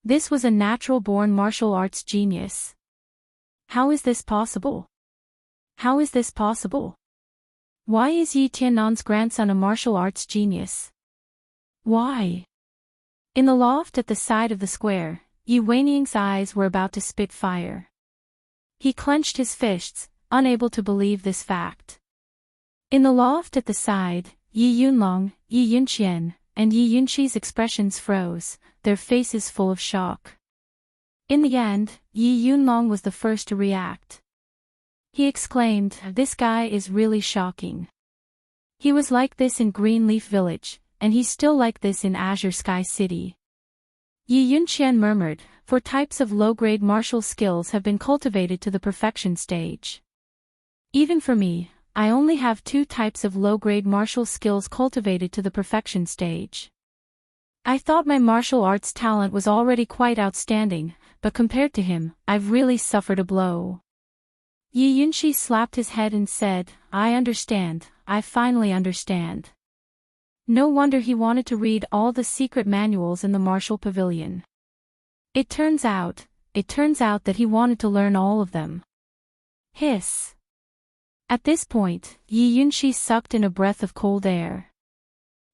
This was a natural-born martial arts genius. How is this possible? How is this possible? Why is Yi Tiannan's grandson a martial arts genius? Why? In the loft at the side of the square, Yi Weining's eyes were about to spit fire. He clenched his fists, unable to believe this fact. In the loft at the side, Yi Yunlong, Yi Yunqian, and Yi Yunqi's expressions froze, their faces full of shock. In the end, Yi Yunlong was the first to react. He exclaimed, "This guy is really shocking. He was like this in Greenleaf Village, and he's still like this in Azure Sky City." Yi Yunqian murmured, 4 types of low-grade martial skills have been cultivated to the perfection stage. Even for me, I only have 2 types of low-grade martial skills cultivated to the perfection stage. I thought my martial arts talent was already quite outstanding, but compared to him, I've really suffered a blow. Yi Yunqi slapped his head and said, I understand, I finally understand. No wonder he wanted to read all the secret manuals in the martial pavilion. It turns out that he wanted to learn all of them. Hiss. At this point, Yi Yunqi sucked in a breath of cold air.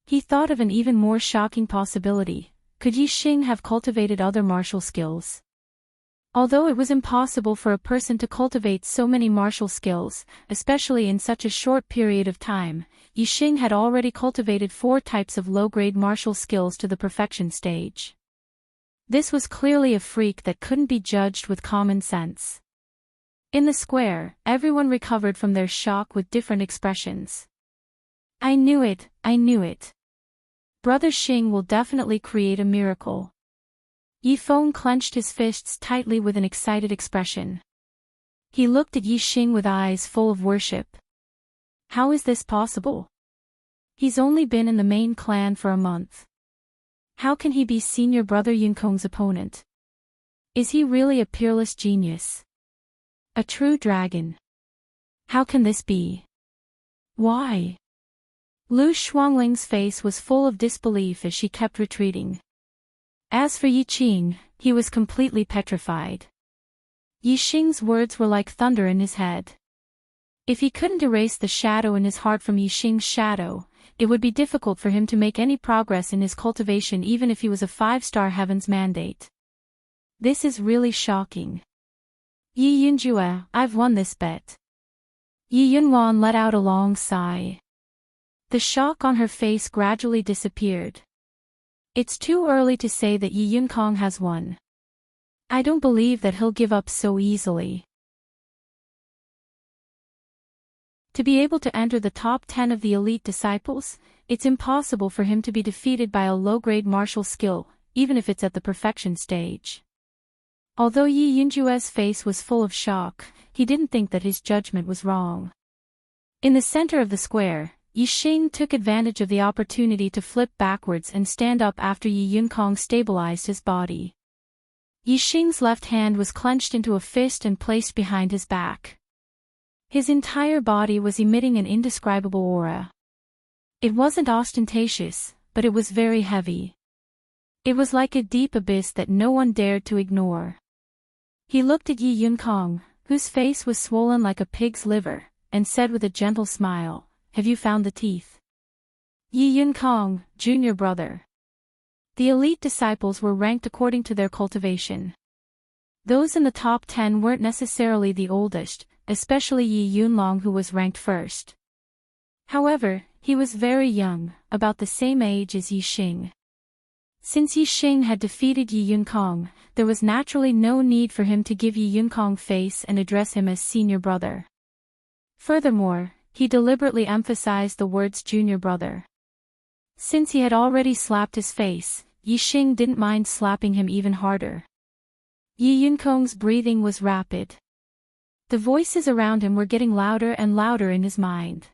He thought of an even more shocking possibility. Could Yi Xing have cultivated other martial skills? Although it was impossible for a person to cultivate so many martial skills, especially in such a short period of time, Yi Xing had already cultivated 4 types of low-grade martial skills to the perfection stage. This was clearly a freak that couldn't be judged with common sense. In the square, everyone recovered from their shock with different expressions. I knew it, I knew it. Brother Xing will definitely create a miracle. Yi Feng clenched his fists tightly with an excited expression. He looked at Yi Xing with eyes full of worship. How is this possible? He's only been in the main clan for a month. How can he be senior brother Yunkong's opponent? Is he really a peerless genius? A true dragon? How can this be? Why? Lu Shuangling's face was full of disbelief as she kept retreating. As for Yi Qing, he was completely petrified. Yi Xing's words were like thunder in his head. If he couldn't erase the shadow in his heart from Yi Xing's shadow, it would be difficult for him to make any progress in his cultivation even if he was a 5-star heaven's mandate. This is really shocking. Yi Yunjue, I've won this bet. Yi Yunwan let out a long sigh. The shock on her face gradually disappeared. It's too early to say that Yi Yunkong has won. I don't believe that he'll give up so easily. To be able to enter the top 10 of the elite disciples, it's impossible for him to be defeated by a low-grade martial skill, even if it's at the perfection stage. Although Yi Yunjue's face was full of shock, he didn't think that his judgment was wrong. In the center of the square, Yi Xing took advantage of the opportunity to flip backwards and stand up after Yi Yunkong stabilized his body. Yi Xing's left hand was clenched into a fist and placed behind his back. His entire body was emitting an indescribable aura. It wasn't ostentatious, but it was very heavy. It was like a deep abyss that no one dared to ignore. He looked at Yi Yunkong, whose face was swollen like a pig's liver, and said with a gentle smile, have you found the teeth? Yi Yunkong, junior brother. The elite disciples were ranked according to their cultivation. Those in the top 10 weren't necessarily the oldest, especially Yi Yunlong who was ranked first. However, he was very young, about the same age as Yi Xing. Since Yi Xing had defeated Yi Yunkong, there was naturally no need for him to give Yi Yunkong face and address him as senior brother. Furthermore, he deliberately emphasized the words junior brother. Since he had already slapped his face, Yi Xing didn't mind slapping him even harder. Yi Yunkong's breathing was rapid. The voices around him were getting louder and louder in his mind.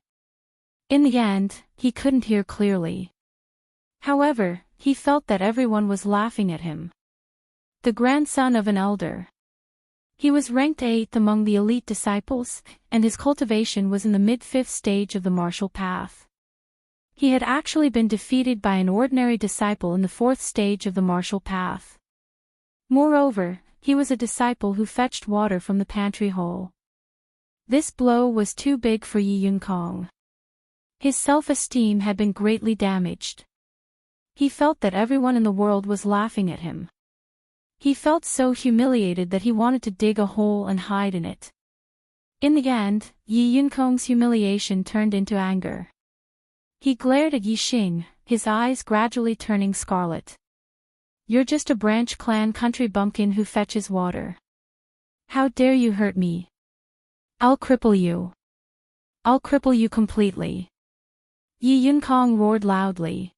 In the end, he couldn't hear clearly. However, he felt that everyone was laughing at him. The grandson of an elder. He was ranked 8th among the elite disciples, and his cultivation was in the mid-5th stage of the martial path. He had actually been defeated by an ordinary disciple in the 4th stage of the martial path. Moreover, he was a disciple who fetched water from the pantry hole. This blow was too big for Yi Yunkong. His self-esteem had been greatly damaged. He felt that everyone in the world was laughing at him. He felt so humiliated that he wanted to dig a hole and hide in it. In the end, Yi Yunkong's humiliation turned into anger. He glared at Yi Xing, his eyes gradually turning scarlet. You're just a branch clan country bumpkin who fetches water. How dare you hurt me? I'll cripple you. I'll cripple you completely. Yi Yunkong roared loudly.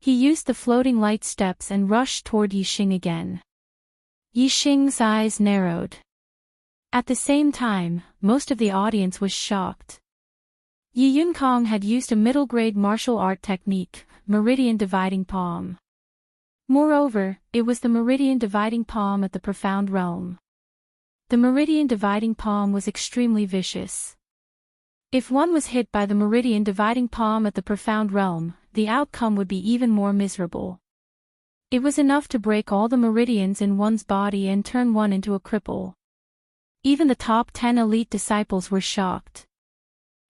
He used the floating light steps and rushed toward Yixing again. Yixing's eyes narrowed. At the same time, most of the audience was shocked. Yi Yunkong had used a middle-grade martial art technique, meridian dividing palm. Moreover, it was the meridian dividing palm at the profound realm. The meridian dividing palm was extremely vicious. If one was hit by the meridian dividing palm at the profound realm, the outcome would be even more miserable. It was enough to break all the meridians in one's body and turn one into a cripple. Even the top 10 elite disciples were shocked.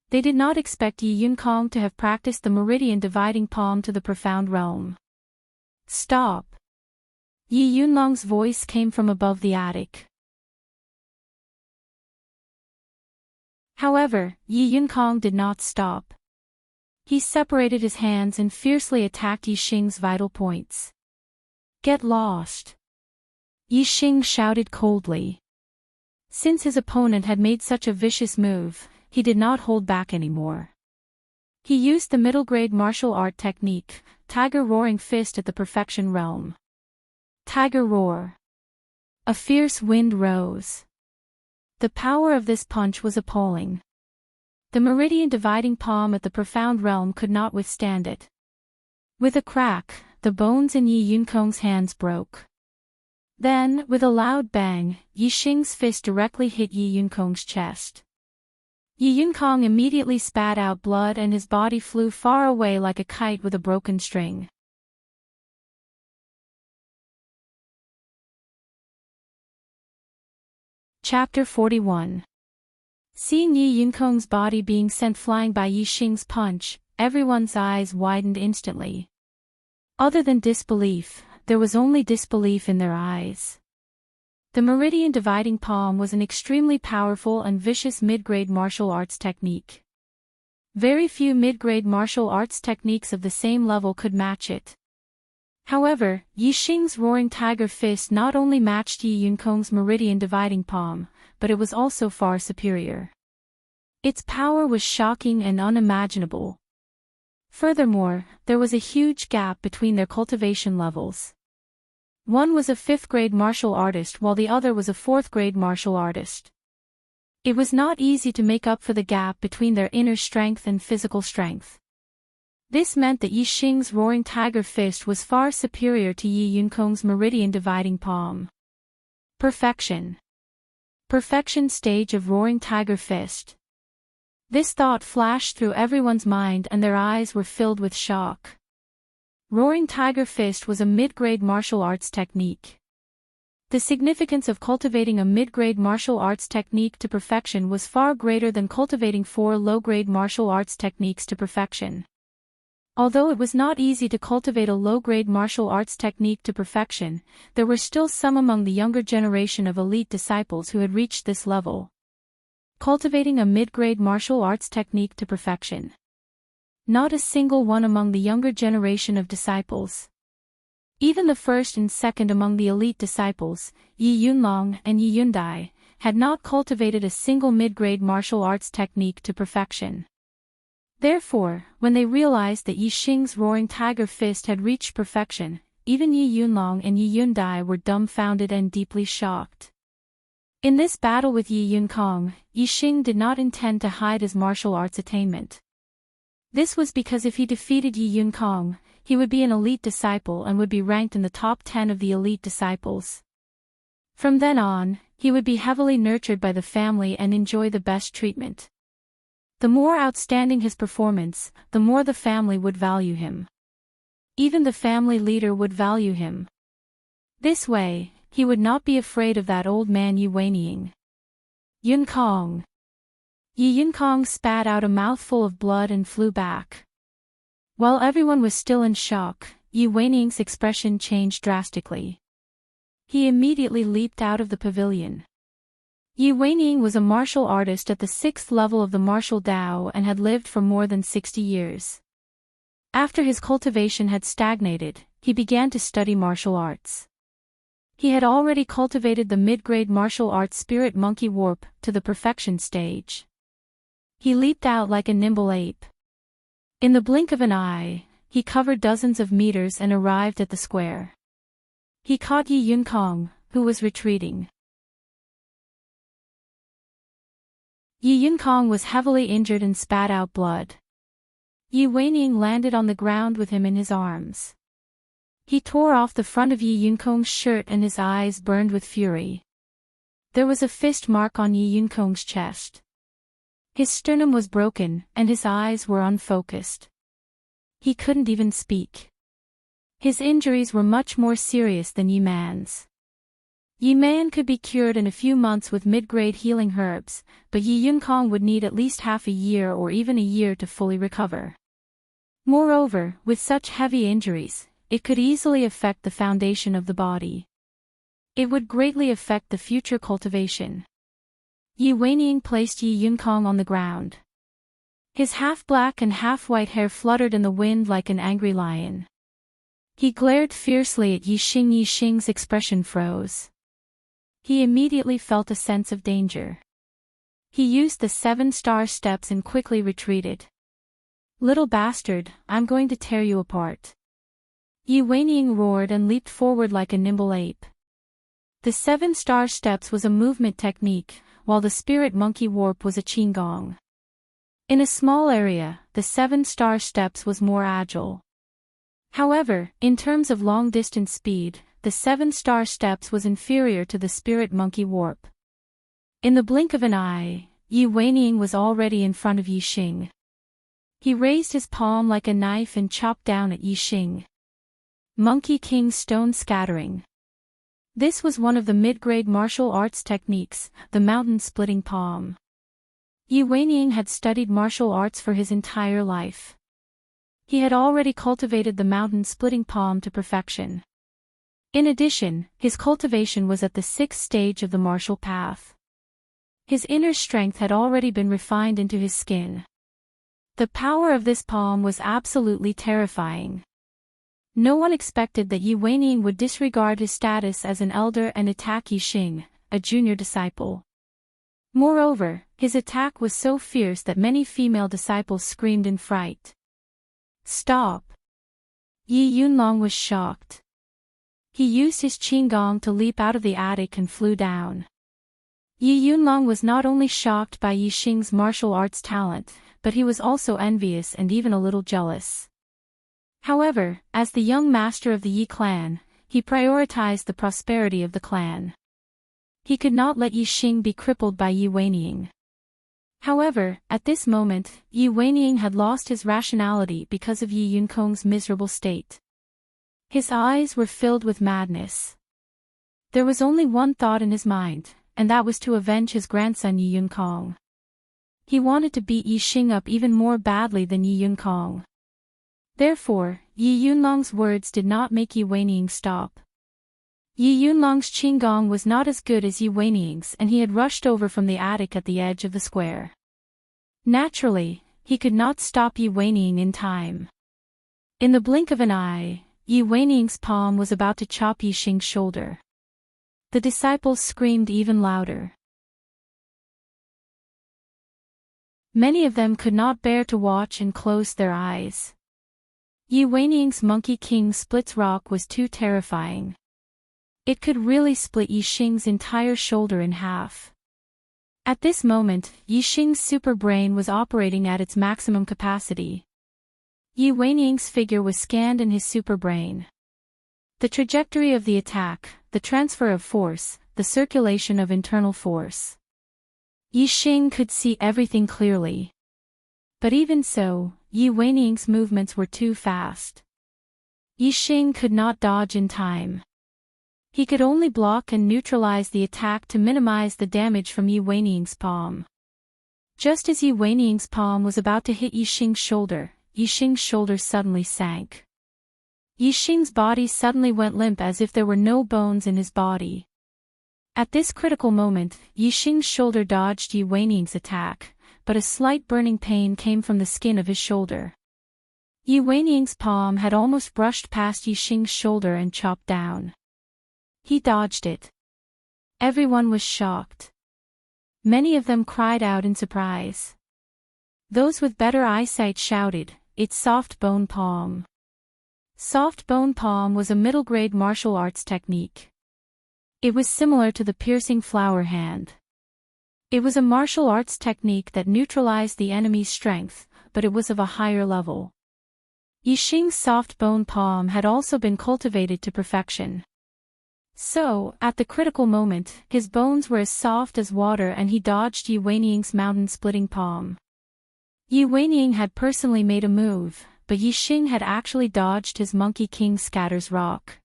They did not expect Yi Yunkong to have practiced the meridian dividing palm to the profound realm. Stop! Yi Yunlong's voice came from above the attic. However, Yi Yunkong did not stop. He separated his hands and fiercely attacked Yixing's vital points. Get lost! Yixing shouted coldly. Since his opponent had made such a vicious move, he did not hold back anymore. He used the middle-grade martial art technique, Tiger Roaring Fist at the Perfection Realm. Tiger Roar. A fierce wind rose. The power of this punch was appalling. The meridian dividing palm at the Profound Realm could not withstand it. With a crack, the bones in Yi Yunkong's hands broke. Then, with a loud bang, Yixing's fist directly hit Yi Yunkong's chest. Yi Yunkong immediately spat out blood and his body flew far away like a kite with a broken string. Chapter 41. Seeing Yi Yunkong's body being sent flying by Yixing's punch, everyone's eyes widened instantly. Other than disbelief, there was only disbelief in their eyes. The meridian dividing palm was an extremely powerful and vicious mid-grade martial arts technique. Very few mid-grade martial arts techniques of the same level could match it. However, Yixing's Roaring Tiger Fist not only matched Yi Yunkong's meridian dividing palm, but it was also far superior. Its power was shocking and unimaginable. Furthermore, there was a huge gap between their cultivation levels. One was a 5th-grade martial artist while the other was a 4th-grade martial artist. It was not easy to make up for the gap between their inner strength and physical strength. This meant that Yixing's Roaring Tiger Fist was far superior to Yi Yunkong's meridian dividing palm. Perfection. Perfection stage of Roaring Tiger Fist. This thought flashed through everyone's mind and their eyes were filled with shock. Roaring Tiger Fist was a mid-grade martial arts technique. The significance of cultivating a mid-grade martial arts technique to perfection was far greater than cultivating 4 low-grade martial arts techniques to perfection. Although it was not easy to cultivate a low-grade martial arts technique to perfection, there were still some among the younger generation of elite disciples who had reached this level. Cultivating a mid-grade martial arts technique to perfection. Not a single one among the younger generation of disciples. Even the first and second among the elite disciples, Yi Yunlong and Yi Yundai, had not cultivated a single mid-grade martial arts technique to perfection. Therefore, when they realized that Yixing's Roaring Tiger Fist had reached perfection, even Yi Yunlong and Yi Yundai were dumbfounded and deeply shocked. In this battle with Yi Yunkong, Yixing did not intend to hide his martial arts attainment. This was because if he defeated Yi Yunkong, he would be an elite disciple and would be ranked in the top 10 of the elite disciples. From then on, he would be heavily nurtured by the family and enjoy the best treatment. The more outstanding his performance, the more the family would value him. Even the family leader would value him. This way, he would not be afraid of that old man Yi Weiniing. Yunkong. Yi Yunkong spat out a mouthful of blood and flew back. While everyone was still in shock, Yi Weiniing's expression changed drastically. He immediately leaped out of the pavilion. Yi Weiniing was a martial artist at the 6th level of the martial Dao and had lived for more than 60 years. After his cultivation had stagnated, he began to study martial arts. He had already cultivated the mid-grade martial arts Spirit Monkey Warp to the perfection stage. He leaped out like a nimble ape. In the blink of an eye, he covered dozens of meters and arrived at the square. He caught Yi Yunkong, who was retreating. Yi Yunkong was heavily injured and spat out blood. Yi Weining landed on the ground with him in his arms. He tore off the front of Yi Yunkong's shirt and his eyes burned with fury. There was a fist mark on Yi Yunkong's chest. His sternum was broken, and his eyes were unfocused. He couldn't even speak. His injuries were much more serious than Yi Man's. Yi Man could be cured in a few months with mid-grade healing herbs, but Yi Yunkong would need at least half a year or even a year to fully recover. Moreover, with such heavy injuries, it could easily affect the foundation of the body. It would greatly affect the future cultivation. Yi Weining placed Yi Yunkong on the ground. His half-black and half-white hair fluttered in the wind like an angry lion. He glared fiercely at Yi Xing. Yi Xing's expression froze. He immediately felt a sense of danger. He used the 7-star steps and quickly retreated. "Little bastard, I'm going to tear you apart." Yi Weining roared and leaped forward like a nimble ape. The 7-star steps was a movement technique, while the spirit monkey warp was a qigong. In a small area, the 7-star steps was more agile. However, in terms of long-distance speed, the 7-star steps was inferior to the spirit monkey warp. In the blink of an eye, Yi Weining was already in front of Yi Xing. He raised his palm like a knife and chopped down at Yi Xing. Monkey King Stone Scattering. This was one of the mid-grade martial arts techniques, the mountain-splitting palm. Yi Weining had studied martial arts for his entire life. He had already cultivated the mountain-splitting palm to perfection. In addition, his cultivation was at the 6th stage of the martial path. His inner strength had already been refined into his skin. The power of this palm was absolutely terrifying. No one expected that Yi Weining would disregard his status as an elder and attack Yi Xing, a junior disciple. Moreover, his attack was so fierce that many female disciples screamed in fright. "Stop!" Yi Yunlong was shocked. He used his qigong to leap out of the attic and flew down. Yi Yunlong was not only shocked by Yi Xing's martial arts talent, but he was also envious and even a little jealous. However, as the young master of the Yi clan, he prioritized the prosperity of the clan. He could not let Yi Xing be crippled by Yi Weining. However, at this moment, Yi Weining had lost his rationality because of Yi Yunkong's miserable state. His eyes were filled with madness. There was only one thought in his mind, and that was to avenge his grandson Yi Yunkong. He wanted to beat Yi Xing up even more badly than Yi Yunkong. Therefore, Yi Yunlong's words did not make Yi Weining stop. Yi Yunlong's qigong was not as good as Yi Weining's, and he had rushed over from the attic at the edge of the square. Naturally, he could not stop Yi Weining in time. In the blink of an eye, Yi Weining's palm was about to chop Yi Xing's shoulder. The disciples screamed even louder. Many of them could not bear to watch and closed their eyes. Yi Weining's Monkey King splits rock was too terrifying. It could really split Yi Xing's entire shoulder in half. At this moment, Yi Xing's super brain was operating at its maximum capacity. Yi Weining's figure was scanned in his super brain. The trajectory of the attack, the transfer of force, the circulation of internal force. Yi Xing could see everything clearly. But even so, Yi Weining's movements were too fast. Yi Xing could not dodge in time. He could only block and neutralize the attack to minimize the damage from Yi Weining's palm. Just as Yi Weining's palm was about to hit Yi Xing's shoulder, Yi Xing's shoulder suddenly sank. Yi Xing's body suddenly went limp as if there were no bones in his body. At this critical moment, Yi Xing's shoulder dodged Yi Weining's attack, but a slight burning pain came from the skin of his shoulder. Yi Weining's palm had almost brushed past Yi Xing's shoulder and chopped down. He dodged it. Everyone was shocked. Many of them cried out in surprise. Those with better eyesight shouted, "It's soft bone palm." Soft bone palm was a middle-grade martial arts technique. It was similar to the piercing flower hand. It was a martial arts technique that neutralized the enemy's strength, but it was of a higher level. Yixing's soft bone palm had also been cultivated to perfection. So, at the critical moment, his bones were as soft as water and he dodged Yi Weiniang's mountain-splitting palm. Yi Weiniang had personally made a move, but Yixing had actually dodged his Monkey King Scatter's rock.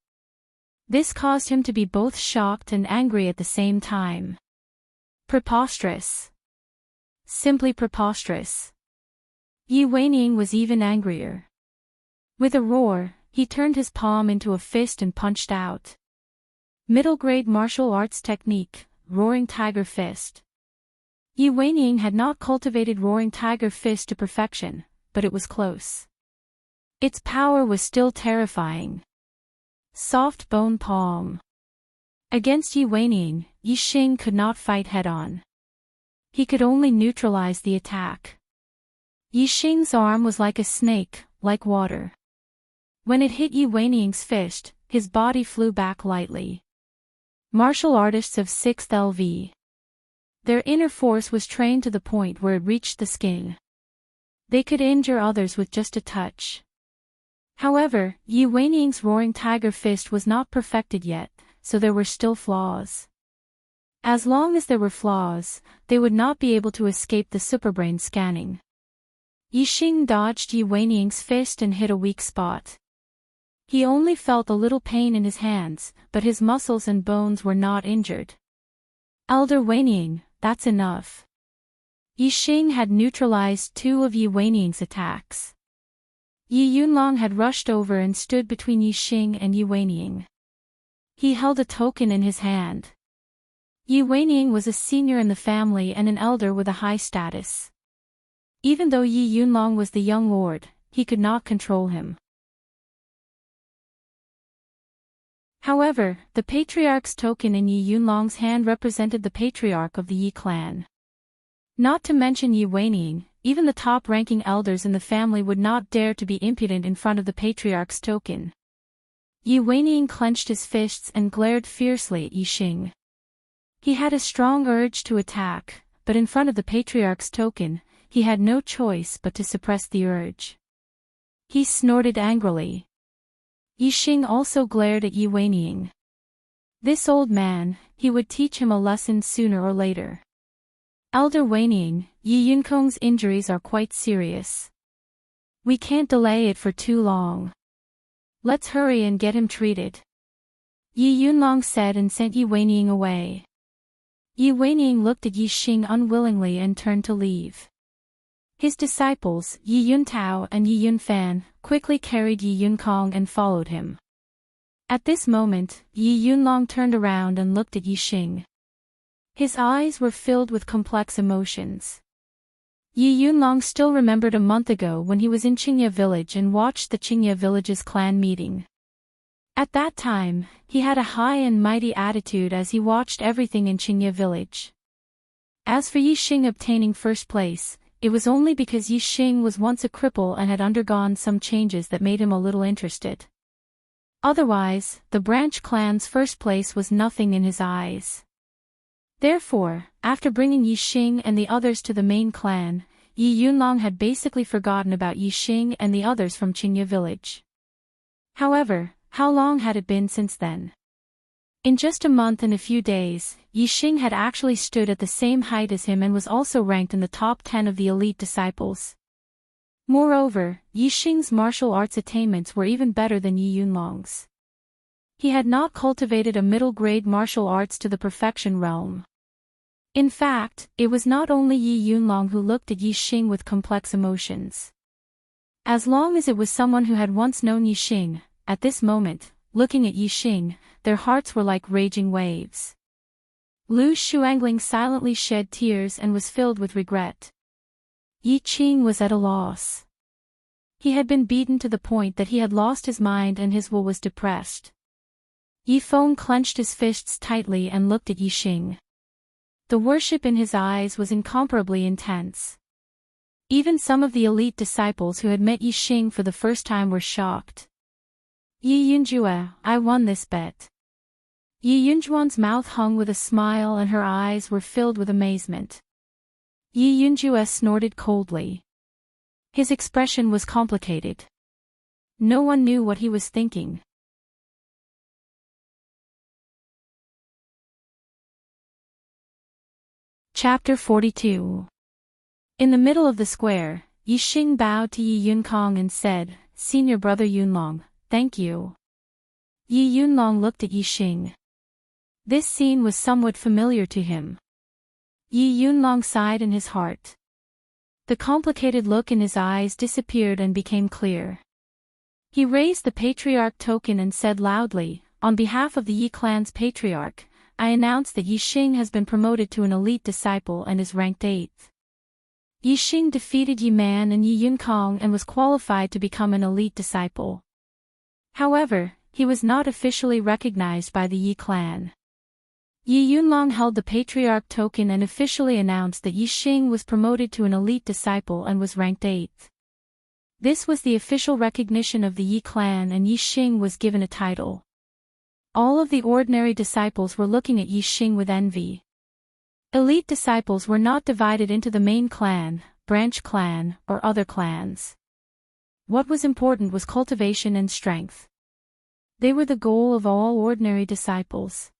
This caused him to be both shocked and angry at the same time. Preposterous. Simply preposterous. Yi Weiniang was even angrier. With a roar, he turned his palm into a fist and punched out. Middle-grade martial arts technique, Roaring Tiger Fist. Yi Weiniang had not cultivated Roaring Tiger Fist to perfection, but it was close. Its power was still terrifying. Soft bone palm. Against Yi Weiniang, Yixing could not fight head-on. He could only neutralize the attack. Yixing's arm was like a snake, like water. When it hit Yi Weiniang's fist, his body flew back lightly. Martial artists of 6th LV. Their inner force was trained to the point where it reached the skin. They could injure others with just a touch. However, Yi Weiniang's Roaring Tiger Fist was not perfected yet, so there were still flaws. As long as there were flaws, they would not be able to escape the superbrain scanning. Yixing dodged Yi Weiniang's fist and hit a weak spot. He only felt a little pain in his hands, but his muscles and bones were not injured. Elder Weiniang, that's enough. Yixing had neutralized 2 of Yi Weiniang's attacks. Yi Yunlong had rushed over and stood between Yixing and Yi Weiniang. He held a token in his hand. Yi Weiniang was a senior in the family and an elder with a high status. Even though Yi Yunlong was the young lord, he could not control him. However, the patriarch's token in Yi Yunlong's hand represented the patriarch of the Yi clan. Not to mention Yi Weiniang, even the top-ranking elders in the family would not dare to be impudent in front of the patriarch's token. Yi Weiniang clenched his fists and glared fiercely at Yixing. He had a strong urge to attack, but in front of the patriarch's token, he had no choice but to suppress the urge. He snorted angrily. Yixing also glared at Yi Weiniang. This old man, he would teach him a lesson sooner or later. Elder Weiniang, Yi Yunkong's injuries are quite serious. We can't delay it for too long. Let's hurry and get him treated. Yi Yunlong said and sent Yi Weiniang away. Yi Weiniang looked at Yixing unwillingly and turned to leave. His disciples, Yi Yuntao and Yi Yunfan, quickly carried Yi Yunkong and followed him. At this moment, Yi Yunlong turned around and looked at Yixing. His eyes were filled with complex emotions. Yi Yunlong still remembered a month ago when he was in Qingye village and watched the Qingye village's clan meeting. At that time, he had a high and mighty attitude as he watched everything in Qingye village. As for Yixing obtaining first place, it was only because Yixing was once a cripple and had undergone some changes that made him a little interested. Otherwise, the branch clan's first place was nothing in his eyes. Therefore, after bringing Yixing and the others to the main clan, Yi Yunlong had basically forgotten about Yixing and the others from Qingye village. However, how long had it been since then? In just a month and a few days, Yixing had actually stood at the same height as him and was also ranked in the top 10 of the elite disciples. Moreover, Yixing's martial arts attainments were even better than Yi Yunlong's. He had not cultivated a middle-grade martial arts to the perfection realm. In fact, it was not only Yi Yunlong who looked at Yixing with complex emotions. As long as it was someone who had once known Yixing, at this moment, looking at Yixing, their hearts were like raging waves. Lu Shuangling silently shed tears and was filled with regret. Yixing was at a loss. He had been beaten to the point that he had lost his mind and his will was depressed. Yi Feng clenched his fists tightly and looked at Yixing. The worship in his eyes was incomparably intense. Even some of the elite disciples who had met Yixing for the first time were shocked. Yi Yunjue, I won this bet. Yi Yunjuan's mouth hung with a smile and her eyes were filled with amazement. Yi Yunjue snorted coldly. His expression was complicated. No one knew what he was thinking. Chapter 42. In the middle of the square, Yixing bowed to Yi Yunkong and said, "Senior brother Yunlong, thank you." Yi Yunlong looked at Yixing. This scene was somewhat familiar to him. Yi Yunlong sighed in his heart. The complicated look in his eyes disappeared and became clear. He raised the patriarch token and said loudly, "On behalf of the Yi clan's patriarch, I announce that Yixing has been promoted to an elite disciple and is ranked 8th. Yixing defeated Yi Man and Yi Yunkong and was qualified to become an elite disciple. However, he was not officially recognized by the Yi clan." Yi Yunlong held the patriarch token and officially announced that Yixing was promoted to an elite disciple and was ranked 8th. This was the official recognition of the Yi clan and Yixing was given a title. All of the ordinary disciples were looking at Yixing with envy. Elite disciples were not divided into the main clan, branch clan, or other clans. What was important was cultivation and strength. They were the goal of all ordinary disciples.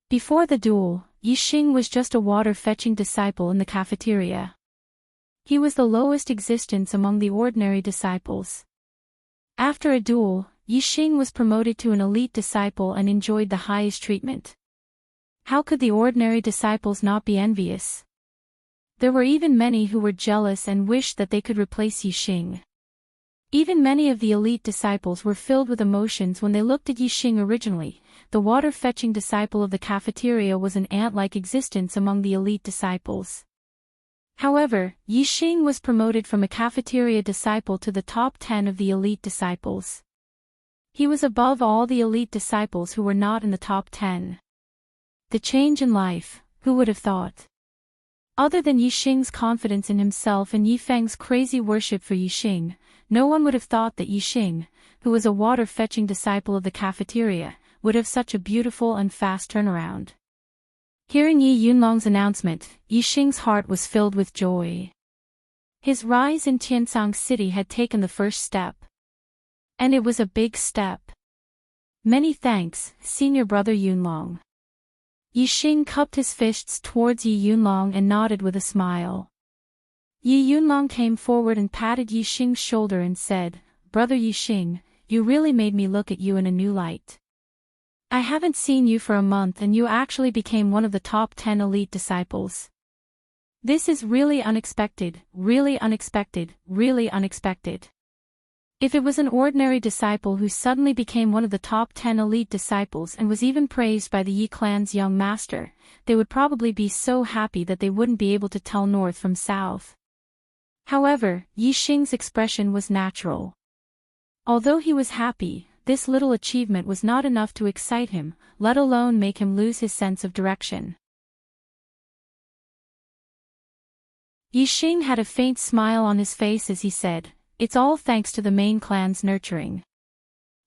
Before the duel, Yixing was just a water-fetching disciple in the cafeteria. He was the lowest existence among the ordinary disciples. After a duel, Yixing was promoted to an elite disciple and enjoyed the highest treatment. How could the ordinary disciples not be envious? There were even many who were jealous and wished that they could replace Yixing. Even many of the elite disciples were filled with emotions when they looked at Yixing originally. The water-fetching disciple of the cafeteria was an ant-like existence among the elite disciples. However, Yixing was promoted from a cafeteria disciple to the top 10 of the elite disciples. He was above all the elite disciples who were not in the top 10. The change in life, who would have thought? Other than Yixing's confidence in himself and Yifeng's crazy worship for Yixing, no one would have thought that Yixing, who was a water-fetching disciple of the cafeteria, would have such a beautiful and fast turnaround. Hearing Yi Yunlong's announcement, Yixing's heart was filled with joy. His rise in Tiansang City had taken the first step. And it was a big step. Many thanks, senior brother Yunlong. Yixing cupped his fists towards Yi Yunlong and nodded with a smile. Yi Yunlong came forward and patted Yixing's shoulder and said, "Brother Yixing, you really made me look at you in a new light. I haven't seen you for a month and you actually became one of the top 10 elite disciples. This is really unexpected, really unexpected, really unexpected." If it was an ordinary disciple who suddenly became one of the top 10 elite disciples and was even praised by the Yi clan's young master, they would probably be so happy that they wouldn't be able to tell north from south. However, Yixing's expression was natural. Although he was happy, this little achievement was not enough to excite him, let alone make him lose his sense of direction. Yixing had a faint smile on his face as he said, "It's all thanks to the main clan's nurturing.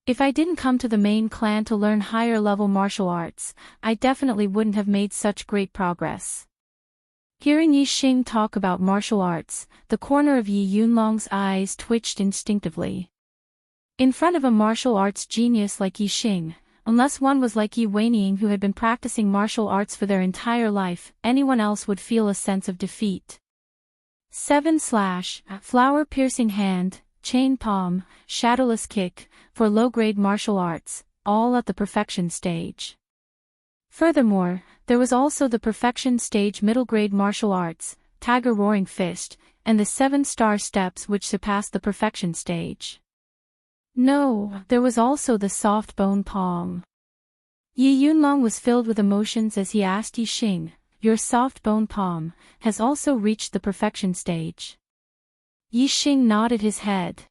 If I didn't come to the main clan to learn higher-level martial arts, I definitely wouldn't have made such great progress." Hearing Yixing talk about martial arts, the corner of Yi Yunlong's eyes twitched instinctively. In front of a martial arts genius like Yixing, unless one was like Yi Weining who had been practicing martial arts for their entire life, anyone else would feel a sense of defeat. 7/ flower-piercing hand, chain palm, shadowless kick, for low-grade martial arts, all at the perfection stage. Furthermore, there was also the perfection stage middle-grade martial arts, tiger roaring fist, and the 7-star steps which surpassed the perfection stage. No, there was also the soft bone palm. Yi Yunlong was filled with emotions as he asked Yixing, "Your soft bone palm has also reached the perfection stage?" Yixing nodded his head.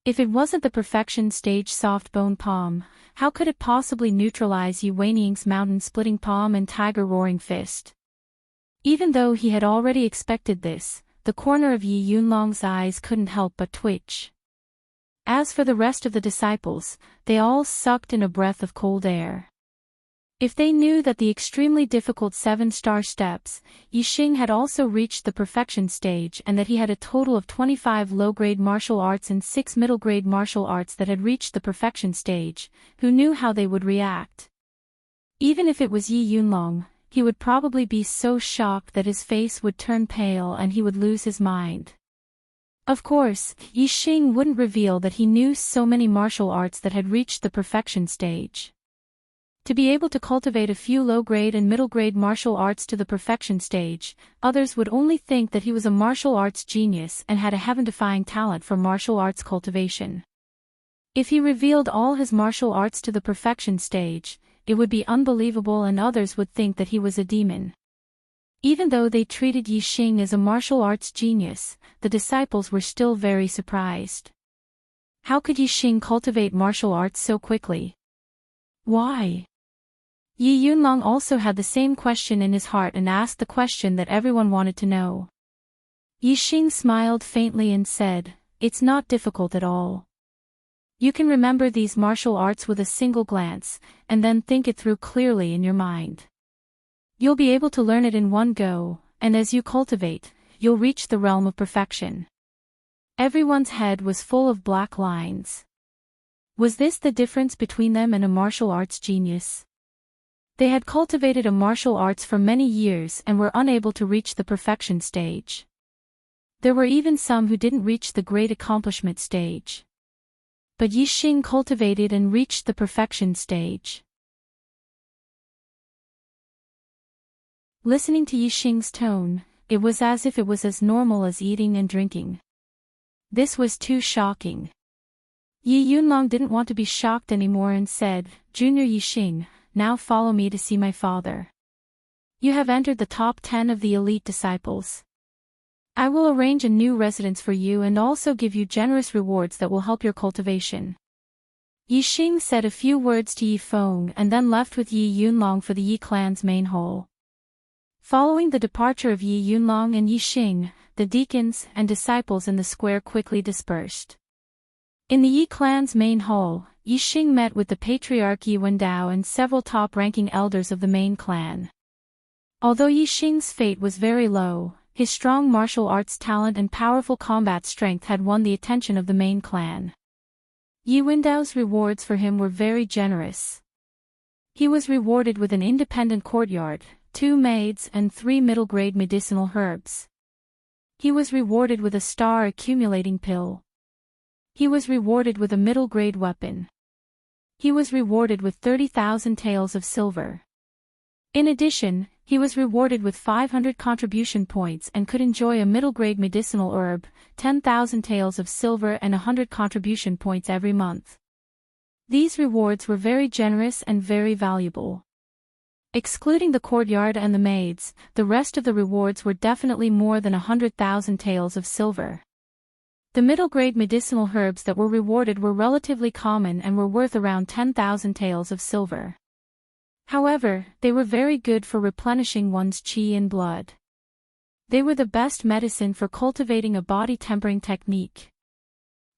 If it wasn't the perfection stage soft bone palm, how could it possibly neutralize Yi Weining's mountain-splitting palm and tiger roaring fist? Even though he had already expected this, the corner of Yi Yunlong's eyes couldn't help but twitch. As for the rest of the disciples, they all sucked in a breath of cold air. If they knew that the extremely difficult 7-star steps, Yixing had also reached the perfection stage and that he had a total of 25 low-grade martial arts and 6 middle-grade martial arts that had reached the perfection stage, who knew how they would react? Even if it was Yi Yunlong, he would probably be so shocked that his face would turn pale and he would lose his mind. Of course, Yixing wouldn't reveal that he knew so many martial arts that had reached the perfection stage. To be able to cultivate a few low-grade and middle-grade martial arts to the perfection stage, others would only think that he was a martial arts genius and had a heaven-defying talent for martial arts cultivation. If he revealed all his martial arts to the perfection stage, it would be unbelievable and others would think that he was a demon. Even though they treated Yixing as a martial arts genius, the disciples were still very surprised. How could Yixing cultivate martial arts so quickly? Why? Yi Yunlong also had the same question in his heart and asked the question that everyone wanted to know. Yixing smiled faintly and said, "It's not difficult at all. You can remember these martial arts with a single glance, and then think it through clearly in your mind. You'll be able to learn it in one go, and as you cultivate, you'll reach the realm of perfection." Everyone's head was full of black lines. Was this the difference between them and a martial arts genius? They had cultivated a martial arts for many years and were unable to reach the perfection stage. There were even some who didn't reach the great accomplishment stage. But Yixing cultivated and reached the perfection stage. Listening to Yixing's tone, it was as if it was as normal as eating and drinking. This was too shocking. Yi Yunlong didn't want to be shocked anymore and said, "Junior Yixing, now follow me to see my father. You have entered the top 10 of the elite disciples. I will arrange a new residence for you and also give you generous rewards that will help your cultivation." Yixing said a few words to Yi Feng and then left with Yi Yunlong for the Yi clan's main hall. Following the departure of Yi Yunlong and Yixing, the deacons and disciples in the square quickly dispersed. In the Yi clan's main hall, Yixing met with the patriarch Yi Wendao and several top-ranking elders of the main clan. Although Yixing's fate was very low, his strong martial arts talent and powerful combat strength had won the attention of the main clan. Yi Wendao's rewards for him were very generous. He was rewarded with an independent courtyard, 2 maids and 3 middle-grade medicinal herbs. He was rewarded with a star-accumulating pill. He was rewarded with a middle-grade weapon. He was rewarded with 30,000 taels of silver. In addition, he was rewarded with 500 contribution points and could enjoy a middle-grade medicinal herb, 10,000 taels of silver and 100 contribution points every month. These rewards were very generous and very valuable. Excluding the courtyard and the maids, the rest of the rewards were definitely more than 100,000 taels of silver. The middle-grade medicinal herbs that were rewarded were relatively common and were worth around 10,000 taels of silver. However, they were very good for replenishing one's qi and blood. They were the best medicine for cultivating a body-tempering technique.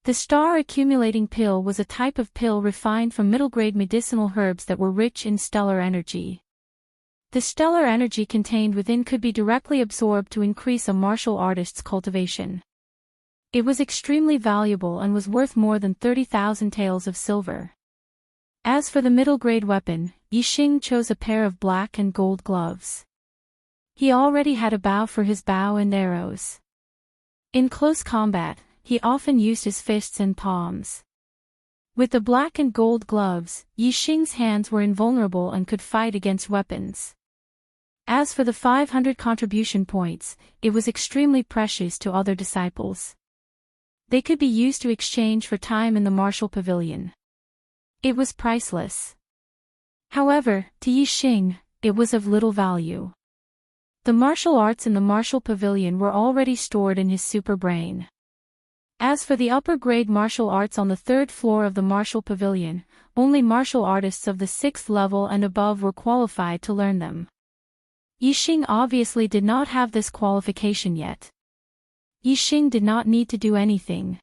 The star-accumulating pill was a type of pill refined from middle-grade medicinal herbs that were rich in stellar energy. The stellar energy contained within could be directly absorbed to increase a martial artist's cultivation. It was extremely valuable and was worth more than 30,000 taels of silver. As for the middle-grade weapon, Yixing chose a pair of black and gold gloves. He already had a bow for his bow and arrows. In close combat, he often used his fists and palms. With the black and gold gloves, Yixing's hands were invulnerable and could fight against weapons. As for the 500 contribution points, it was extremely precious to other disciples. They could be used to exchange for time in the martial pavilion. It was priceless. However, to Yixing, it was of little value. The martial arts in the martial pavilion were already stored in his super brain. As for the upper-grade martial arts on the 3rd floor of the martial pavilion, only martial artists of the 6th level and above were qualified to learn them. Yixing obviously did not have this qualification yet. Yixing did not need to do anything.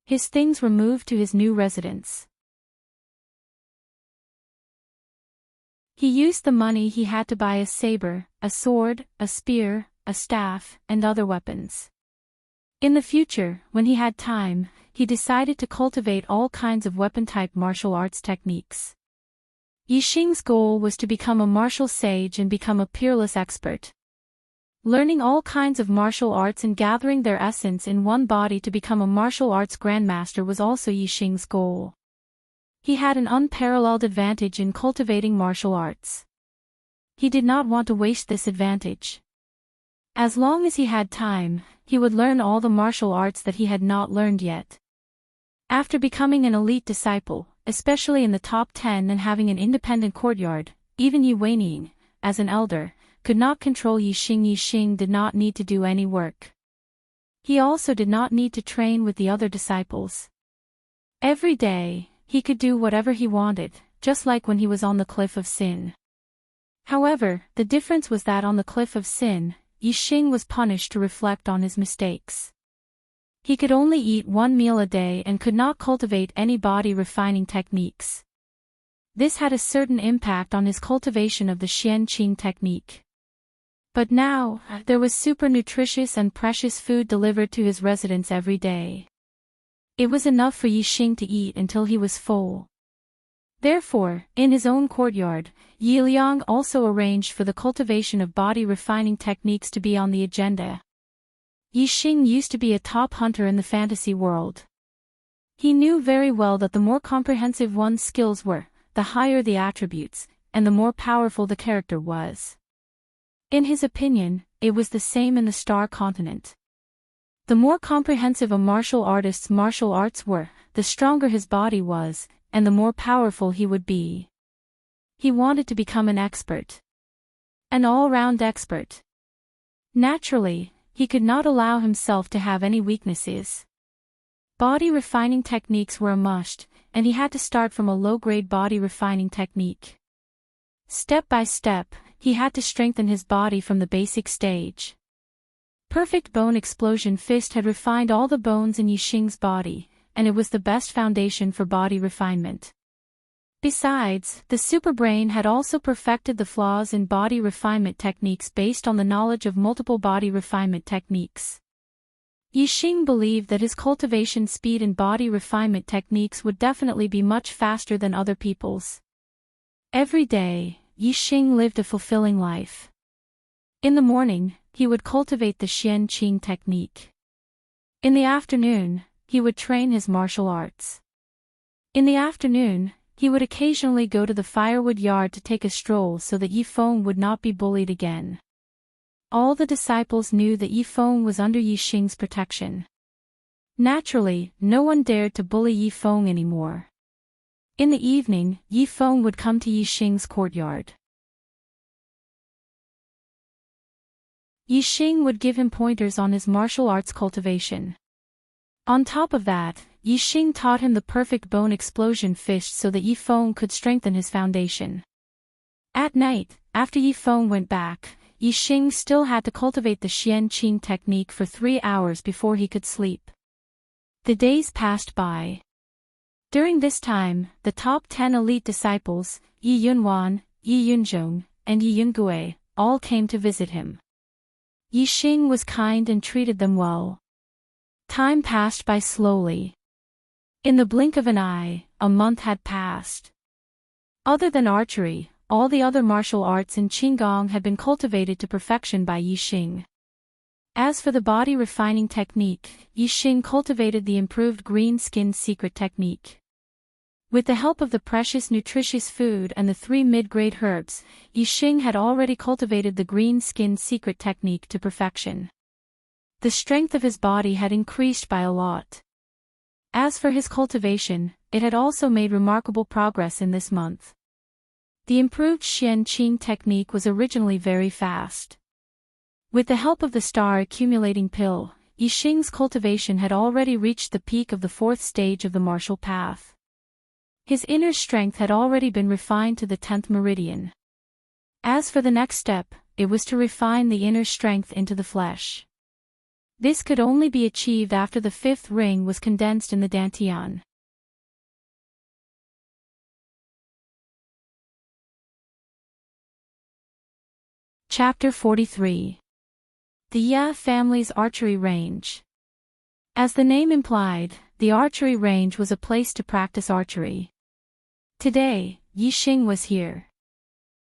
His things were moved to his new residence. He used the money he had to buy a saber, a sword, a spear, a staff, and other weapons. In the future, when he had time, he decided to cultivate all kinds of weapon-type martial arts techniques. Yixing's goal was to become a martial sage and become a peerless expert. Learning all kinds of martial arts and gathering their essence in one body to become a martial arts grandmaster was also Yixing's goal. He had an unparalleled advantage in cultivating martial arts. He did not want to waste this advantage. As long as he had time, he would learn all the martial arts that he had not learned yet. After becoming an elite disciple, especially in the top 10 and having an independent courtyard, even Yi Weining, as an elder, could not control Yixing. Yixing did not need to do any work. He also did not need to train with the other disciples. Every day, he could do whatever he wanted, just like when he was on the Cliff of Sin. However, the difference was that on the Cliff of Sin, Yixing was punished to reflect on his mistakes. He could only eat one meal a day and could not cultivate any body-refining techniques. This had a certain impact on his cultivation of the Xianqing technique. But now, there was super nutritious and precious food delivered to his residence every day. It was enough for Yixing to eat until he was full. Therefore, in his own courtyard, Yi Liang also arranged for the cultivation of body-refining techniques to be on the agenda. Yixing used to be a top hunter in the fantasy world. He knew very well that the more comprehensive one's skills were, the higher the attributes, and the more powerful the character was. In his opinion, it was the same in the Star Continent. The more comprehensive a martial artist's martial arts were, the stronger his body was, and the more powerful he would be. He wanted to become an expert. An all-round expert. Naturally, he could not allow himself to have any weaknesses. Body-refining techniques were a must, and he had to start from a low-grade body-refining technique. Step by step, he had to strengthen his body from the basic stage. Perfect Bone Explosion Fist had refined all the bones in Yixing's body, and it was the best foundation for body refinement. Besides, the Super Brain had also perfected the flaws in body refinement techniques based on the knowledge of multiple body refinement techniques. Yixing believed that his cultivation speed in body refinement techniques would definitely be much faster than other people's. Every day, Yixing lived a fulfilling life. In the morning, he would cultivate the Xianqing technique. In the afternoon, he would train his martial arts. In the afternoon, he would occasionally go to the firewood yard to take a stroll so that Yi Feng would not be bullied again. All the disciples knew that Yi Feng was under Yixing's protection. Naturally, no one dared to bully Yi Feng anymore. In the evening, Yi Feng would come to Yixing's courtyard. Yixing would give him pointers on his martial arts cultivation. On top of that, Yixing taught him the perfect bone explosion fist so that Yi Feng could strengthen his foundation. At night, after Yi Feng went back, Yixing still had to cultivate the Xianqing technique for 3 hours before he could sleep. The days passed by. During this time, the top 10 elite disciples, Yi Yunwan, Yi Yunzhong, and Yi Yungue, all came to visit him. Yixing was kind and treated them well. Time passed by slowly. In the blink of an eye, a month had passed. Other than archery, all the other martial arts in Qinggong had been cultivated to perfection by Yixing. As for the body refining technique, Yixing cultivated the improved green skin secret technique. With the help of the precious nutritious food and the 3 mid-grade herbs, Yixing had already cultivated the green skin secret technique to perfection. The strength of his body had increased by a lot. As for his cultivation, it had also made remarkable progress in this month. The improved Xianqing technique was originally very fast. With the help of the star accumulating pill, Yixing's cultivation had already reached the peak of the 4th stage of the martial path. His inner strength had already been refined to the 10th meridian. As for the next step, it was to refine the inner strength into the flesh. This could only be achieved after the fifth ring was condensed in the dantian. Chapter 43. The Ya family's archery range. As the name implied, the archery range was a place to practice archery. Today, Yixing was here.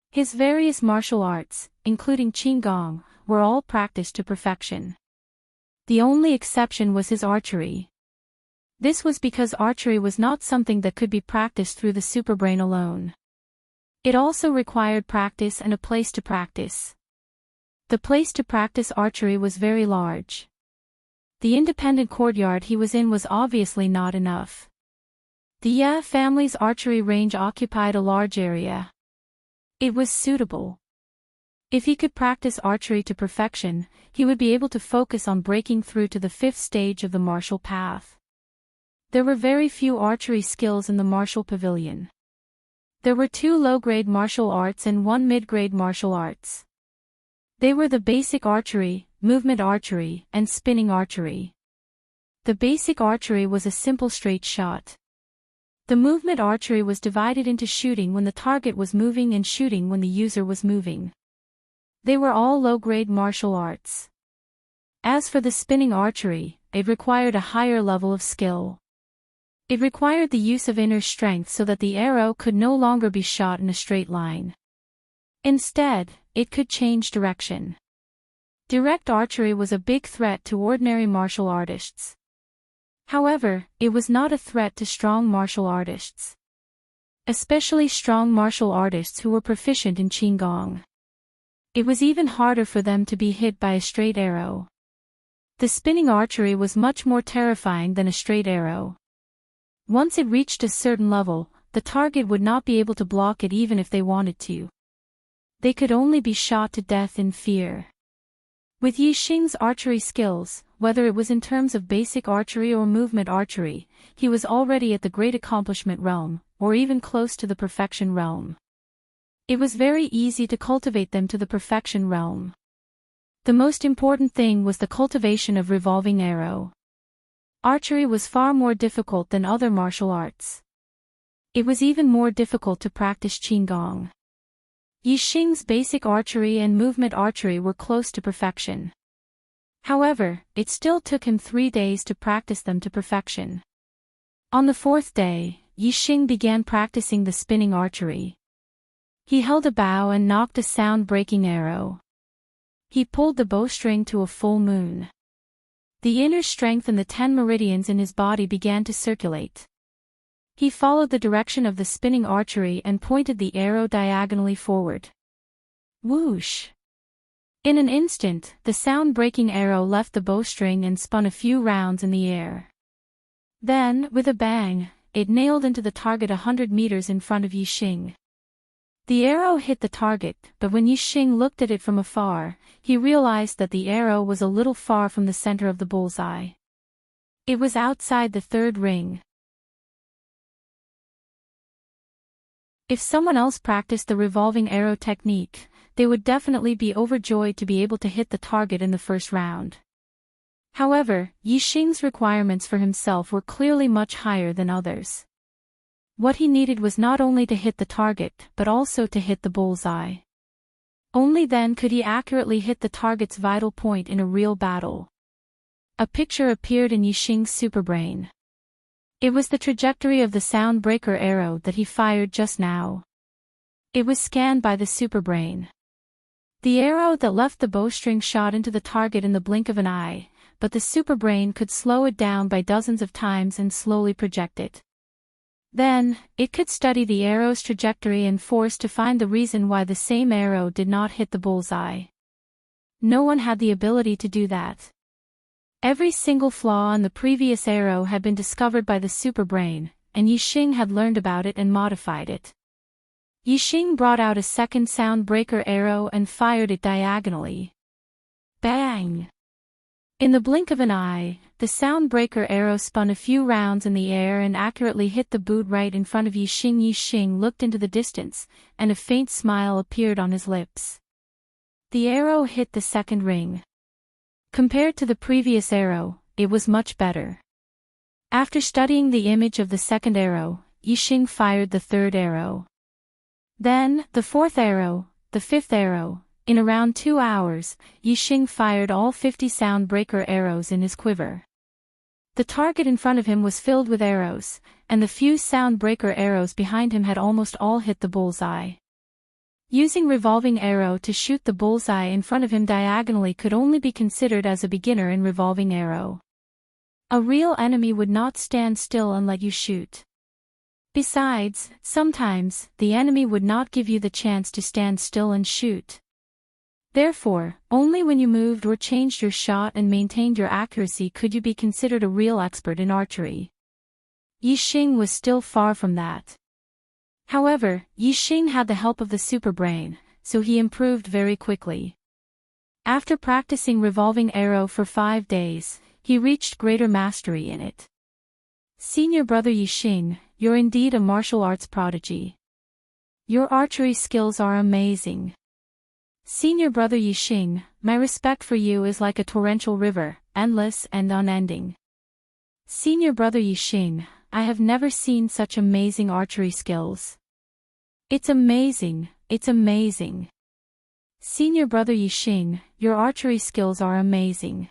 His various martial arts, including Qigong, were all practiced to perfection. The only exception was his archery. This was because archery was not something that could be practiced through the superbrain alone. It also required practice and a place to practice. The place to practice archery was very large. The independent courtyard he was in was obviously not enough. The Ya family's archery range occupied a large area. It was suitable. If he could practice archery to perfection, he would be able to focus on breaking through to the fifth stage of the martial path. There were very few archery skills in the martial pavilion. There were 2 low-grade martial arts and 1 mid-grade martial arts. They were the basic archery, movement archery, and spinning archery. The basic archery was a simple straight shot. The movement archery was divided into shooting when the target was moving and shooting when the user was moving. They were all low-grade martial arts. As for the spinning archery, it required a higher level of skill. It required the use of inner strength so that the arrow could no longer be shot in a straight line. Instead, it could change direction. Direct archery was a big threat to ordinary martial artists. However, it was not a threat to strong martial artists. Especially strong martial artists who were proficient in Qigong. It was even harder for them to be hit by a straight arrow. The spinning archery was much more terrifying than a straight arrow. Once it reached a certain level, the target would not be able to block it even if they wanted to. They could only be shot to death in fear. With Yixing's archery skills, whether it was in terms of basic archery or movement archery, he was already at the great accomplishment realm, or even close to the perfection realm. It was very easy to cultivate them to the perfection realm. The most important thing was the cultivation of revolving arrow. Archery was far more difficult than other martial arts. It was even more difficult to practice Qigong. Yixing's basic archery and movement archery were close to perfection. However, it still took him 3 days to practice them to perfection. On the 4th day, Yixing began practicing the spinning archery. He held a bow and knocked a sound-breaking arrow. He pulled the bowstring to a full moon. The inner strength and the 10 meridians in his body began to circulate. He followed the direction of the spinning archery and pointed the arrow diagonally forward. Whoosh! In an instant, the sound-breaking arrow left the bowstring and spun a few rounds in the air. Then, with a bang, it nailed into the target 100 meters in front of Yixing. The arrow hit the target, but when Yixing looked at it from afar, he realized that the arrow was a little far from the center of the bullseye. It was outside the 3rd ring. If someone else practiced the revolving arrow technique, they would definitely be overjoyed to be able to hit the target in the first round. However, Yixing's requirements for himself were clearly much higher than others. What he needed was not only to hit the target, but also to hit the bullseye. Only then could he accurately hit the target's vital point in a real battle. A picture appeared in Yixing's superbrain. It was the trajectory of the sound-breaker arrow that he fired just now. It was scanned by the superbrain. The arrow that left the bowstring shot into the target in the blink of an eye, but the superbrain could slow it down by dozens of times and slowly project it. Then, it could study the arrow's trajectory and force to find the reason why the same arrow did not hit the bullseye. No one had the ability to do that. Every single flaw on the previous arrow had been discovered by the superbrain, and Yixing had learned about it and modified it. Yixing brought out a second sound-breaker arrow and fired it diagonally. Bang! In the blink of an eye, the sound-breaker arrow spun a few rounds in the air and accurately hit the boot right in front of Yixing. Yixing looked into the distance, and a faint smile appeared on his lips. The arrow hit the 2nd ring. Compared to the previous arrow, it was much better. After studying the image of the second arrow, Yixing fired the third arrow. Then, the fourth arrow, the fifth arrow. In around 2 hours, Yixing fired all 50 sound-breaker arrows in his quiver. The target in front of him was filled with arrows, and the few sound-breaker arrows behind him had almost all hit the bullseye. Using revolving arrow to shoot the bullseye in front of him diagonally could only be considered as a beginner in revolving arrow. A real enemy would not stand still and let you shoot. Besides, sometimes, the enemy would not give you the chance to stand still and shoot. Therefore, only when you moved or changed your shot and maintained your accuracy could you be considered a real expert in archery. Yixing was still far from that. However, Yixing had the help of the superbrain, so he improved very quickly. After practicing revolving arrow for 5 days, he reached greater mastery in it. Senior brother Yixing, you're indeed a martial arts prodigy. Your archery skills are amazing. Senior brother Yixing, my respect for you is like a torrential river, endless and unending. Senior brother Yixing, I have never seen such amazing archery skills. It's amazing, it's amazing. Senior brother Yixing, your archery skills are amazing.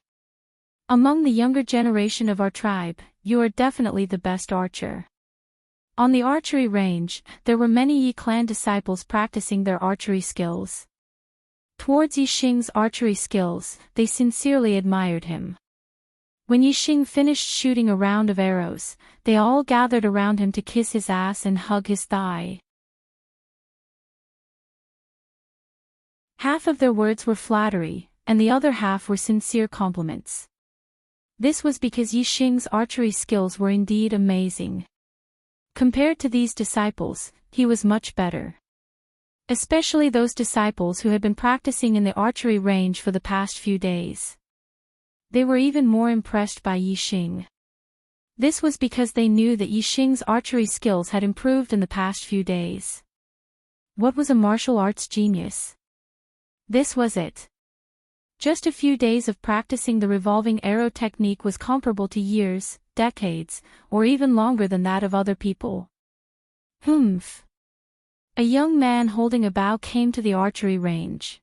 Among the younger generation of our tribe, you are definitely the best archer. On the archery range, there were many Yi clan disciples practicing their archery skills. Towards Yixing's archery skills, they sincerely admired him. When Yixing finished shooting a round of arrows, they all gathered around him to kiss his ass and hug his thigh. Half of their words were flattery, and the other half were sincere compliments. This was because Yixing's archery skills were indeed amazing. Compared to these disciples, he was much better. Especially those disciples who had been practicing in the archery range for the past few days. They were even more impressed by Yixing. This was because they knew that Yixing's archery skills had improved in the past few days. What was a martial arts genius? This was it. Just a few days of practicing the revolving arrow technique was comparable to years, decades, or even longer than that of other people. Humph. A young man holding a bow came to the archery range.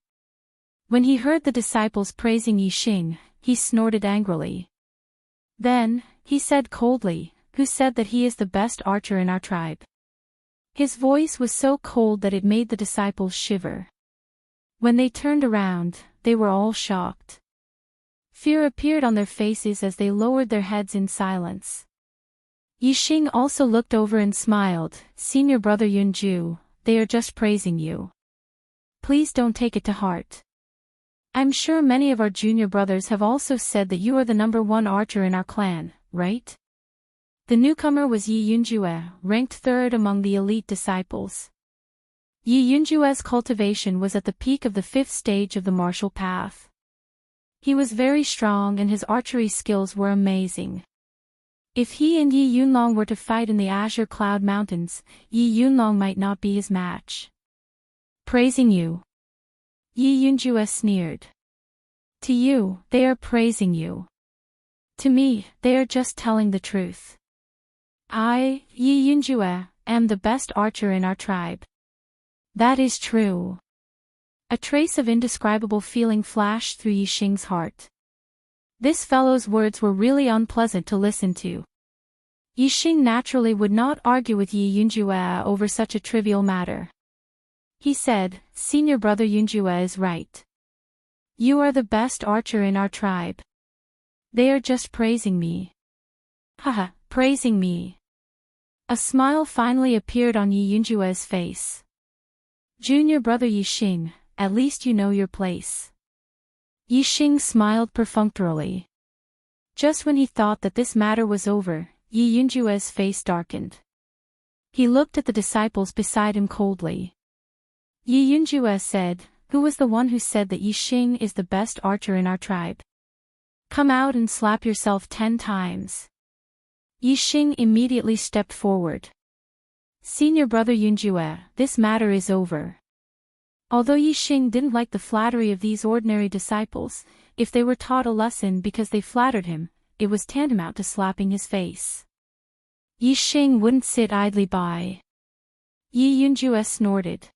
When he heard the disciples praising Yixing, he snorted angrily. Then, he said coldly, "Who said that he is the best archer in our tribe?" His voice was so cold that it made the disciples shiver. When they turned around, they were all shocked. Fear appeared on their faces as they lowered their heads in silence. Yixing also looked over and smiled. "Senior brother Yunju, they are just praising you. Please don't take it to heart. I'm sure many of our junior brothers have also said that you are the #1 archer in our clan, right?" The newcomer was Yi Yunjue, ranked 3rd among the elite disciples. Yi Yunjue's cultivation was at the peak of the 5th stage of the martial path. He was very strong and his archery skills were amazing. If he and Yi Yunlong were to fight in the Azure Cloud Mountains, Yi Yunlong might not be his match. Praising you. Yi Yunjue sneered. To you, they are praising you. To me, they are just telling the truth. I, Yi Yunjue, am the best archer in our tribe. That is true. A trace of indescribable feeling flashed through Yixing's heart. This fellow's words were really unpleasant to listen to. Yixing naturally would not argue with Yi Yunjue over such a trivial matter. He said, "Senior brother Yunjue is right. You are the best archer in our tribe. They are just praising me." Haha, praising me. A smile finally appeared on Yi Yunjue's face. Junior brother Yixing, at least you know your place. Yixing smiled perfunctorily. Just when he thought that this matter was over, Yi Yunjue's face darkened. He looked at the disciples beside him coldly. Yi Yunjue said, "Who was the one who said that Yixing is the best archer in our tribe? Come out and slap yourself 10 times. Yixing immediately stepped forward. Senior brother Yunjue, this matter is over. Although Yixing didn't like the flattery of these ordinary disciples, if they were taught a lesson because they flattered him, it was tantamount to slapping his face. Yixing wouldn't sit idly by. Yi Yunjue snorted.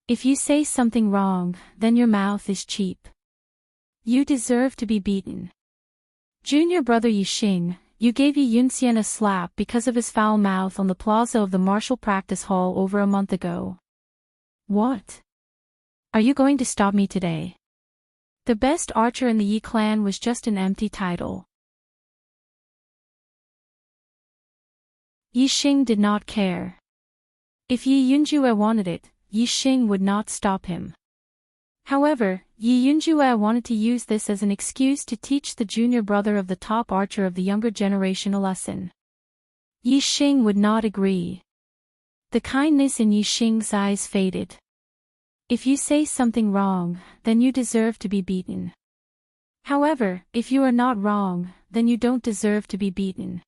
If you say something wrong, then your mouth is cheap. You deserve to be beaten. Junior brother Yixing, you gave Yi Yunxian a slap because of his foul mouth on the plaza of the martial practice hall over a month ago. What? Are you going to stop me today? The best archer in the Yi clan was just an empty title. Yixing did not care. If Yi Yunjue wanted it, Yixing would not stop him. However, Yi Yunjue wanted to use this as an excuse to teach the junior brother of the top archer of the younger generation a lesson. Yixing would not agree. The kindness in Yixing's eyes faded. If you say something wrong, then you deserve to be beaten. However, if you are not wrong, then you don't deserve to be beaten.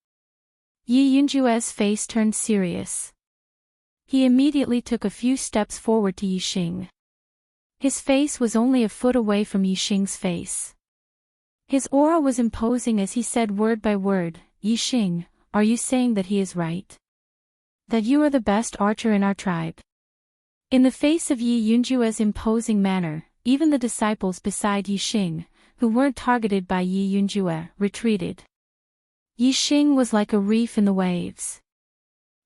Yi Yunjue's face turned serious. He immediately took a few steps forward to Yixing. His face was only a foot away from Yixing's face. His aura was imposing as he said word by word, Yixing, are you saying that he is right? That you are the best archer in our tribe? In the face of Yi Yunjue's imposing manner, even the disciples beside Yixing, who weren't targeted by Yi Yunjue, retreated. Yixing was like a reef in the waves.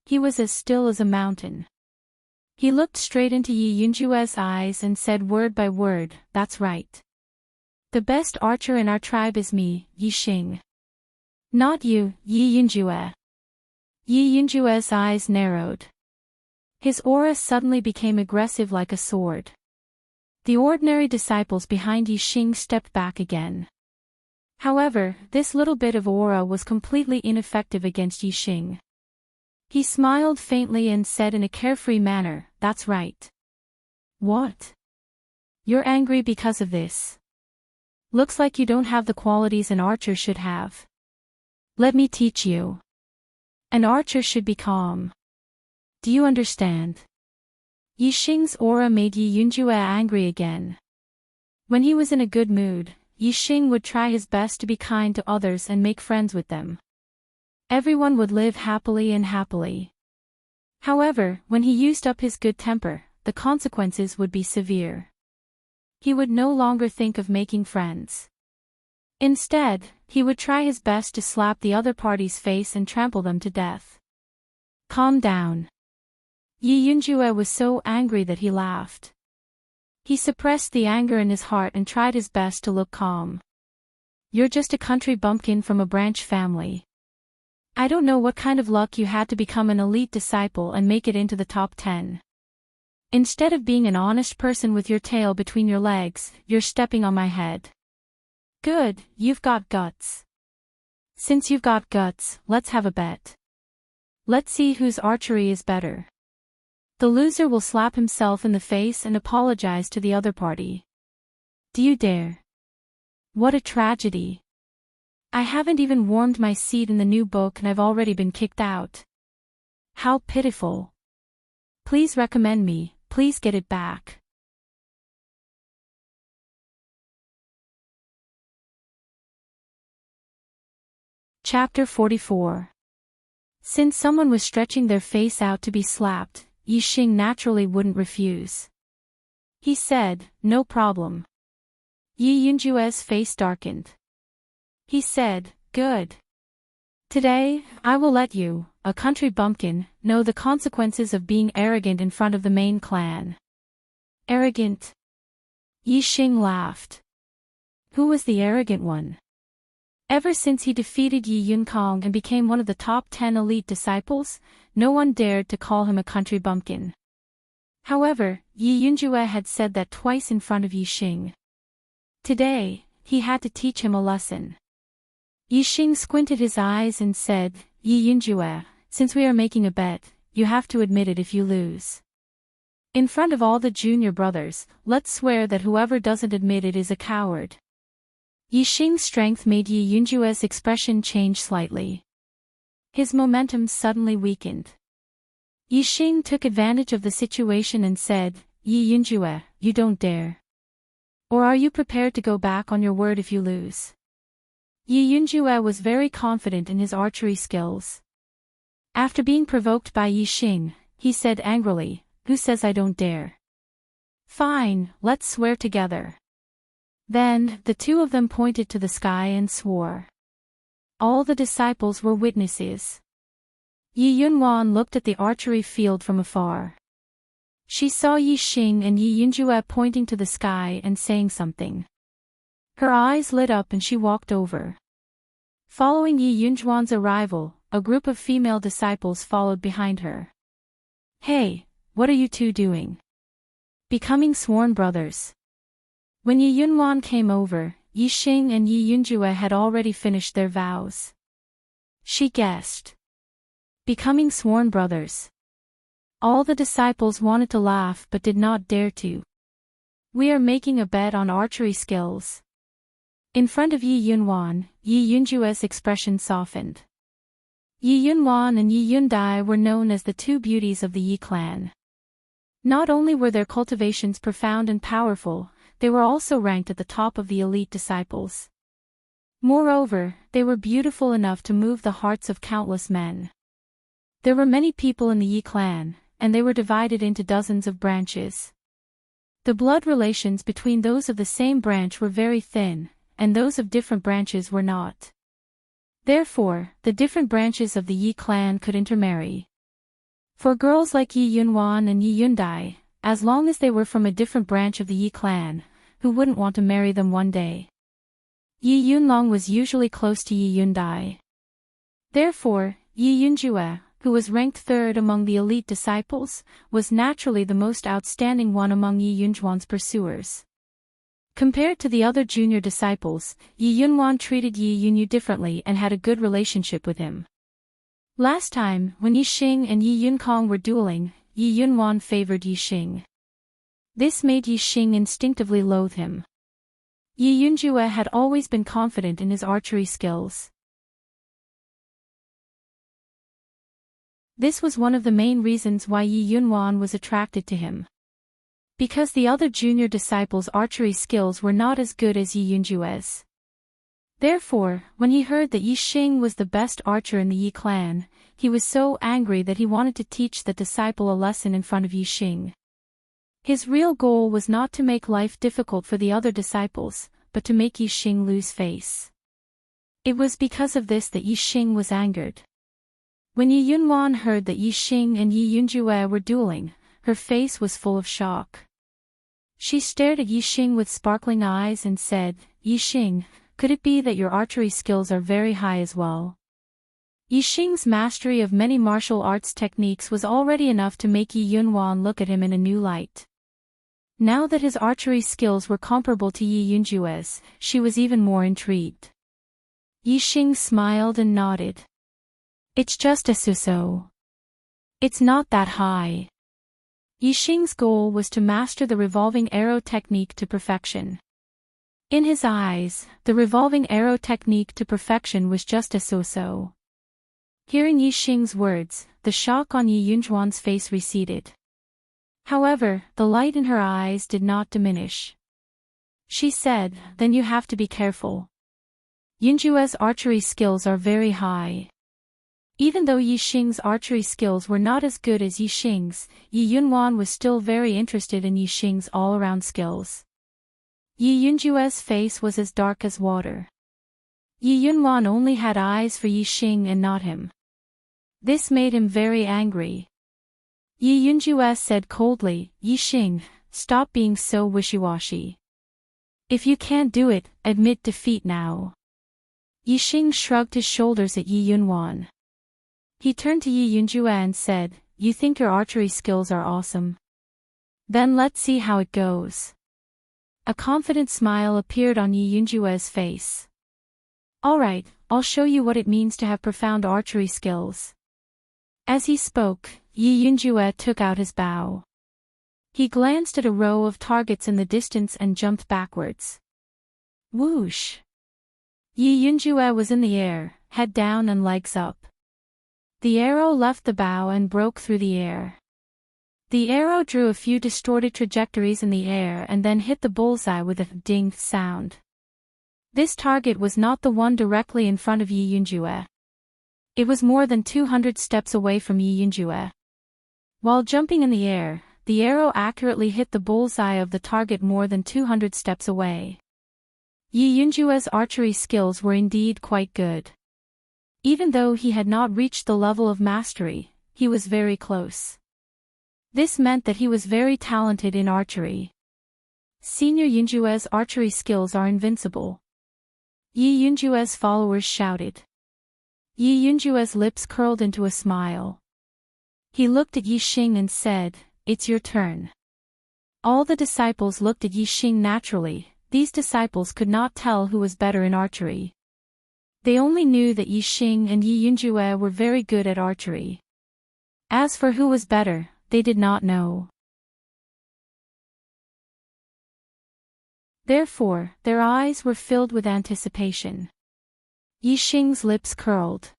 He was as still as a mountain. He looked straight into Yi Yunjue's eyes and said word by word, that's right. The best archer in our tribe is me, Yixing. Not you, Yi Yunjue. Yi Yunjue's eyes narrowed. His aura suddenly became aggressive like a sword. The ordinary disciples behind Yixing stepped back again. However, this little bit of aura was completely ineffective against Yixing. He smiled faintly and said in a carefree manner, that's right. What? You're angry because of this. Looks like you don't have the qualities an archer should have. Let me teach you. An archer should be calm. Do you understand? Yixing's aura made Yi Yunjue angry again. When he was in a good mood, Yixing would try his best to be kind to others and make friends with them. Everyone would live happily and happily. However, when he used up his good temper, the consequences would be severe. He would no longer think of making friends. Instead, he would try his best to slap the other party's face and trample them to death. Calm down. Yi Yunjue was so angry that he laughed. He suppressed the anger in his heart and tried his best to look calm. You're just a country bumpkin from a branch family. I don't know what kind of luck you had to become an elite disciple and make it into the top 10. Instead of being an honest person with your tail between your legs, you're stepping on my head. Good, you've got guts. Since you've got guts, let's have a bet. Let's see whose archery is better. The loser will slap himself in the face and apologize to the other party. Do you dare? What a tragedy. I haven't even warmed my seat in the new book and I've already been kicked out. How pitiful. Please recommend me, please get it back. Chapter 44. Since someone was stretching their face out to be slapped, Yixing naturally wouldn't refuse. He said, no problem. Yi Yunjue's face darkened. He said, good. Today, I will let you, a country bumpkin, know the consequences of being arrogant in front of the main clan. Arrogant? Yixing laughed. Who was the arrogant one? Ever since he defeated Yi Yunkong and became one of the top 10 elite disciples, no one dared to call him a country bumpkin. However, Yi Yunjue had said that twice in front of Yixing. Today, he had to teach him a lesson. Yixing squinted his eyes and said, Yi Yunjue, since we are making a bet, you have to admit it if you lose. In front of all the junior brothers, let's swear that whoever doesn't admit it is a coward. Yixing's strength made Yi Yunjue's expression change slightly. His momentum suddenly weakened. Yixing took advantage of the situation and said, Yi Yunjue, you don't dare. Or are you prepared to go back on your word if you lose? Yi Yunjue was very confident in his archery skills. After being provoked by Yi Xing, he said angrily, "Who says I don't dare? Fine, let's swear together." Then, the two of them pointed to the sky and swore. All the disciples were witnesses. Yi Yunwan looked at the archery field from afar. She saw Yi Xing and Yi Yunjue pointing to the sky and saying something. Her eyes lit up and she walked over. Following Yi Yunjuan's arrival, a group of female disciples followed behind her. "Hey, what are you two doing?" "Becoming sworn brothers." When Yi Yunwan came over, Yi Xing and Yi Yunjue had already finished their vows. She guessed. Becoming sworn brothers. All the disciples wanted to laugh but did not dare to. "We are making a bet on archery skills." In front of Yi Yunwan, Yi Yunjue's expression softened. Yi Yunwan and Yi Yundai were known as the two beauties of the Yi clan. Not only were their cultivations profound and powerful, they were also ranked at the top of the elite disciples. Moreover, they were beautiful enough to move the hearts of countless men. There were many people in the Yi clan, and they were divided into dozens of branches. The blood relations between those of the same branch were very thin, and those of different branches were not. Therefore, the different branches of the Yi clan could intermarry. For girls like Yi Yunwan and Yi Yundai, as long as they were from a different branch of the Yi clan, who wouldn't want to marry them one day? Yi Yunlong was usually close to Yi Yundai. Therefore, Yi Yunjue, who was ranked third among the elite disciples, was naturally the most outstanding one among Yi Yunjuan's pursuers. Compared to the other junior disciples, Yi Yunwan treated Yi Yunyu differently and had a good relationship with him. Last time, when Yi Xing and Yi Yunkong were dueling, Yi Yunwan favored Yi Xing. This made Yi Xing instinctively loathe him. Yi Yunjue had always been confident in his archery skills. This was one of the main reasons why Yi Yunwan was attracted to him. Because the other junior disciples' archery skills were not as good as Yi Yunjue's. Therefore, when he heard that Yi Xing was the best archer in the Yi clan, he was so angry that he wanted to teach the disciple a lesson in front of Yi Xing. His real goal was not to make life difficult for the other disciples, but to make Yi Xing lose face. It was because of this that Yi Xing was angered. When Yi Yunwan heard that Yi Xing and Yi Yunjue were dueling, her face was full of shock. She stared at Yi Xing with sparkling eyes and said, "Yi Xing, could it be that your archery skills are very high as well?" Yi Xing's mastery of many martial arts techniques was already enough to make Yi Yunwan look at him in a new light. Now that his archery skills were comparable to Yi Yunjue's, she was even more intrigued. Yi Xing smiled and nodded. "It's just a so-so. It's not that high." Yi Xing's goal was to master the revolving arrow technique to perfection. In his eyes, the revolving arrow technique to perfection was just a so-so. Hearing Yi Xing's words, the shock on Yi Yunjuan's face receded. However, the light in her eyes did not diminish. She said, "Then you have to be careful. Yunjue's archery skills are very high." Even though Yi Xing's archery skills were not as good as Yi Xing's, Yi Yunwan was still very interested in Yi Xing's all-around skills. Yi Yunjue's face was as dark as water. Yi Yunwan only had eyes for Yi Xing and not him. This made him very angry. Yi Yunjue said coldly, "Yi Xing, stop being so wishy-washy. If you can't do it, admit defeat now." Yi Xing shrugged his shoulders at Yi Yunwan. He turned to Yi Yunjue and said, "You think your archery skills are awesome? Then let's see how it goes." A confident smile appeared on Yi Yunjue's face. "Alright, I'll show you what it means to have profound archery skills." As he spoke, Yi Yunjue took out his bow. He glanced at a row of targets in the distance and jumped backwards. Whoosh! Yi Yunjue was in the air, head down and legs up. The arrow left the bow and broke through the air. The arrow drew a few distorted trajectories in the air and then hit the bullseye with a ding sound. This target was not the one directly in front of Yi Yunjue. It was more than 200 steps away from Yi Yunjue. While jumping in the air, the arrow accurately hit the bullseye of the target more than 200 steps away. Yi Yunjue's archery skills were indeed quite good. Even though he had not reached the level of mastery, he was very close. This meant that he was very talented in archery. Senior Yunjue's archery skills are invincible. Yi Yunjue's followers shouted. Yi Yunjue's lips curled into a smile. He looked at Yixing and said, "It's your turn." All the disciples looked at Yixing naturally. These disciples could not tell who was better in archery. They only knew that Yixing and Yi Yunjue were very good at archery. As for who was better, they did not know. Therefore, their eyes were filled with anticipation. Yixing's lips curled.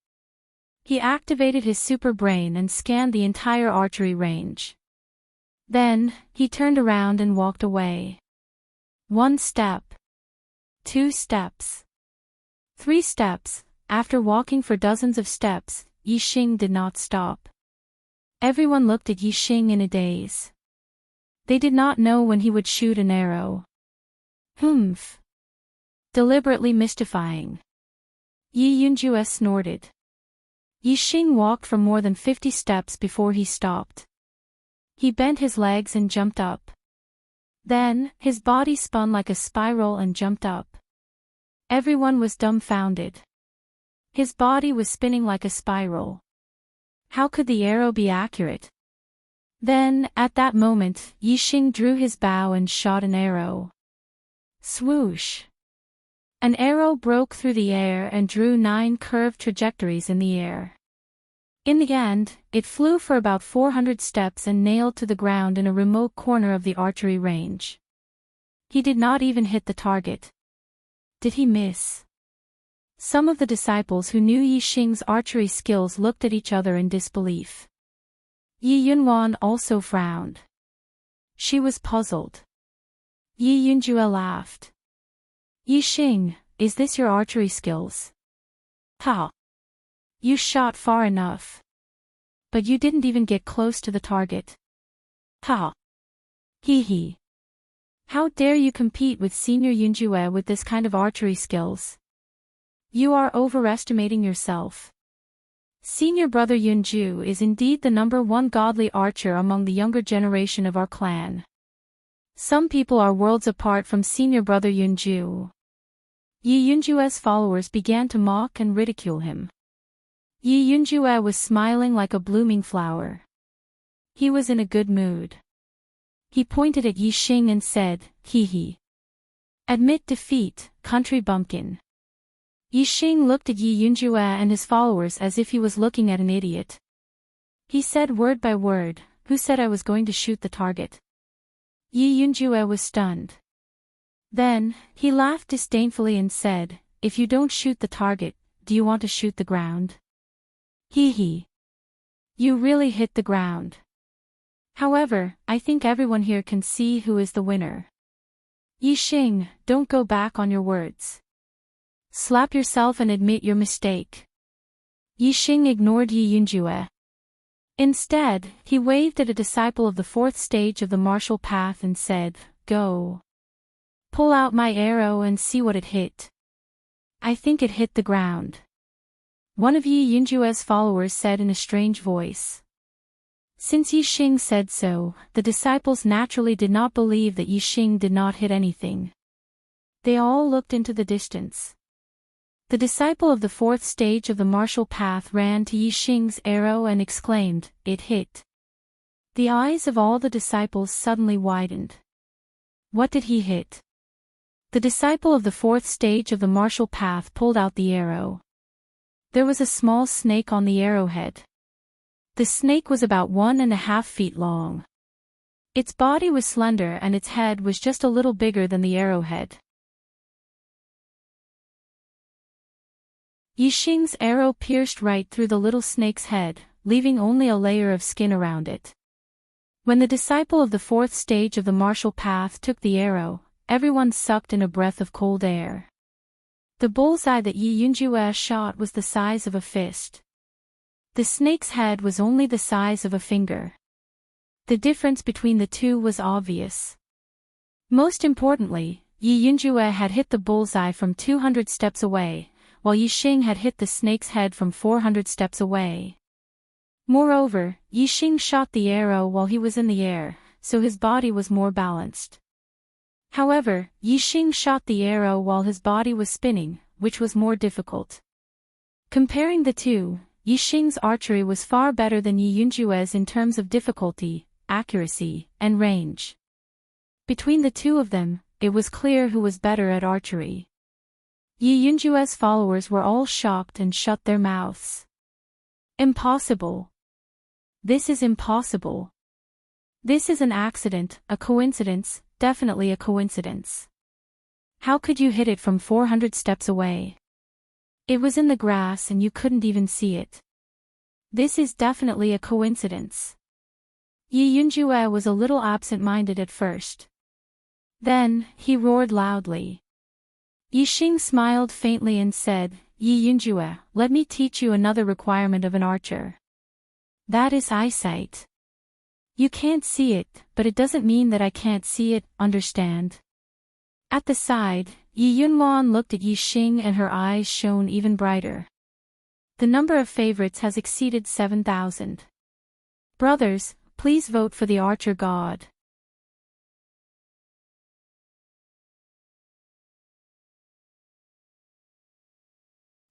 He activated his super brain and scanned the entire archery range. Then, he turned around and walked away. 1 step. 2 steps. 3 steps. After walking for dozens of steps, Yixing did not stop. Everyone looked at Yixing in a daze. They did not know when he would shoot an arrow. Humph. Deliberately mystifying. Yi Yunjue snorted. Yixing walked for more than 50 steps before he stopped. He bent his legs and jumped up. Then, his body spun like a spiral and jumped up. Everyone was dumbfounded. His body was spinning like a spiral. How could the arrow be accurate? Then, at that moment, Yixing drew his bow and shot an arrow. Swoosh! An arrow broke through the air and drew 9 curved trajectories in the air. In the end, it flew for about 400 steps and nailed to the ground in a remote corner of the archery range. He did not even hit the target. Did he miss? Some of the disciples who knew Yixing's archery skills looked at each other in disbelief. Yi Yunwan also frowned. She was puzzled. Yi Yunjue laughed. Yixing, is this your archery skills? Ha! You shot far enough. But you didn't even get close to the target. Ha! Hee hee. How dare you compete with Senior Yunjue with this kind of archery skills? You are overestimating yourself. Senior brother Yunju is indeed the #1 godly archer among the younger generation of our clan. Some people are worlds apart from senior brother Yunju. Yi Yunjue's followers began to mock and ridicule him. Yi Yunjue was smiling like a blooming flower. He was in a good mood. He pointed at Yixing and said, "Hee hee. Admit defeat, country bumpkin." Yixing looked at Yi Yunjue and his followers as if he was looking at an idiot. He said word by word, "Who said I was going to shoot the target?" Yi Yunjue was stunned. Then, he laughed disdainfully and said, "If you don't shoot the target, do you want to shoot the ground?" Hee hee. You really hit the ground. However, I think everyone here can see who is the winner. Yixing, don't go back on your words. Slap yourself and admit your mistake. Yixing ignored Yi Yunjue. Instead, he waved at a disciple of the 4th stage of the martial path and said, "Go. Pull out my arrow and see what it hit." "I think it hit the ground," one of Yi Yunjue's followers said in a strange voice. Since Yixing said so, the disciples naturally did not believe that Yixing did not hit anything. They all looked into the distance. The disciple of the 4th stage of the martial path ran to Yixing's arrow and exclaimed, "It hit." The eyes of all the disciples suddenly widened. What did he hit? The disciple of the 4th stage of the martial path pulled out the arrow. There was a small snake on the arrowhead. The snake was about 1.5 feet long. Its body was slender and its head was just a little bigger than the arrowhead. Yixing's arrow pierced right through the little snake's head, leaving only a layer of skin around it. When the disciple of the fourth stage of the martial path took the arrow, everyone sucked in a breath of cold air. The bullseye that Yi Yunjue shot was the size of a fist. The snake's head was only the size of a finger. The difference between the two was obvious. Most importantly, Yi Yunjue had hit the bullseye from 200 steps away, while Yixing had hit the snake's head from 400 steps away. Moreover, Yixing shot the arrow while he was in the air, so his body was more balanced. However, Yixing shot the arrow while his body was spinning, which was more difficult. Comparing the two, Yixing's archery was far better than Yi Yunjue's in terms of difficulty, accuracy, and range. Between the two of them, it was clear who was better at archery. Yi Yunjue's followers were all shocked and shut their mouths. Impossible. This is impossible. This is an accident, a coincidence, definitely a coincidence. How could you hit it from 400 steps away? It was in the grass and you couldn't even see it. This is definitely a coincidence. Yi Yunjue was a little absent-minded at first. Then, he roared loudly. Yixing smiled faintly and said, Yi Yunjue, let me teach you another requirement of an archer. That is eyesight. You can't see it, but it doesn't mean that I can't see it, understand? At the side, Yi Yunwan looked at Yixing and her eyes shone even brighter. The number of favorites has exceeded 7,000. Brothers, please vote for the archer god.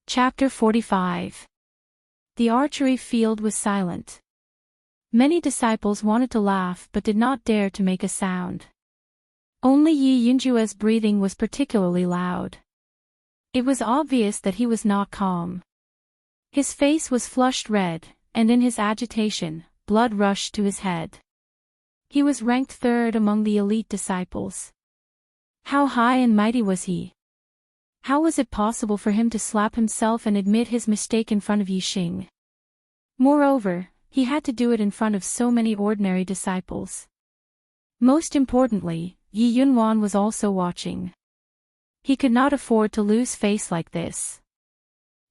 Chapter 45. The archery field was silent. Many disciples wanted to laugh but did not dare to make a sound. Only Yi Yunjue's breathing was particularly loud. It was obvious that he was not calm. His face was flushed red, and in his agitation, blood rushed to his head. He was ranked third among the elite disciples. How high and mighty was he? How was it possible for him to slap himself and admit his mistake in front of Yixing? Moreover, he had to do it in front of so many ordinary disciples. Most importantly, Yi Yunwan was also watching. He could not afford to lose face like this.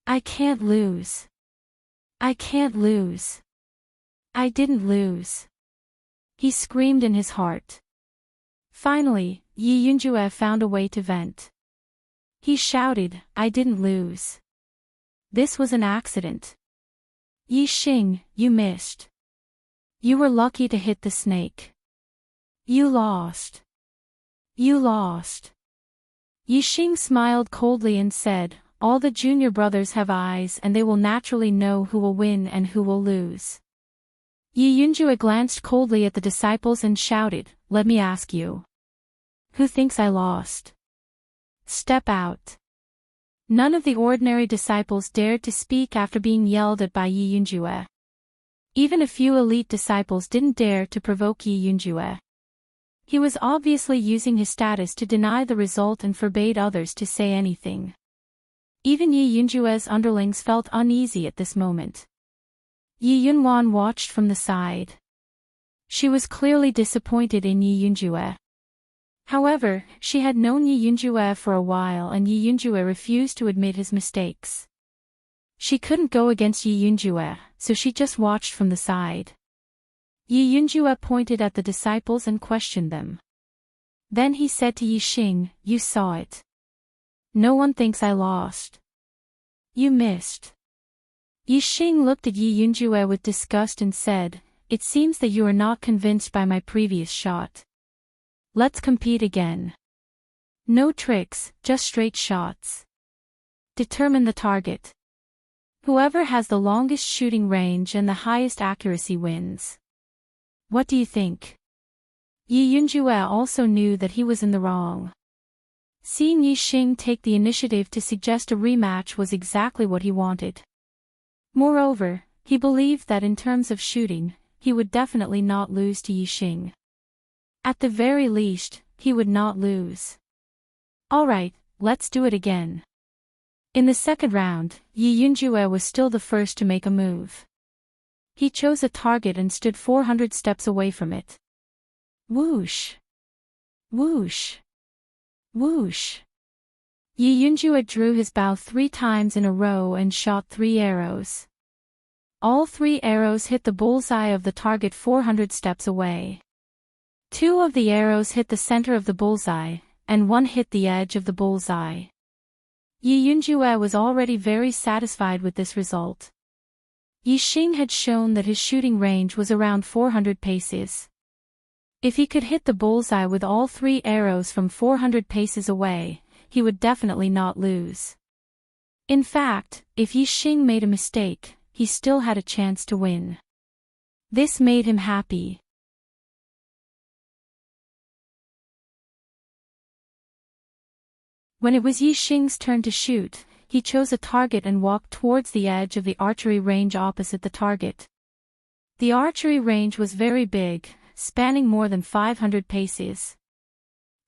I can't lose. I can't lose. I didn't lose. He screamed in his heart. Finally, Yi Yunjue found a way to vent. He shouted, I didn't lose. This was an accident. Yixing, you missed. You were lucky to hit the snake. You lost. You lost. Yixing smiled coldly and said, all the junior brothers have eyes and they will naturally know who will win and who will lose. Yi Yunjue glanced coldly at the disciples and shouted, let me ask you. Who thinks I lost? Step out. None of the ordinary disciples dared to speak after being yelled at by Yi Yunjue. Even a few elite disciples didn't dare to provoke Yi Yunjue. He was obviously using his status to deny the result and forbade others to say anything. Even Yi Yunjue's underlings felt uneasy at this moment. Yi Yunwan watched from the side. She was clearly disappointed in Yi Yunjue. However, she had known Yi Yunjue for a while and Yi Yunjue refused to admit his mistakes. She couldn't go against Yi Yunjue, so she just watched from the side. Yi Yunjue pointed at the disciples and questioned them. Then he said to Yixing, you saw it. No one thinks I lost. You missed. Yixing looked at Yi Yunjue with disgust and said, it seems that you are not convinced by my previous shot. Let's compete again. No tricks, just straight shots. Determine the target. Whoever has the longest shooting range and the highest accuracy wins. What do you think? Yi Yunjue also knew that he was in the wrong. Seeing Yixing take the initiative to suggest a rematch was exactly what he wanted. Moreover, he believed that in terms of shooting, he would definitely not lose to Yixing. At the very least, he would not lose. Alright, let's do it again. In the second round, Yi Yunjue was still the first to make a move. He chose a target and stood 400 steps away from it. Whoosh! Whoosh! Whoosh! Yi Yunjue drew his bow 3 times in a row and shot 3 arrows. All 3 arrows hit the bullseye of the target 400 steps away. 2 of the arrows hit the center of the bullseye, and 1 hit the edge of the bullseye. Yi Yunjue was already very satisfied with this result. Yi Xing had shown that his shooting range was around 400 paces. If he could hit the bullseye with all 3 arrows from 400 paces away, he would definitely not lose. In fact, if Yi Xing made a mistake, he still had a chance to win. This made him happy. When it was Yi Xing's turn to shoot, he chose a target and walked towards the edge of the archery range opposite the target. The archery range was very big, spanning more than 500 paces.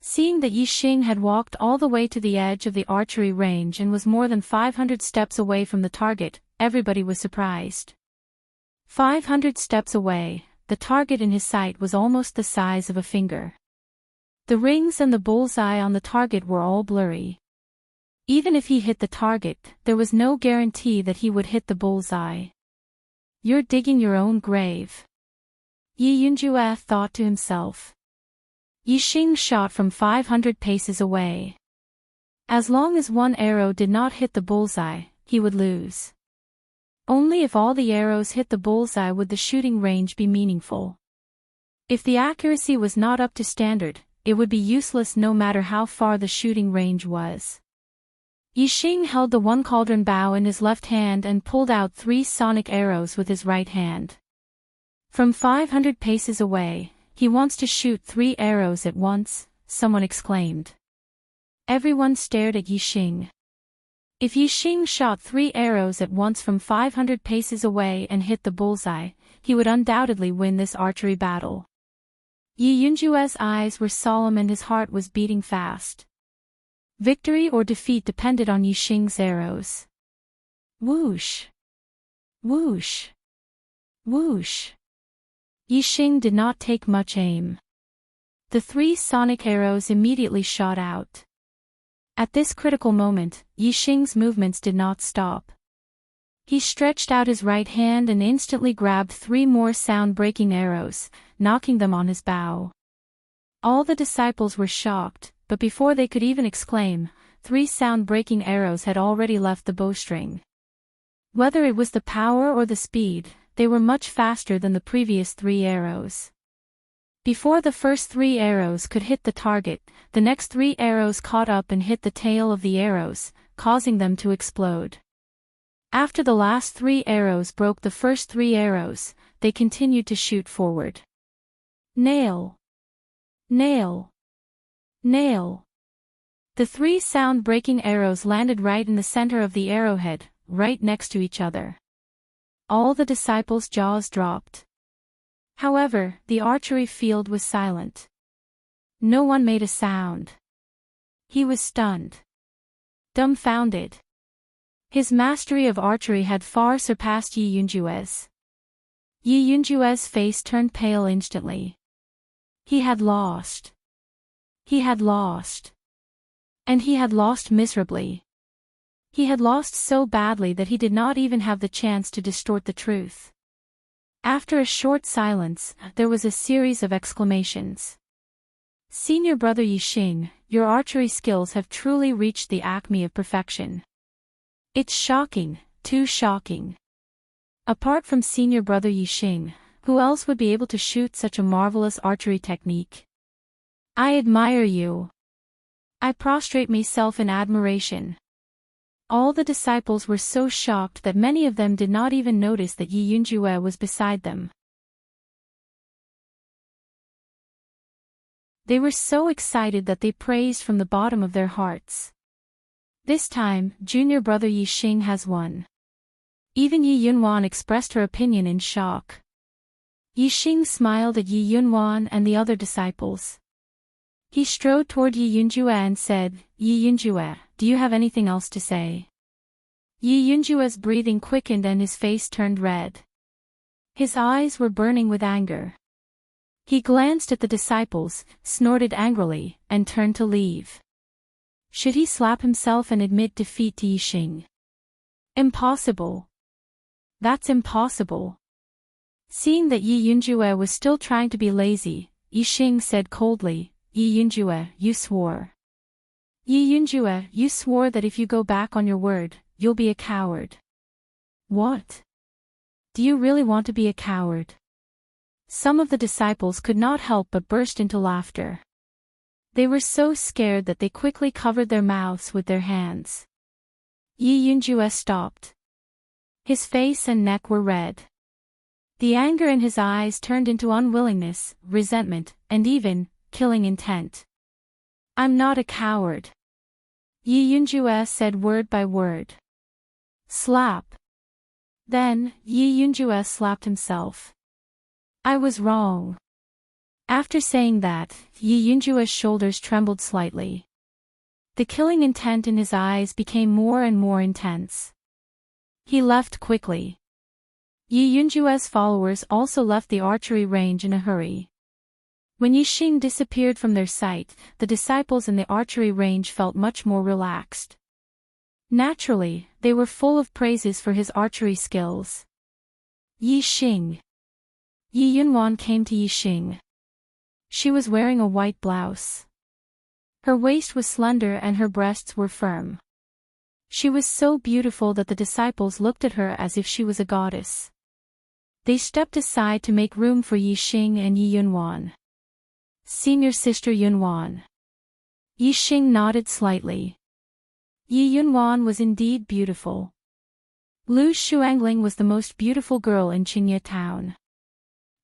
Seeing that Yi Xing had walked all the way to the edge of the archery range and was more than 500 steps away from the target, everybody was surprised. 500 steps away, the target in his sight was almost the size of a finger. The rings and the bullseye on the target were all blurry. Even if he hit the target, there was no guarantee that he would hit the bullseye. You're digging your own grave. Yi Yunjue thought to himself. Yi Xing shot from 500 paces away. As long as 1 arrow did not hit the bullseye, he would lose. Only if all the arrows hit the bullseye would the shooting range be meaningful. If the accuracy was not up to standard, it would be useless no matter how far the shooting range was. Yi Xing held the 1 cauldron bow in his left hand and pulled out 3 sonic arrows with his right hand. From 500 paces away, he wants to shoot 3 arrows at once, someone exclaimed. Everyone stared at Yi Xing. If Yi Xing shot 3 arrows at once from 500 paces away and hit the bullseye, he would undoubtedly win this archery battle. Yi Yunjue's eyes were solemn and his heart was beating fast. Victory or defeat depended on Yi Xing's arrows. Whoosh! Whoosh! Whoosh! Yi Xing did not take much aim. The 3 sonic arrows immediately shot out. At this critical moment, Yi Xing's movements did not stop. He stretched out his right hand and instantly grabbed 3 more sound-breaking arrows, knocking them on his bow. All the disciples were shocked, but before they could even exclaim, 3 sound-breaking arrows had already left the bowstring. Whether it was the power or the speed, they were much faster than the previous 3 arrows. Before the first 3 arrows could hit the target, the next 3 arrows caught up and hit the tail of the arrows, causing them to explode. After the last 3 arrows broke the first 3 arrows, they continued to shoot forward. Nail! Nail! Nail! The 3 sound-breaking arrows landed right in the center of the arrowhead, right next to each other. All the disciples' jaws dropped. However, the archery field was silent. No one made a sound. He was stunned. Dumbfounded. His mastery of archery had far surpassed Yi Yunjue's. Yi Yunjue's face turned pale instantly. He had lost. He had lost. And he had lost miserably. He had lost so badly that he did not even have the chance to distort the truth. After a short silence, there was a series of exclamations. Senior brother Yi Xing, your archery skills have truly reached the acme of perfection. It's shocking, too shocking. Apart from senior brother Yi Xing, who else would be able to shoot such a marvelous archery technique? I admire you. I prostrate myself in admiration. All the disciples were so shocked that many of them did not even notice that Yi Yunjue was beside them. They were so excited that they praised from the bottom of their hearts. This time, junior brother Yi Xing has won. Even Yi Yunwan expressed her opinion in shock. Yi Xing smiled at Yi Yunwan and the other disciples. He strode toward Yi Yunjue and said, Yi Yunjue, do you have anything else to say? Yi Yunjue's breathing quickened and his face turned red. His eyes were burning with anger. He glanced at the disciples, snorted angrily, and turned to leave. Should he slap himself and admit defeat to Yixing? Impossible. That's impossible. Seeing that Yi Yunjue was still trying to be lazy, Yixing said coldly, Yi Yunjue, you swore. Yi Yunjue, you swore that if you go back on your word, you'll be a coward. What? Do you really want to be a coward? Some of the disciples could not help but burst into laughter. They were so scared that they quickly covered their mouths with their hands. Yi Yunjue stopped. His face and neck were red. The anger in his eyes turned into unwillingness, resentment, and even killing intent. I'm not a coward. Yi Yunjue said word by word. Slap. Then, Yi Yunjue slapped himself. I was wrong. After saying that, Yi Yunjue's shoulders trembled slightly. The killing intent in his eyes became more and more intense. He left quickly. Yi Yunjue's followers also left the archery range in a hurry. When Yixing disappeared from their sight, the disciples in the archery range felt much more relaxed. Naturally, they were full of praises for his archery skills. Yixing. Yi Yunwan came to Yixing. She was wearing a white blouse. Her waist was slender and her breasts were firm. She was so beautiful that the disciples looked at her as if she was a goddess. They stepped aside to make room for Yixing and Yi Yunwan. Senior sister Yunwan. Yixing nodded slightly. Yi Yunwan was indeed beautiful. Lu Shuangling was the most beautiful girl in Qingye town.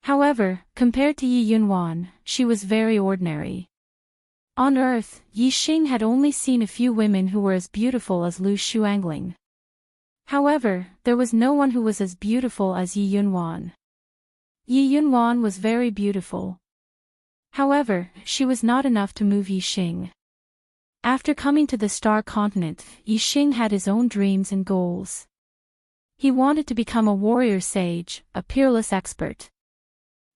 However, compared to Yi Yunwan, she was very ordinary. On Earth, Yixing had only seen a few women who were as beautiful as Lu Shuangling. However, there was no one who was as beautiful as Yi Yunwan. Yi Yunwan was very beautiful. However, she was not enough to move Yixing. After coming to the Star Continent, Yixing had his own dreams and goals. He wanted to become a warrior sage, a peerless expert.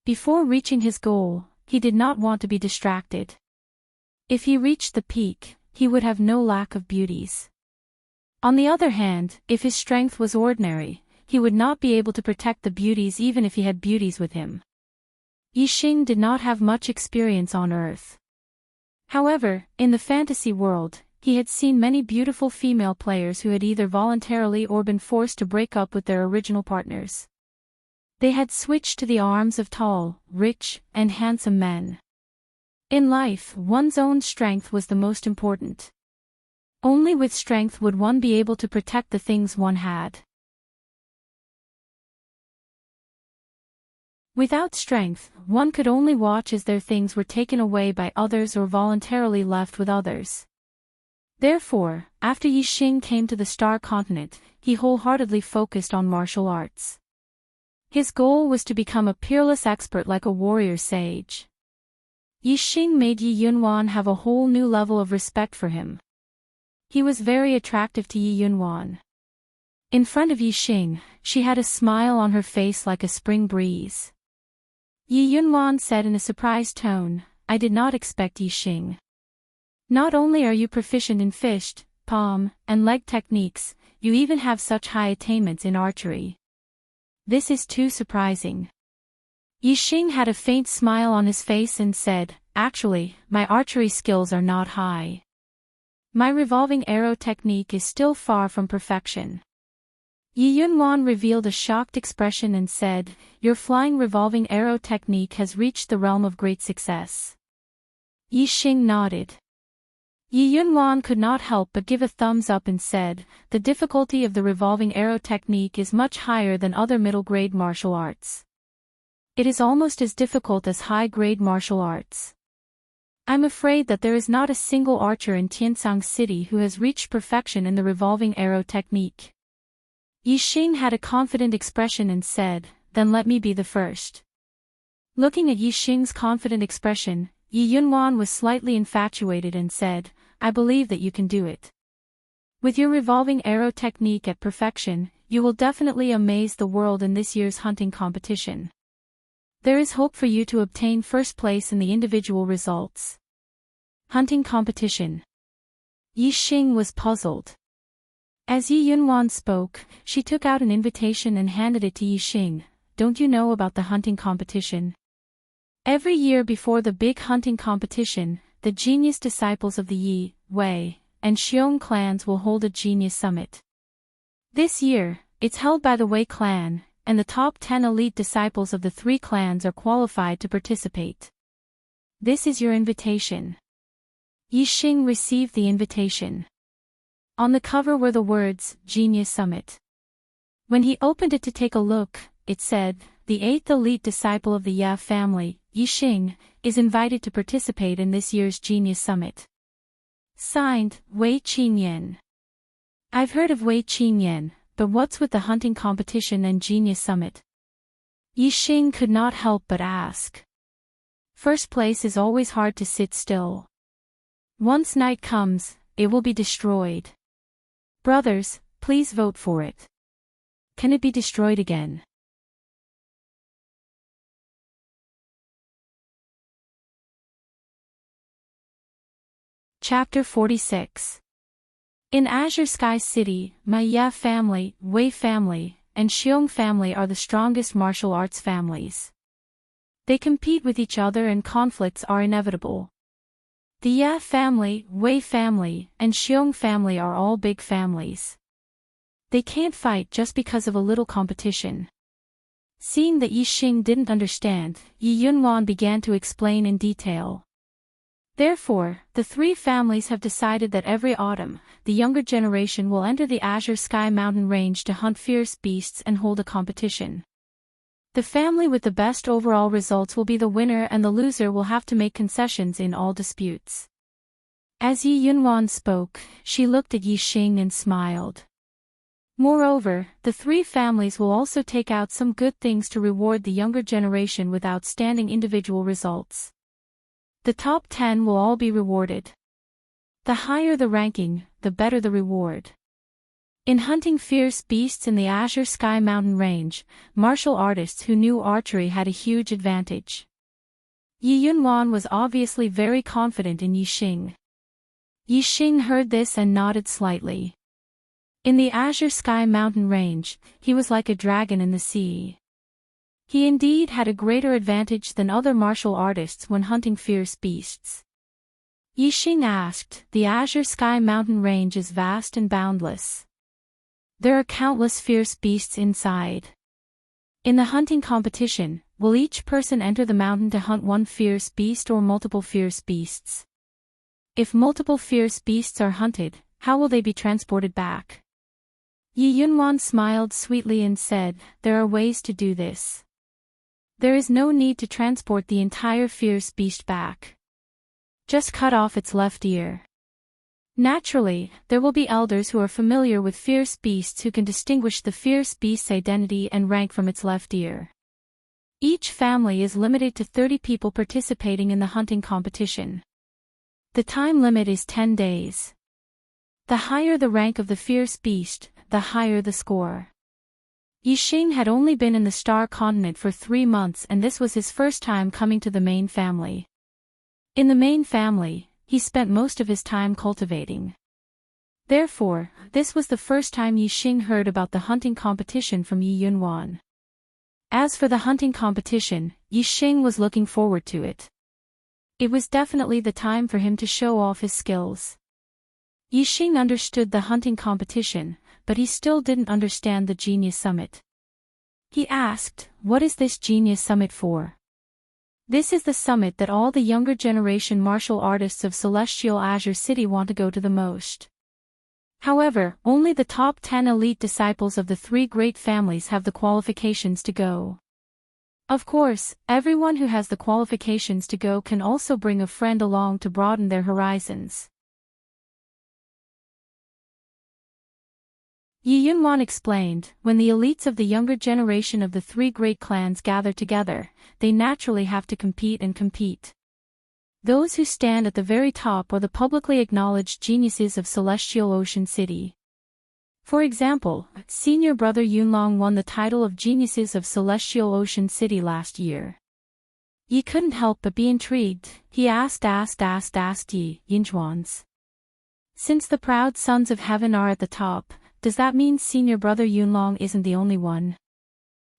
Before reaching his goal, he did not want to be distracted. If he reached the peak, he would have no lack of beauties. On the other hand, if his strength was ordinary, he would not be able to protect the beauties even if he had beauties with him. Yixing did not have much experience on Earth. However, in the fantasy world, he had seen many beautiful female players who had either voluntarily or been forced to break up with their original partners. They had switched to the arms of tall, rich, and handsome men. In life, one's own strength was the most important. Only with strength would one be able to protect the things one had. Without strength, one could only watch as their things were taken away by others or voluntarily left with others. Therefore, after Yixing came to the Star Continent, he wholeheartedly focused on martial arts. His goal was to become a peerless expert like a warrior sage. Yixing made Yi Yunwan have a whole new level of respect for him. He was very attractive to Yi Yunwan. In front of Yixing, she had a smile on her face like a spring breeze. Yi Yunwan said in a surprised tone, I did not expect Yixing. Not only are you proficient in fist, palm, and leg techniques, you even have such high attainments in archery. This is too surprising. Yixing had a faint smile on his face and said, actually, my archery skills are not high. My revolving arrow technique is still far from perfection. Yi Yunwan revealed a shocked expression and said, your flying revolving arrow technique has reached the realm of great success. Yixing nodded. Yi Yunwan could not help but give a thumbs up and said, the difficulty of the revolving arrow technique is much higher than other middle-grade martial arts. It is almost as difficult as high-grade martial arts. I'm afraid that there is not a single archer in Tiansang City who has reached perfection in the revolving arrow technique. Yixing had a confident expression and said, then let me be the first. Looking at Yixing's confident expression, Yi Yunwan was slightly infatuated and said, I believe that you can do it. With your revolving arrow technique at perfection, you will definitely amaze the world in this year's hunting competition. There is hope for you to obtain first place in the individual results. Hunting competition. Yixing was puzzled. As Yi Yunwan spoke, she took out an invitation and handed it to Yixing. Don't you know about the hunting competition? Every year before the big hunting competition, the genius disciples of the Yi, Wei, and Xiong clans will hold a genius summit. This year, it's held by the Wei clan, and the top 10 elite disciples of the 3 clans are qualified to participate. This is your invitation. Yixing received the invitation. On the cover were the words, Genius Summit. When he opened it to take a look, it said, the 8th elite disciple of the Ya family, Yixing, is invited to participate in this year's Genius Summit. Signed, Wei Qinyan. I've heard of Wei Qinyan, but what's with the hunting competition and Genius Summit? Yixing could not help but ask. First place is always hard to sit still. Once night comes, it will be destroyed. Brothers, please vote for it. Can it be destroyed again? Chapter 46. In Azure Sky City, my Ya family, Wei family, and Xiong family are the strongest martial arts families. They compete with each other and conflicts are inevitable. The Ya family, Wei family, and Xiong family are all big families. They can't fight just because of a little competition. Seeing that Yixing didn't understand, Yi Yunwan began to explain in detail. Therefore, the 3 families have decided that every autumn, the younger generation will enter the Azure Sky mountain range to hunt fierce beasts and hold a competition. The family with the best overall results will be the winner and the loser will have to make concessions in all disputes. As Yi Yunwan spoke, she looked at Yixing and smiled. Moreover, the 3 families will also take out some good things to reward the younger generation with outstanding individual results. The top 10 will all be rewarded. The higher the ranking, the better the reward. In hunting fierce beasts in the Azure Sky mountain range, martial artists who knew archery had a huge advantage. Yi Yunwan was obviously very confident in Yixing. Yixing heard this and nodded slightly. In the Azure Sky mountain range, he was like a dragon in the sea. He indeed had a greater advantage than other martial artists when hunting fierce beasts. Yixing asked, the Azure Sky mountain range is vast and boundless. There are countless fierce beasts inside. In the hunting competition, will each person enter the mountain to hunt one fierce beast or multiple fierce beasts? If multiple fierce beasts are hunted, how will they be transported back? Yi Yunwan smiled sweetly and said, there are ways to do this. There is no need to transport the entire fierce beast back. Just cut off its left ear. Naturally, there will be elders who are familiar with fierce beasts who can distinguish the fierce beast's identity and rank from its left ear. Each family is limited to 30 people participating in the hunting competition. The time limit is 10 days. The higher the rank of the fierce beast, the higher the score. Yixing had only been in the Star Continent for 3 months and this was his first time coming to the main family. In the main family, he spent most of his time cultivating. Therefore, this was the first time Yixing heard about the hunting competition from Yi Yunwan. As for the hunting competition, Yixing was looking forward to it. It was definitely the time for him to show off his skills. Yixing understood the hunting competition, but he still didn't understand the Genius Summit. He asked, what is this Genius Summit for? This is the summit that all the younger generation martial artists of Celestial Azure City want to go to the most. However, only the top 10 elite disciples of the 3 great families have the qualifications to go. Of course, everyone who has the qualifications to go can also bring a friend along to broaden their horizons. Yi Yunwan explained, when the elites of the younger generation of the 3 great clans gather together, they naturally have to compete and compete. Those who stand at the very top are the publicly acknowledged geniuses of Celestial Ocean City. For example, senior brother Yunlong won the title of Geniuses of Celestial Ocean City last year. Yi couldn't help but be intrigued. He asked Yi, Yinchuans. Since the proud sons of heaven are at the top, does that mean senior brother Yunlong isn't the only one?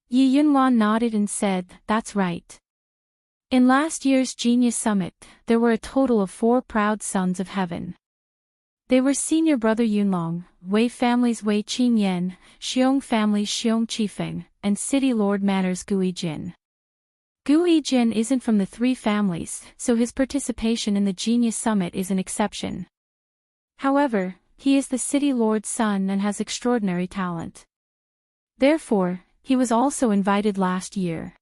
Yi Yunwan nodded and said, that's right. In last year's Genius Summit, there were a total of 4 proud sons of heaven. They were senior brother Yunlong, Wei family's Wei Qingyan, Xiong family's Xiong Qifeng, and City Lord Manor's Gui Jin. Gui Jin isn't from the 3 families, so his participation in the Genius Summit is an exception. However, he is the City Lord's son and has extraordinary talent. Therefore, he was also invited last year.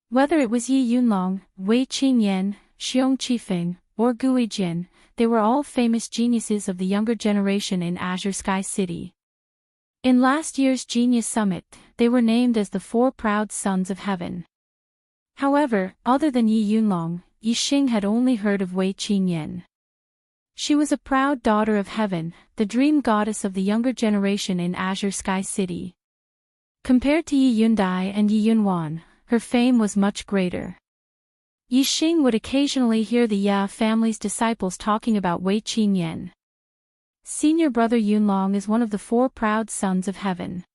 Whether it was Yi Yunlong, Wei Qingyan, Xiong Qifeng, or Gui Jin, they were all famous geniuses of the younger generation in Azure Sky City. In last year's Genius Summit, they were named as the 4 proud sons of heaven. However, other than Yi Yunlong, Yi Xing had only heard of Wei Qingyan. She was a proud daughter of heaven, the dream goddess of the younger generation in Azure Sky City. Compared to Yi Yundai and Yi Yunwan, her fame was much greater. Yi Xing would occasionally hear the Ya family's disciples talking about Wei Qingyan. Senior brother Yunlong is one of the 4 proud sons of heaven.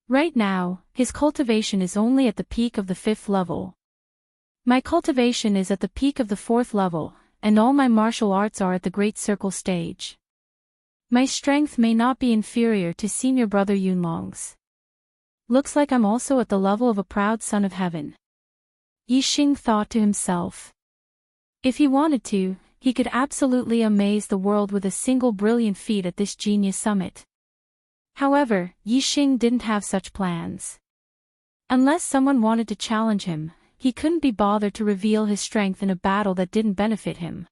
Right now, his cultivation is only at the peak of the 5th level. My cultivation is at the peak of the 4th level, and all my martial arts are at the Great Circle stage. My strength may not be inferior to senior brother Yunlong's. Looks like I'm also at the level of a proud son of heaven. Yi Xing thought to himself. If he wanted to, he could absolutely amaze the world with a single brilliant feat at this Genius Summit. However, Yi Xing didn't have such plans. Unless someone wanted to challenge him, he couldn't be bothered to reveal his strength in a battle that didn't benefit him.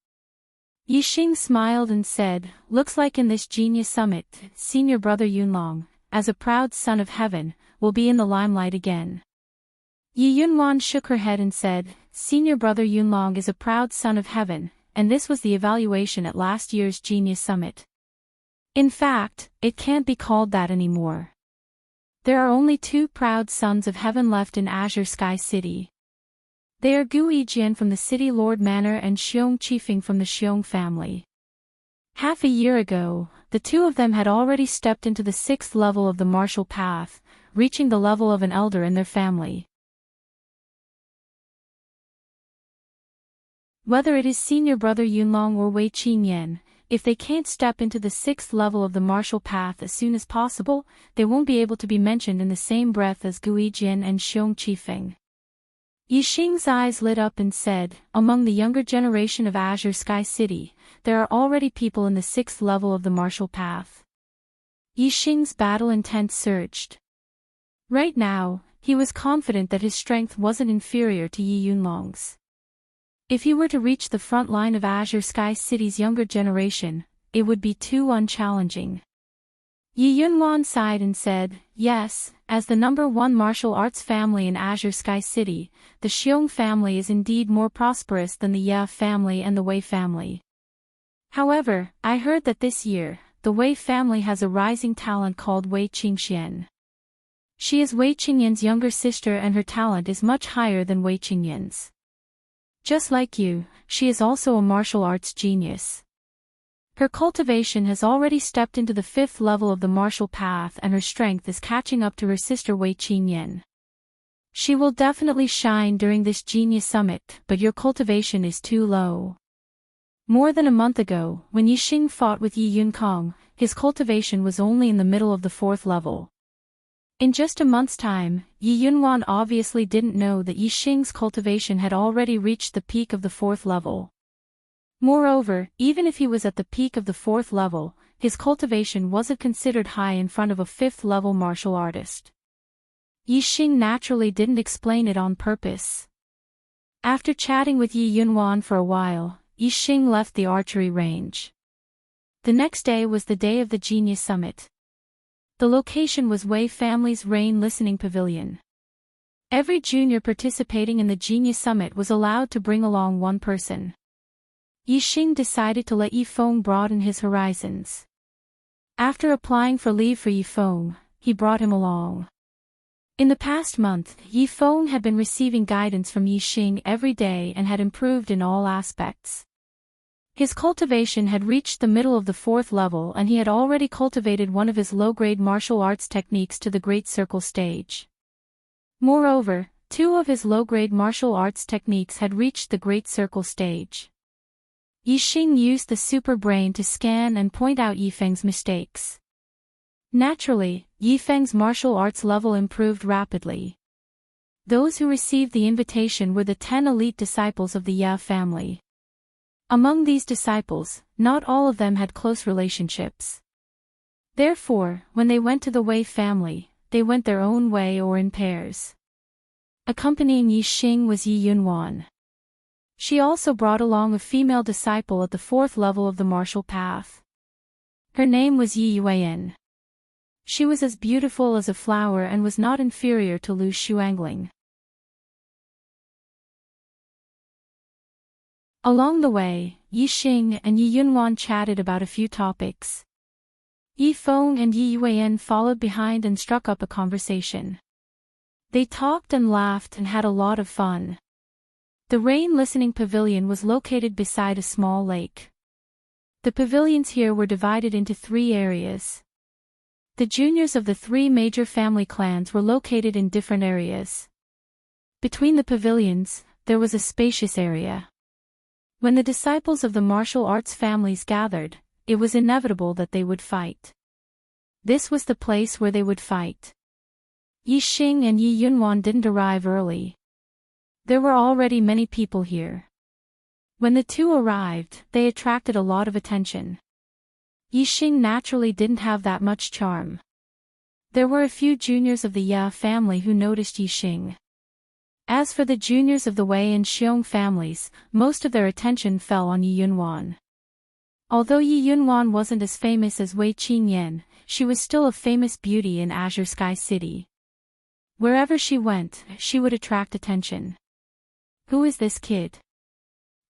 Yi Xing smiled and said, looks like in this Genius Summit, senior brother Yunlong, as a proud son of heaven, will be in the limelight again. Yi Yunwan shook her head and said, senior brother Yunlong is a proud son of heaven, and this was the evaluation at last year's Genius Summit. In fact, it can't be called that anymore. There are only 2 proud sons of heaven left in Azure Sky City. They are Gui Jian from the City Lord Manor and Xiong Qifeng from the Xiong family. Half a year ago, the 2 of them had already stepped into the 6th level of the martial path, reaching the level of an elder in their family. Whether it is senior brother Yunlong or Wei Qingyan, if they can't step into the 6th level of the martial path as soon as possible, they won't be able to be mentioned in the same breath as Gui Jin and Xiong Qifeng. Yi Xing's eyes lit up and said, among the younger generation of Azure Sky City, there are already people in the 6th level of the martial path. Yi Xing's battle intent surged. Right now, he was confident that his strength wasn't inferior to Yi Yunlong's. If he were to reach the front line of Azure Sky City's younger generation, it would be too unchallenging. Yi Yunwan sighed and said, yes, as the number 1 martial arts family in Azure Sky City, the Xiong family is indeed more prosperous than the Ya family and the Wei family. However, I heard that this year, the Wei family has a rising talent called Wei Qingxian. She is Wei Qingyan's younger sister and her talent is much higher than Wei Qingyan's. Just like you, she is also a martial arts genius. Her cultivation has already stepped into the 5th level of the martial path and her strength is catching up to her sister Wei Qingyan. She will definitely shine during this Genius Summit, but your cultivation is too low. More than a month ago, when Yi Xing fought with Yi Yunkong, his cultivation was only in the middle of the 4th level. In just a month's time, Yi Yunwan obviously didn't know that Yi Xing's cultivation had already reached the peak of the 4th level. Moreover, even if he was at the peak of the 4th level, his cultivation wasn't considered high in front of a 5th level martial artist. Yi Xing naturally didn't explain it on purpose. After chatting with Yi Yunwan for a while, Yi Xing left the archery range. The next day was the day of the Genius Summit. The location was Wei family's Rain Listening Pavilion. Every junior participating in the Genius Summit was allowed to bring along 1 person. Yi Xing decided to let Yi Feng broaden his horizons. After applying for leave for Yifeng, he brought him along. In the past month, Yifeng had been receiving guidance from Yixing every day and had improved in all aspects. His cultivation had reached the middle of the 4th level and he had already cultivated one of his low-grade martial arts techniques to the Great Circle stage. Moreover, 2 of his low-grade martial arts techniques had reached the Great Circle stage. Yixing used the super brain to scan and point out Yifeng's mistakes. Naturally, Yifeng's martial arts level improved rapidly. Those who received the invitation were the 10 elite disciples of the Ye family. Among these disciples, not all of them had close relationships. Therefore, when they went to the Wei family, they went their own way or in pairs. Accompanying Yixing was Yi Yunwan. She also brought along a female disciple at the 4th level of the martial path. Her name was Yi Yuan. She was as beautiful as a flower and was not inferior to Lu Shuangling. Along the way, Yixing and Yi Yunwan chatted about a few topics. Yifeng and Yi Yuan followed behind and struck up a conversation. They talked and laughed and had a lot of fun. The rain listening pavilion was located beside a small lake. The pavilions here were divided into 3 areas. The juniors of the 3 major family clans were located in different areas. Between the pavilions, there was a spacious area. When the disciples of the martial arts families gathered, it was inevitable that they would fight. This was the place where they would fight. Yixing and Yi Yunwan didn't arrive early. There were already many people here. When the 2 arrived, they attracted a lot of attention. Yixing naturally didn't have that much charm. There were a few juniors of the Ye family who noticed Yixing. As for the juniors of the Wei and Xiong families, most of their attention fell on Yi Yunwan. Although Yi Yunwan wasn't as famous as Wei Qingyan, she was still a famous beauty in Azure Sky City. Wherever she went, she would attract attention. Who is this kid?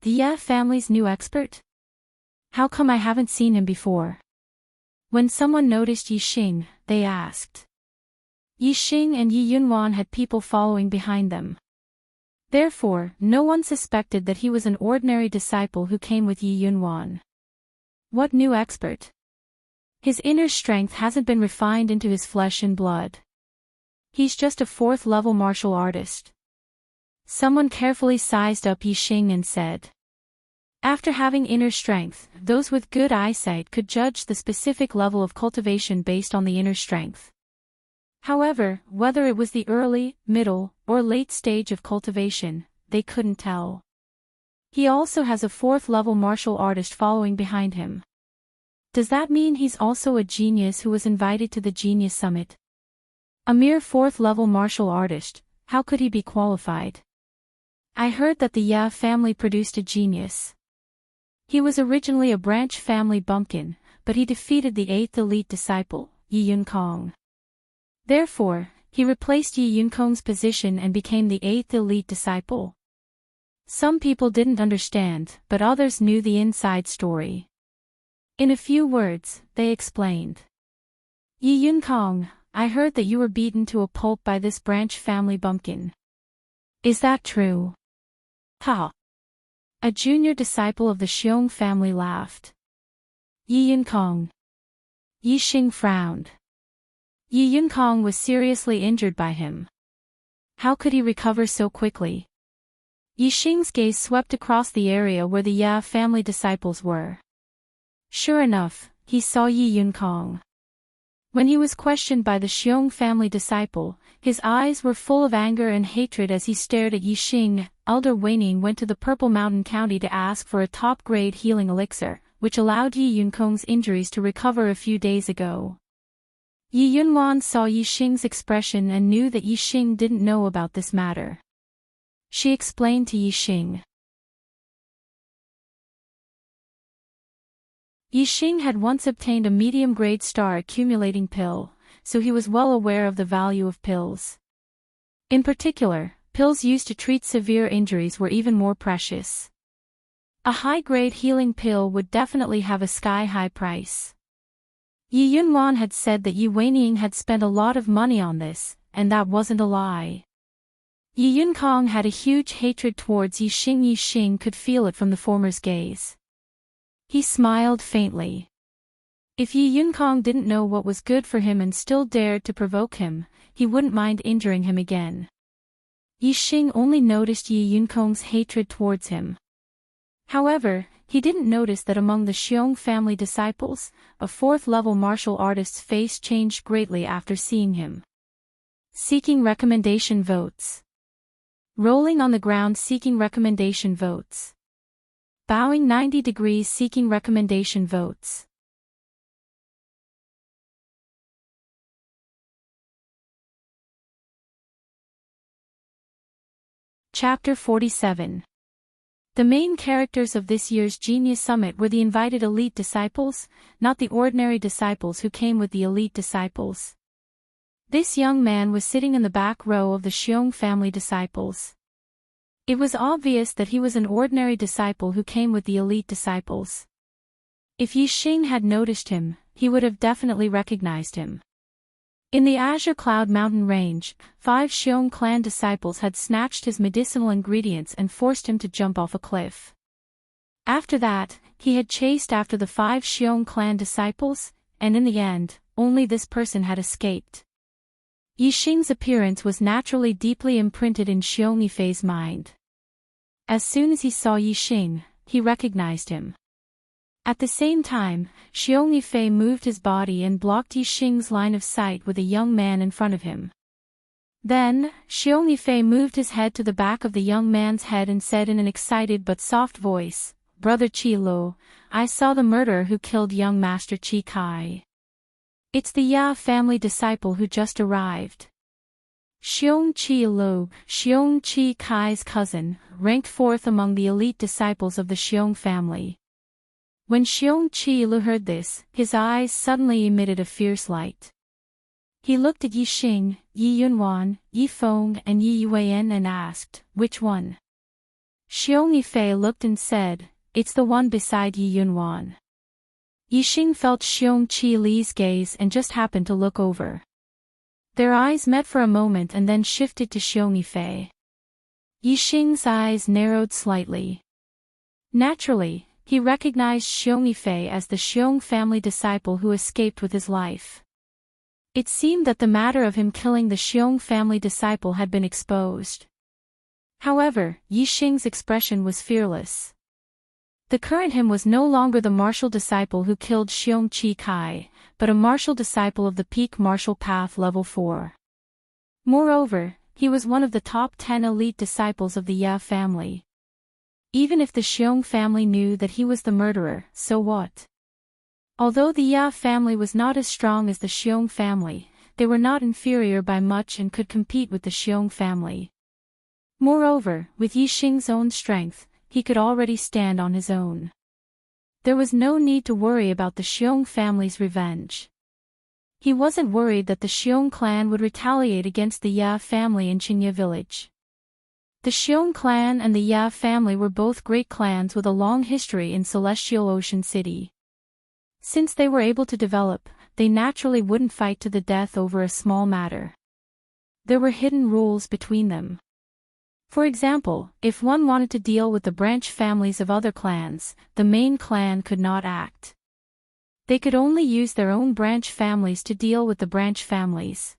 The Ye family's new expert? How come I haven't seen him before? When someone noticed Yixing, they asked. Yixing and Yi Yunwan had people following behind them. Therefore, no one suspected that he was an ordinary disciple who came with Yi Yunwan. What new expert? His inner strength hasn't been refined into his flesh and blood. He's just a 4th level martial artist. Someone carefully sized up Yixing and said. After having inner strength, those with good eyesight could judge the specific level of cultivation based on the inner strength. However, whether it was the early, middle, or late stage of cultivation, they couldn't tell. He also has a 4th level martial artist following behind him. Does that mean he's also a genius who was invited to the Genius Summit? A mere 4th level martial artist, how could he be qualified? I heard that the Ye family produced a genius. He was originally a branch family bumpkin, but he defeated the 8th elite disciple, Yi Yunkong. Therefore, he replaced Yi Yunkong's position and became the 8th elite disciple. Some people didn't understand, but others knew the inside story. In a few words, they explained. Yi Yunkong, I heard that you were beaten to a pulp by this branch family bumpkin. Is that true? Ha! A junior disciple of the Xiong family laughed. Yi Yunkong. Yixing frowned. Yi Yunkong was seriously injured by him. How could he recover so quickly? Yixing's gaze swept across the area where the Ye family disciples were. Sure enough, he saw Yi Yunkong. When he was questioned by the Xiong family disciple, his eyes were full of anger and hatred as he stared at Yixing. Elder Weining went to the Purple Mountain County to ask for a top-grade healing elixir, which allowed Yi Yunkong's injuries to recover a few days ago. Yi Yunwan saw Yixing's expression and knew that Yixing didn't know about this matter. She explained to Yixing. Yixing had once obtained a medium-grade star accumulating pill, so he was well aware of the value of pills. In particular, pills used to treat severe injuries were even more precious. A high-grade healing pill would definitely have a sky-high price. Yi Yunwan had said that Yi Weining had spent a lot of money on this, and that wasn't a lie. Yi Yunkong had a huge hatred towards Yi Xing. Yi Xing could feel it from the former's gaze. He smiled faintly. If Yi Yunkong didn't know what was good for him and still dared to provoke him, he wouldn't mind injuring him again. Yi Xing only noticed Yi Yunkong's hatred towards him. However, he didn't notice that among the Xiong family disciples, a fourth-level martial artist's face changed greatly after seeing him. Seeking recommendation votes. Rolling on the ground seeking recommendation votes. Bowing 90 degrees seeking recommendation votes. Chapter 47. The main characters of this year's Genius Summit were the invited elite disciples, not the ordinary disciples who came with the elite disciples. This young man was sitting in the back row of the Xiong family disciples. It was obvious that he was an ordinary disciple who came with the elite disciples. If Yi Xing had noticed him, he would have definitely recognized him. In the Azure Cloud Mountain range, 5 Xiong clan disciples had snatched his medicinal ingredients and forced him to jump off a cliff. After that, he had chased after the 5 Xiong clan disciples, and in the end, only this person had escaped. Yi Xing's appearance was naturally deeply imprinted in Xiong Yifei's mind. As soon as he saw Yi Xing, he recognized him. At the same time, Xiong Yifei moved his body and blocked Yi Xing's line of sight with a young man in front of him. Then, Xiong Yifei moved his head to the back of the young man's head and said in an excited but soft voice, "Brother Qi Lo, I saw the murderer who killed young Master Qi Kai. It's the Ya family disciple who just arrived." Xiong Qi Lo, Xiong Qi Kai's cousin, ranked 4th among the elite disciples of the Xiong family. When Xiong Qi Lu heard this, his eyes suddenly emitted a fierce light. He looked at Yi Xing, Yi Yunwan, Yi Feng and Yi Yuan and asked, "Which one?" Xiong Yifei looked and said, "It's the one beside Yi Yunwan." Yi Xing felt Xiong Qi Li's gaze and just happened to look over. Their eyes met for a moment and then shifted to Xiong Yifei. Yi Xing's eyes narrowed slightly. Naturally, he recognized Xiong Yifei as the Xiong family disciple who escaped with his life. It seemed that the matter of him killing the Xiong family disciple had been exposed. However, Yi Xing's expression was fearless. The current him was no longer the martial disciple who killed Xiong Qi Kai, but a martial disciple of the peak martial path level 4. Moreover, he was one of the top 10 elite disciples of the Ya family. Even if the Xiong family knew that he was the murderer, so what? Although the Ya family was not as strong as the Xiong family, they were not inferior by much and could compete with the Xiong family. Moreover, with Yi Xing's own strength, he could already stand on his own. There was no need to worry about the Xiong family's revenge. He wasn't worried that the Xiong clan would retaliate against the Ya family in Qinya village. The Xiong clan and the Ya family were both great clans with a long history in Celestial Ocean City. Since they were able to develop, they naturally wouldn't fight to the death over a small matter. There were hidden rules between them. For example, if one wanted to deal with the branch families of other clans, the main clan could not act. They could only use their own branch families to deal with the branch families.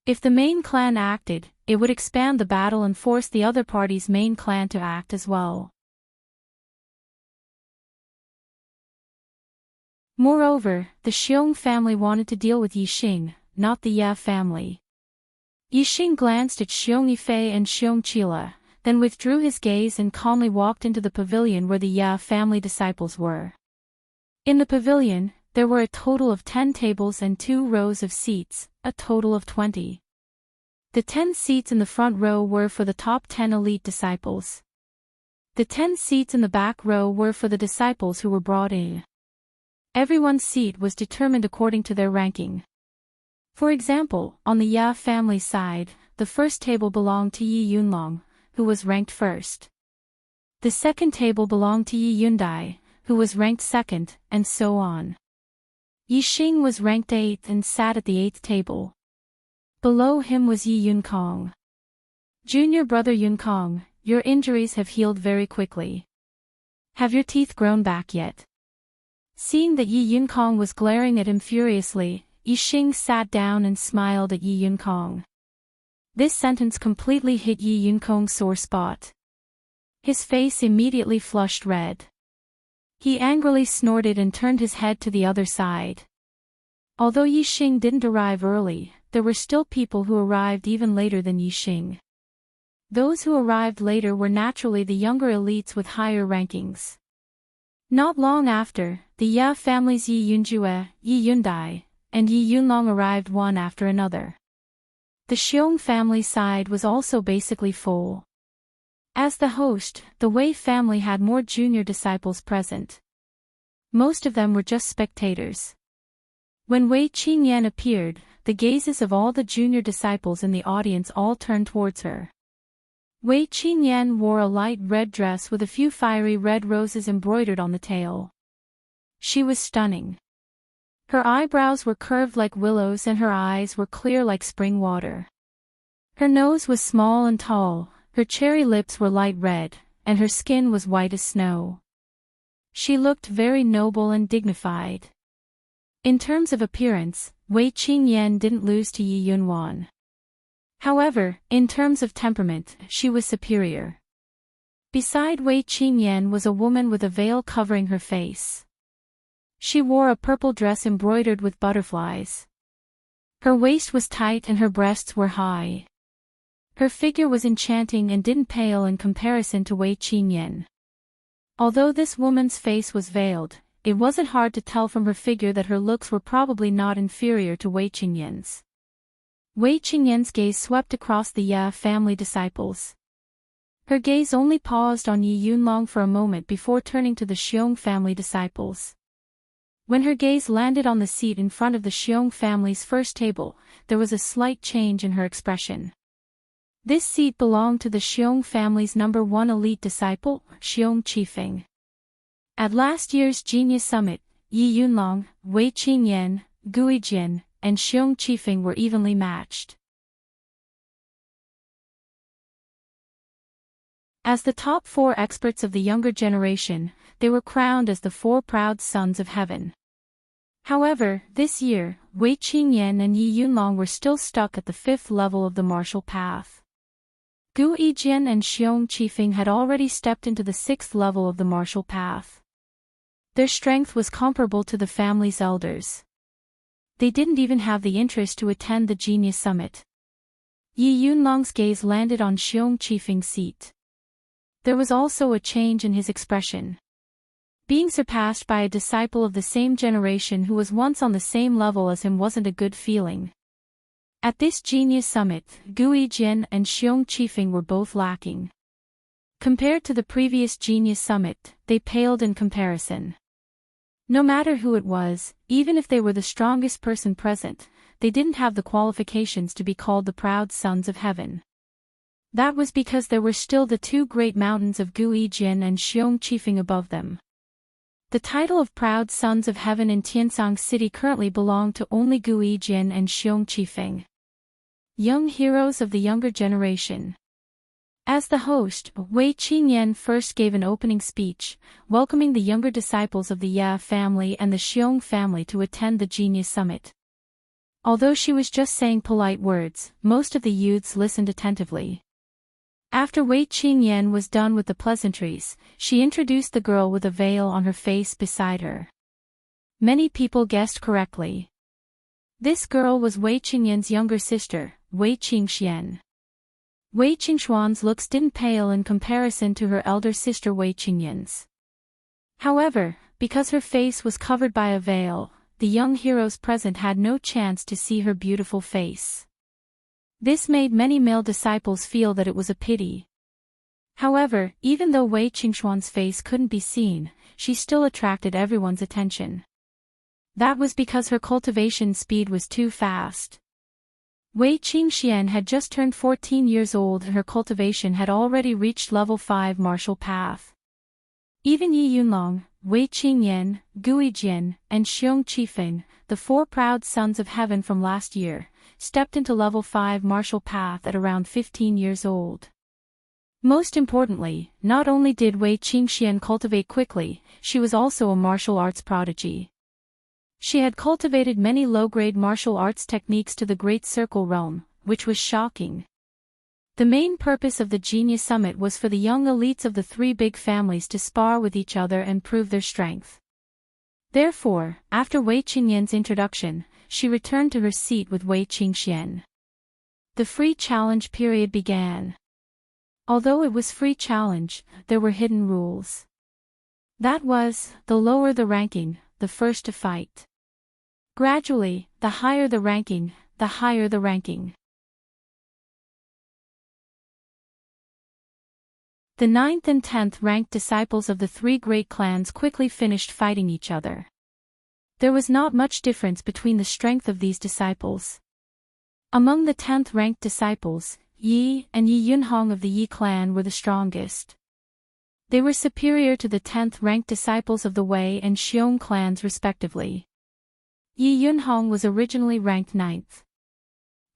If the main clan acted, it would expand the battle and force the other party's main clan to act as well. Moreover, the Xiong family wanted to deal with Yi Xing, not the Ya family. Yi Xing glanced at Xiong Yifei and Xiong Qila, then withdrew his gaze and calmly walked into the pavilion where the Ya family disciples were. In the pavilion, there were a total of 10 tables and 2 rows of seats, a total of 20. The 10 seats in the front row were for the top 10 elite disciples. The 10 seats in the back row were for the disciples who were brought in. Everyone's seat was determined according to their ranking. For example, on the Ya family side, the first table belonged to Yi Yunlong, who was ranked first. The second table belonged to Yi Yundai, who was ranked second, and so on. Yixing was ranked 8th and sat at the 8th table. Below him was Yi Yunkong. Junior brother Yunkong, your injuries have healed very quickly. Have your teeth grown back yet? Seeing that Yi Yunkong was glaring at him furiously, Yixing sat down and smiled at Yi Yunkong. This sentence completely hit Yi Yunkong's sore spot. His face immediately flushed red. He angrily snorted and turned his head to the other side. Although Yixing didn't arrive early, there were still people who arrived even later than Yixing. Those who arrived later were naturally the younger elites with higher rankings. Not long after, the Ya families Yi Yunjue, Yi Yundai, and Yi Yunlong arrived one after another. The Xiong family side was also basically full. As the host, the Wei family had more junior disciples present. Most of them were just spectators. When Wei Qingyan appeared, the gazes of all the junior disciples in the audience all turned towards her. Wei Qingyan wore a light red dress with a few fiery red roses embroidered on the tail. She was stunning. Her eyebrows were curved like willows and her eyes were clear like spring water. Her nose was small and tall, her cherry lips were light red, and her skin was white as snow. She looked very noble and dignified. In terms of appearance, Wei Qingyan didn't lose to Yi Yunwan. However, in terms of temperament, she was superior. Beside Wei Qingyan was a woman with a veil covering her face. She wore a purple dress embroidered with butterflies. Her waist was tight and her breasts were high. Her figure was enchanting and didn't pale in comparison to Wei Qingyan. Although this woman's face was veiled, it wasn't hard to tell from her figure that her looks were probably not inferior to Wei Qingyan's. Wei Qingyan's gaze swept across the Ya family disciples. Her gaze only paused on Yi Yunlong for a moment before turning to the Xiong family disciples. When her gaze landed on the seat in front of the Xiong family's first table, there was a slight change in her expression. This seat belonged to the Xiong family's number 1 elite disciple, Xiong Qifeng. At last year's Genius Summit, Yi Yunlong, Wei Qingyan, Gui Jin, and Xiong Qifeng were evenly matched. As the top 4 experts of the younger generation, they were crowned as the 4 proud sons of heaven. However, this year, Wei Qingyan and Yi Yunlong were still stuck at the 5th level of the martial path. Gu Yijian and Xiong Qifeng had already stepped into the 6th level of the martial path. Their strength was comparable to the family's elders. They didn't even have the interest to attend the Genius Summit. Yi Yunlong's gaze landed on Xiong Qifeng's seat. There was also a change in his expression. Being surpassed by a disciple of the same generation who was once on the same level as him wasn't a good feeling. At this Genius Summit, Gu Yijian and Xiong Qifeng were both lacking. Compared to the previous Genius Summit, they paled in comparison. No matter who it was, even if they were the strongest person present, they didn't have the qualifications to be called the proud sons of heaven. That was because there were still the 2 great mountains of Gu Yijian and Xiong Qifeng above them. The title of proud sons of heaven in Tiansang City currently belonged to only Gu Yijian and Xiong Qifeng. Young heroes of the younger generation. As the host, Wei Qingyan first gave an opening speech, welcoming the younger disciples of the Ya family and the Xiong family to attend the Genius Summit. Although she was just saying polite words, most of the youths listened attentively. After Wei Qingyan was done with the pleasantries, she introduced the girl with a veil on her face beside her. Many people guessed correctly. This girl was Wei Qingyan's younger sister, Wei Qingxian. Wei Qingxuan's looks didn't pale in comparison to her elder sister Wei Qingyan's. However, because her face was covered by a veil, the young heroes present had no chance to see her beautiful face. This made many male disciples feel that it was a pity. However, even though Wei Qingxuan's face couldn't be seen, she still attracted everyone's attention. That was because her cultivation speed was too fast. Wei Qingxian had just turned 14 years old and her cultivation had already reached level 5 martial path. Even Yi Yunlong, Wei Qingyan, Gui Jian, and Xiong Qifeng, the four proud sons of heaven from last year, stepped into level 5 martial path at around 15 years old. Most importantly, not only did Wei Qingxian cultivate quickly, she was also a martial arts prodigy. She had cultivated many low-grade martial arts techniques to the Great Circle realm, which was shocking. The main purpose of the Genius Summit was for the young elites of the three big families to spar with each other and prove their strength. Therefore, after Wei Qingyan's introduction, she returned to her seat with Wei Qingxian. The free challenge period began. Although it was free challenge, there were hidden rules. That was, the lower the ranking, the first to fight. Gradually, the higher the ranking, the higher the ranking. The 9th and 10th ranked disciples of the three great clans quickly finished fighting each other. There was not much difference between the strength of these disciples. Among the 10th ranked disciples, Yi and Yi Yunhong of the Yi clan were the strongest. They were superior to the 10th ranked disciples of the Wei and Xiong clans respectively. Yi Yunhong was originally ranked 9th.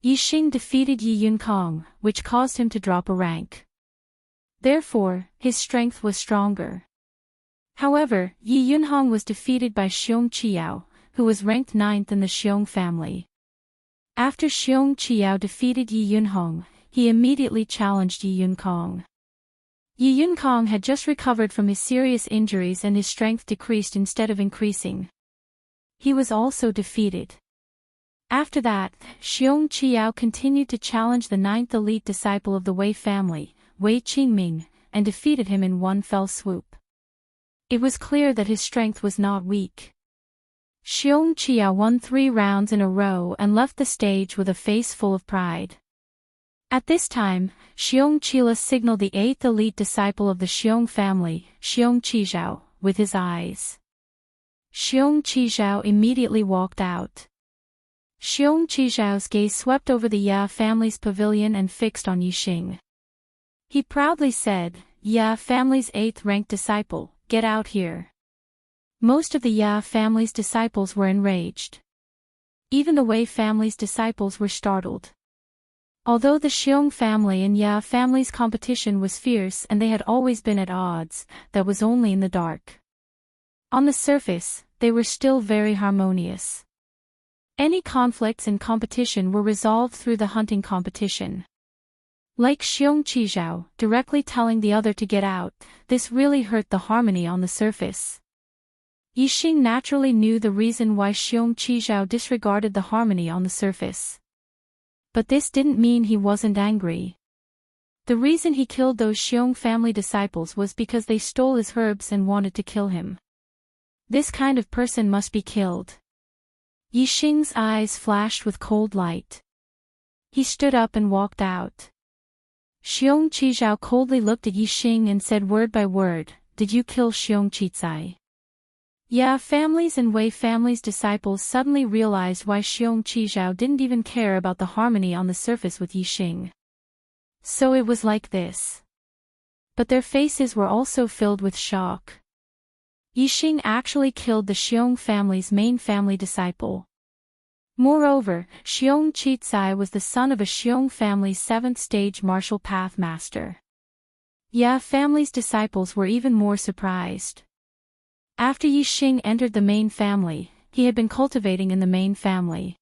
Yi Xing defeated Yi Yunkong, which caused him to drop a rank. Therefore, his strength was stronger. However, Yi Yunhong was defeated by Xiong Qiyao, who was ranked 9th in the Xiong family. After Xiong Qiyao defeated Yi Yunhong, he immediately challenged Yi Yunkong. Yi Yunkong had just recovered from his serious injuries and his strength decreased instead of increasing. He was also defeated. After that, Xiong Qiyao continued to challenge the 9th elite disciple of the Wei family, Wei Qingming, and defeated him in one fell swoop. It was clear that his strength was not weak. Xiong Qiyao won 3 rounds in a row and left the stage with a face full of pride. At this time, Xiong Qila signaled the 8th elite disciple of the Xiong family, Xiong Qizhao, with his eyes. Xiong Qizhao immediately walked out. Xiong Qizhao's gaze swept over the Ya family's pavilion and fixed on Yi Xing. He proudly said, "Ya family's 8th ranked disciple, get out here." Most of the Ya family's disciples were enraged. Even the Wei family's disciples were startled. Although the Xiong family and Ya family's competition was fierce and they had always been at odds, that was only in the dark. On the surface, they were still very harmonious. Any conflicts and competition were resolved through the hunting competition. Like Xiong Qizhao, directly telling the other to get out, this really hurt the harmony on the surface. Yi Xing naturally knew the reason why Xiong Qizhao disregarded the harmony on the surface. But this didn't mean he wasn't angry. The reason he killed those Xiong family disciples was because they stole his herbs and wanted to kill him. This kind of person must be killed. Yi Xing's eyes flashed with cold light. He stood up and walked out. Xiong Qizhao coldly looked at Yi Xing and said word by word, "Did you kill Xiong Qizai?" Ya family's and Wei family's disciples suddenly realized why Xiong Qizhao didn't even care about the harmony on the surface with Yi Xing. So it was like this. But their faces were also filled with shock. Yi Xing actually killed the Xiong family's main family disciple. Moreover, Xiong Qizai was the son of a Xiong family's 7th stage martial path master. Ya family's disciples were even more surprised. After Yi Xing entered the main family, he had been cultivating in the main family.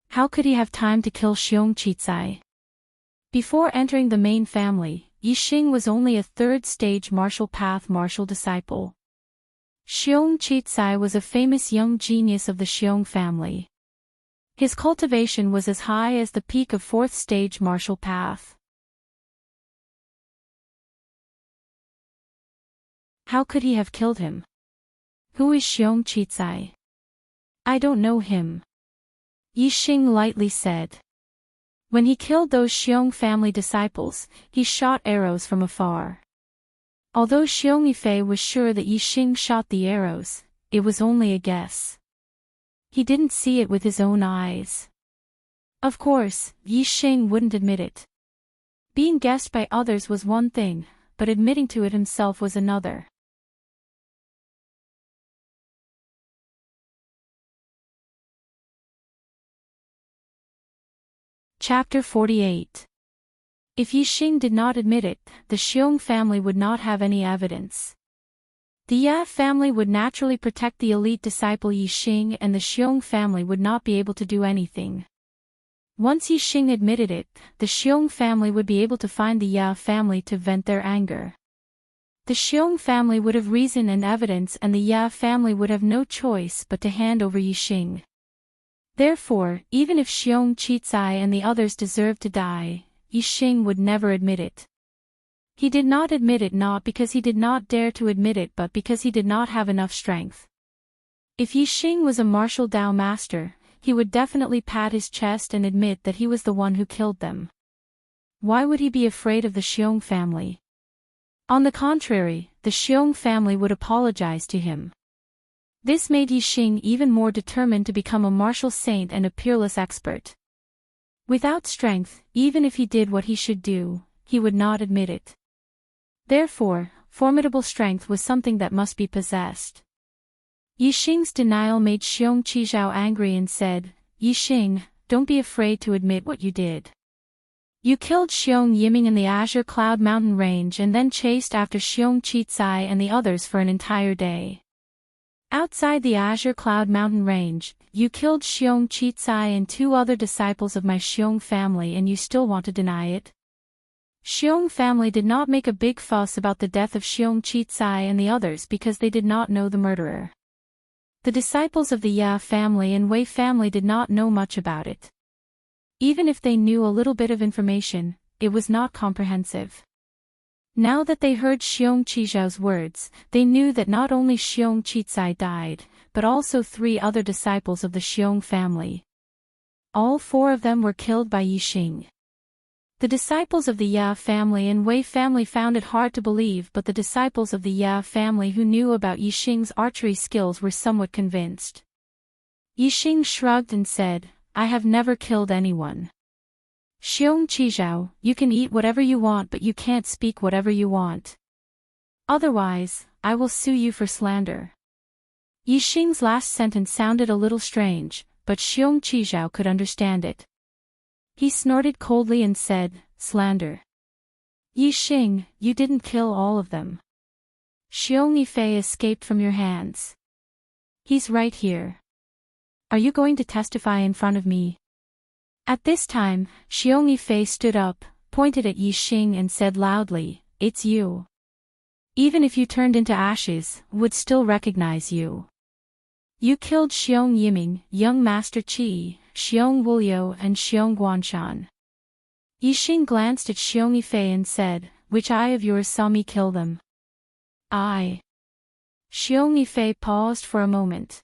How could he have time to kill Xiong Qizai? Before entering the main family, Yi Xing was only a 3rd stage martial path martial disciple. Xiong Qizai was a famous young genius of the Xiong family. His cultivation was as high as the peak of 4th stage martial path. How could he have killed him? Who is Xiong Qizai? I don't know him. Yi Xing lightly said. When he killed those Xiong family disciples, he shot arrows from afar. Although Xiong Yifei was sure that Yi Xing shot the arrows, it was only a guess. He didn't see it with his own eyes. Of course, Yi Xing wouldn't admit it. Being guessed by others was one thing, but admitting to it himself was another. Chapter 48. If Yixing did not admit it, the Xiong family would not have any evidence. The Ya family would naturally protect the elite disciple Yixing, and the Xiong family would not be able to do anything. Once Yixing admitted it, the Xiong family would be able to find the Ya family to vent their anger. The Xiong family would have reason and evidence, and the Ya family would have no choice but to hand over Yixing. Therefore, even if Xiong Qizai and the others deserved to die, Yixing would never admit it. He did not admit it not because he did not dare to admit it but because he did not have enough strength. If Yixing was a martial Dao master, he would definitely pat his chest and admit that he was the one who killed them. Why would he be afraid of the Xiong family? On the contrary, the Xiong family would apologize to him. This made Yixing even more determined to become a martial saint and a peerless expert. Without strength, even if he did what he should do, he would not admit it. Therefore, formidable strength was something that must be possessed. Yixing's denial made Xiong Qizhao angry and said, "Yixing, don't be afraid to admit what you did. You killed Xiong Yiming in the Azure Cloud Mountain Range and then chased after Xiong Qizai and the others for an entire day. Outside the Azure Cloud Mountain Range, you killed Xiong Qizai and 2 other disciples of my Xiong family, and you still want to deny it?" Xiong family did not make a big fuss about the death of Xiong Qizai and the others because they did not know the murderer. The disciples of the Ya family and Wei family did not know much about it. Even if they knew a little bit of information, it was not comprehensive. Now that they heard Xiong Qizhao's words, they knew that not only Xiong Qizai died, but also 3 other disciples of the Xiong family. All 4 of them were killed by Yixing. The disciples of the Ya family and Wei family found it hard to believe, but the disciples of the Ya family who knew about Yixing's archery skills were somewhat convinced. Yixing shrugged and said, "I have never killed anyone. Xiong Qizhao, you can eat whatever you want, but you can't speak whatever you want. Otherwise, I will sue you for slander." Yixing's last sentence sounded a little strange, but Xiong Qizhao could understand it. He snorted coldly and said, "Slander. Yixing, you didn't kill all of them. Xiong Yifei escaped from your hands. He's right here. Are you going to testify in front of me?" At this time, Xiong Yifei stood up, pointed at Yixing and said loudly, "It's you. Even if you turned into ashes, would still recognize you. You killed Xiong Yiming, young Master Qi, Xiong Wuliu and Xiong Guanshan." Yixing glanced at Xiong Yifei and said, "Which eye of yours saw me kill them?" "I." Xiong Yifei paused for a moment.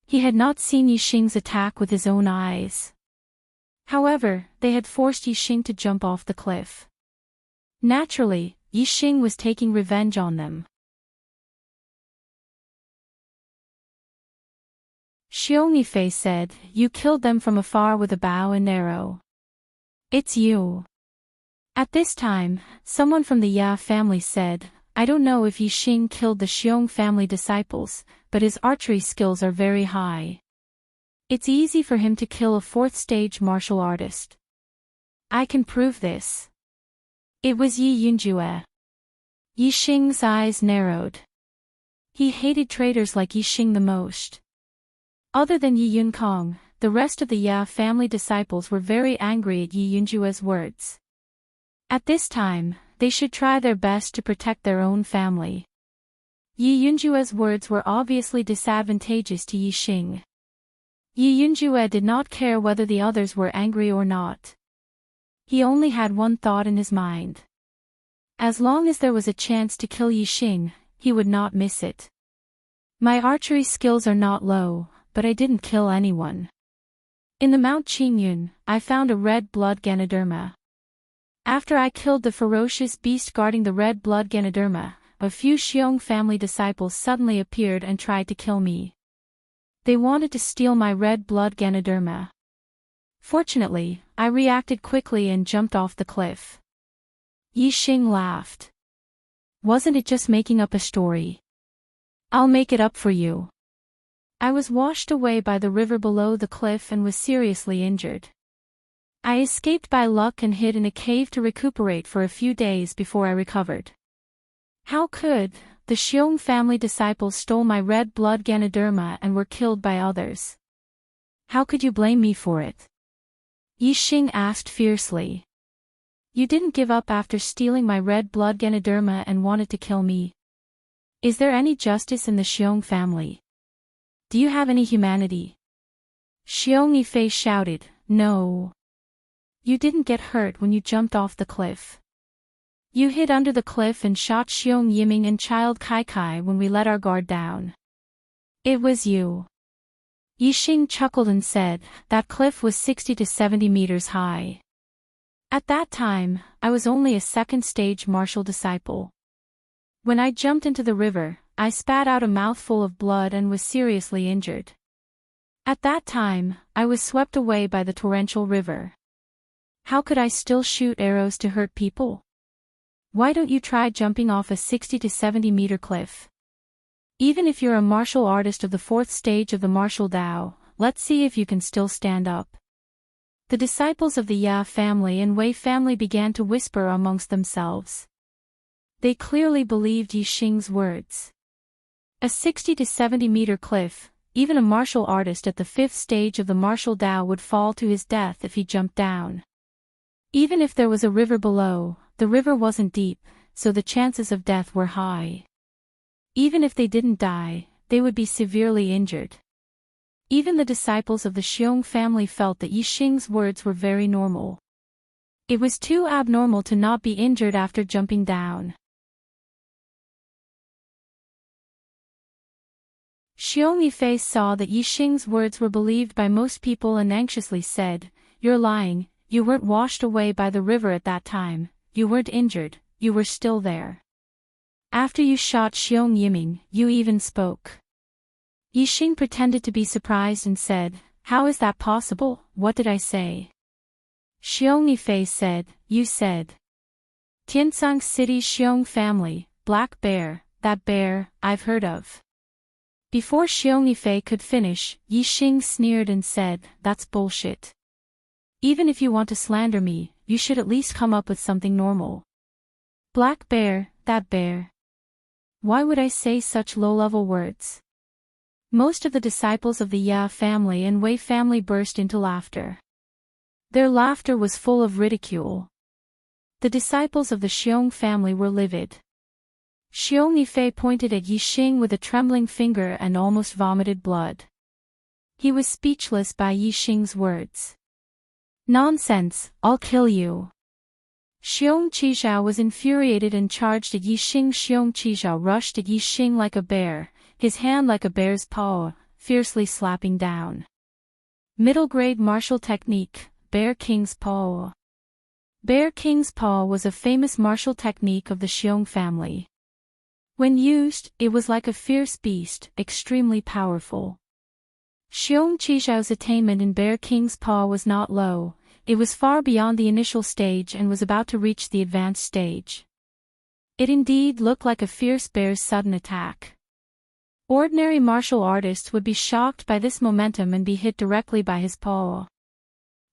He had not seen Yixing's attack with his own eyes. However, they had forced Yixing to jump off the cliff. Naturally, Yixing was taking revenge on them. Xiong Yifei said, "You killed them from afar with a bow and arrow. It's you." At this time, someone from the Ya family said, "I don't know if Yixing killed the Xiong family disciples, but his archery skills are very high. It's easy for him to kill a 4th-stage martial artist. I can prove this." It was Yi Yunjue. Yixing's eyes narrowed. He hated traitors like Yixing the most. Other than Yi Yunkong, the rest of the Ya family disciples were very angry at Yi Yunjue's words. At this time, they should try their best to protect their own family. Yi Yunjue's words were obviously disadvantageous to Yixing. Yi Yunjue did not care whether the others were angry or not. He only had one thought in his mind. As long as there was a chance to kill Yixing, he would not miss it. "My archery skills are not low, but I didn't kill anyone. In the Mount Qingyun, I found a red blood Ganoderma. After I killed the ferocious beast guarding the red blood Ganoderma, a few Xiong family disciples suddenly appeared and tried to kill me. They wanted to steal my red blood Ganoderma. Fortunately, I reacted quickly and jumped off the cliff." Yixing laughed. "Wasn't it just making up a story? I'll make it up for you. I was washed away by the river below the cliff and was seriously injured. I escaped by luck and hid in a cave to recuperate for a few days before I recovered. How could? The Xiong family disciples stole my red blood Ganoderma and were killed by others. How could you blame me for it? Yixing asked fiercely. You didn't give up after stealing my red blood Ganoderma and wanted to kill me. Is there any justice in the Xiong family? Do you have any humanity? Xiong Yifei shouted, No. You didn't get hurt when you jumped off the cliff. You hid under the cliff and shot Xiong Yiming and Child Kai Kai when we let our guard down. It was you. Yixing chuckled and said, That cliff was 60 to 70 meters high. At that time, I was only a second-stage martial disciple. When I jumped into the river, I spat out a mouthful of blood and was seriously injured. At that time, I was swept away by the torrential river. How could I still shoot arrows to hurt people? Why don't you try jumping off a 60 to 70 meter cliff? Even if you're a martial artist of the fourth stage of the martial Tao, let's see if you can still stand up. The disciples of the Ya family and Wei family began to whisper amongst themselves. They clearly believed Yixing's words. A 60 to 70 meter cliff, even a martial artist at the fifth stage of the martial Tao would fall to his death if he jumped down. Even if there was a river below, the river wasn't deep, so the chances of death were high. Even if they didn't die, they would be severely injured. Even the disciples of the Xiong family felt that Yixing's words were very normal. It was too abnormal to not be injured after jumping down. Xiong Yifei saw that Yixing's words were believed by most people and anxiously said, You're lying, you weren't washed away by the river at that time, you weren't injured, you were still there. After you shot Xiong Yiming, you even spoke. Yixing pretended to be surprised and said, How is that possible? What did I say? Xiong Yifei said, You said. Tiansang City Xiong family, Black Bear, that bear, I've heard of. Before Xiong Yifei could finish, Yixing sneered and said, That's bullshit. Even if you want to slander me, you should at least come up with something normal. Black Bear, that bear. Why would I say such low-level words? Most of the disciples of the Ya family and Wei family burst into laughter. Their laughter was full of ridicule. The disciples of the Xiong family were livid. Xiong Yifei pointed at Yixing with a trembling finger and almost vomited blood. He was speechless by Yixing's words. Nonsense, I'll kill you. Xiong Qizhao was infuriated and charged at Yixing. Xiong Qizhao rushed at Yixing like a bear, his hand like a bear's paw, fiercely slapping down. Middle-grade martial technique, Bear King's Paw. Bear King's Paw was a famous martial technique of the Xiong family. When used, it was like a fierce beast, extremely powerful. Xiong Qizhao's attainment in Bear King's Paw was not low, it was far beyond the initial stage and was about to reach the advanced stage. It indeed looked like a fierce bear's sudden attack. Ordinary martial artists would be shocked by this momentum and be hit directly by his paw.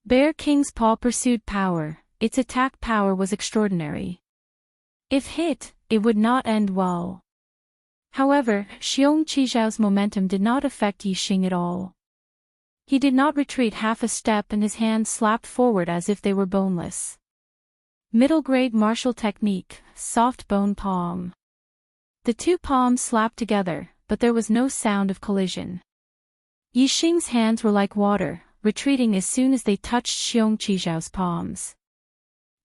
Bear King's Paw pursued power, its attack power was extraordinary. If hit, it would not end well. However, Xiong Qizhao's momentum did not affect Yixing at all. He did not retreat half a step and his hands slapped forward as if they were boneless. Middle-grade martial technique, soft bone palm. The two palms slapped together, but there was no sound of collision. Yixing's hands were like water, retreating as soon as they touched Xiong Qizhao's palms.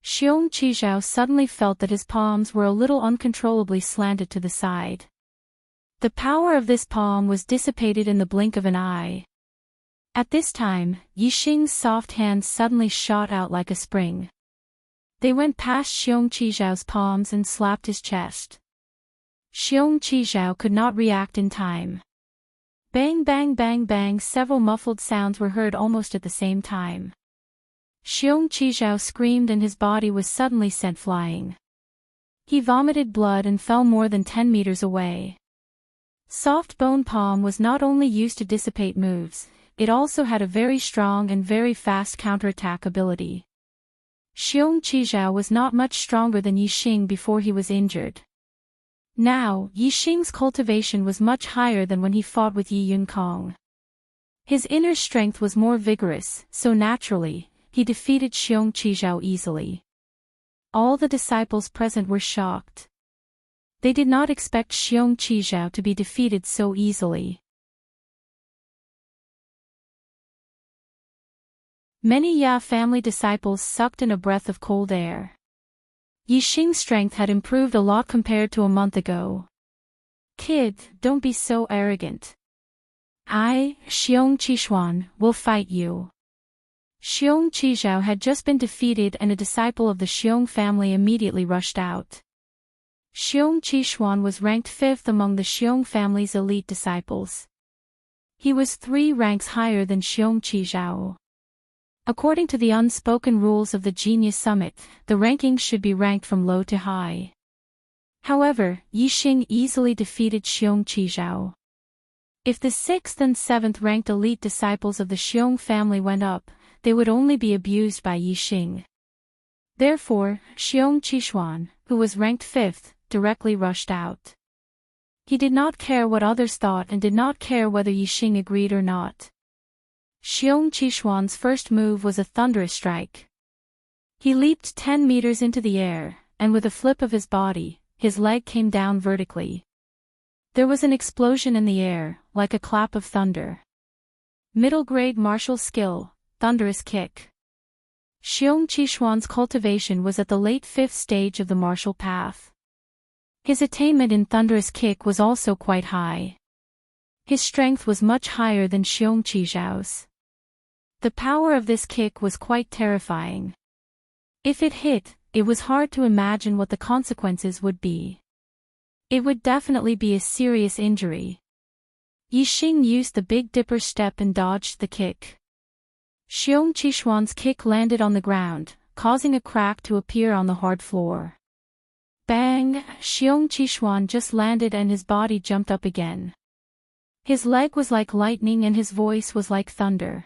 Xiong Qizhao suddenly felt that his palms were a little uncontrollably slanted to the side. The power of this palm was dissipated in the blink of an eye. At this time, Yixing's soft hands suddenly shot out like a spring. They went past Xiong Qizhao's palms and slapped his chest. Xiong Qizhao could not react in time. Bang bang bang bang, several muffled sounds were heard almost at the same time. Xiong Qizhao screamed and his body was suddenly sent flying. He vomited blood and fell more than 10 meters away. Soft bone palm was not only used to dissipate moves, it also had a very strong and very fast counterattack ability. Xiong Qizhao was not much stronger than Yixing before he was injured. Now, Yixing's cultivation was much higher than when he fought with Yi Yunkong. His inner strength was more vigorous, so naturally, he defeated Xiong Qizhao easily. All the disciples present were shocked. They did not expect Xiong Qizhao to be defeated so easily. Many Ya family disciples sucked in a breath of cold air. Yixing's strength had improved a lot compared to a month ago. Kid, don't be so arrogant. I, Xiong Qishuan, will fight you. Xiong Qizhao had just been defeated and a disciple of the Xiong family immediately rushed out. Xiong Qishuan was ranked 5th among the Xiong family's elite disciples. He was 3 ranks higher than Xiong Qizhao. According to the unspoken rules of the Genius Summit, the rankings should be ranked from low to high. However, Yixing easily defeated Xiong Qizhao. If the 6th and 7th ranked elite disciples of the Xiong family went up, they would only be abused by Yixing. Therefore, Xiong Qishuan, who was ranked 5th, directly rushed out. He did not care what others thought and did not care whether Yixing agreed or not. Xiong Qishuan's first move was a thunderous strike. He leaped 10 meters into the air, and with a flip of his body, his leg came down vertically. There was an explosion in the air, like a clap of thunder. Middle-grade martial skill, thunderous kick. Xiong Qishuan's cultivation was at the late 5th stage of the martial path. His attainment in thunderous kick was also quite high. His strength was much higher than Xiong Qizhao's. The power of this kick was quite terrifying. If it hit, it was hard to imagine what the consequences would be. It would definitely be a serious injury. Yixing used the Big Dipper step and dodged the kick. Xiong Qishuan's kick landed on the ground, causing a crack to appear on the hard floor. Bang! Xiong Qishuan just landed and his body jumped up again. His leg was like lightning and his voice was like thunder.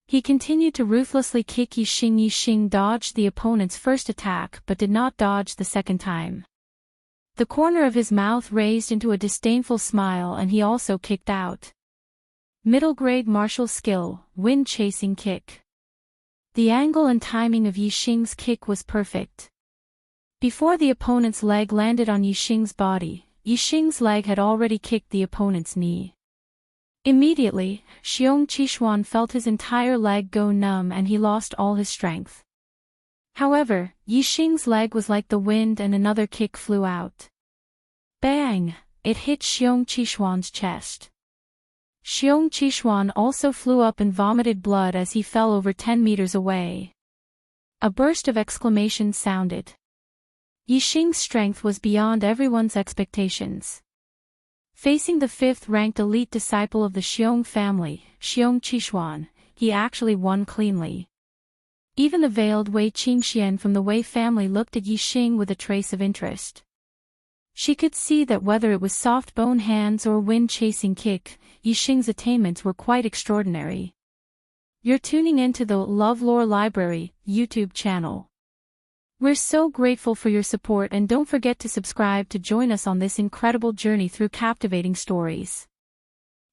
He continued to ruthlessly kick Yixing. Yixing dodged the opponent's first attack but did not dodge the second time. The corner of his mouth raised into a disdainful smile and he also kicked out. Middle-grade martial skill, wind-chasing kick. The angle and timing of Yixing's kick was perfect. Before the opponent's leg landed on Yixing's body, Yixing's leg had already kicked the opponent's knee. Immediately, Xiong Qishuan felt his entire leg go numb and he lost all his strength. However, Yixing's leg was like the wind and another kick flew out. Bang! It hit Xiong Qishuan's chest. Xiong Qishuan also flew up and vomited blood as he fell over 10 meters away. A burst of exclamations sounded. Yixing's strength was beyond everyone's expectations. Facing the 5th-ranked elite disciple of the Xiong family, Xiong Qishuan, he actually won cleanly. Even the veiled Wei Qingxian from the Wei family looked at Yixing with a trace of interest. She could see that whether it was soft bone hands or wind-chasing kick, Yixing's attainments were quite extraordinary. You're tuning into the LoveLore Library YouTube channel. We're so grateful for your support and don't forget to subscribe to join us on this incredible journey through captivating stories.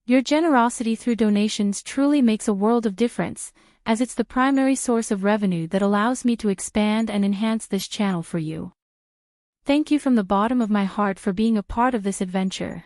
Your generosity through donations truly makes a world of difference, as it's the primary source of revenue that allows me to expand and enhance this channel for you. Thank you from the bottom of my heart for being a part of this adventure.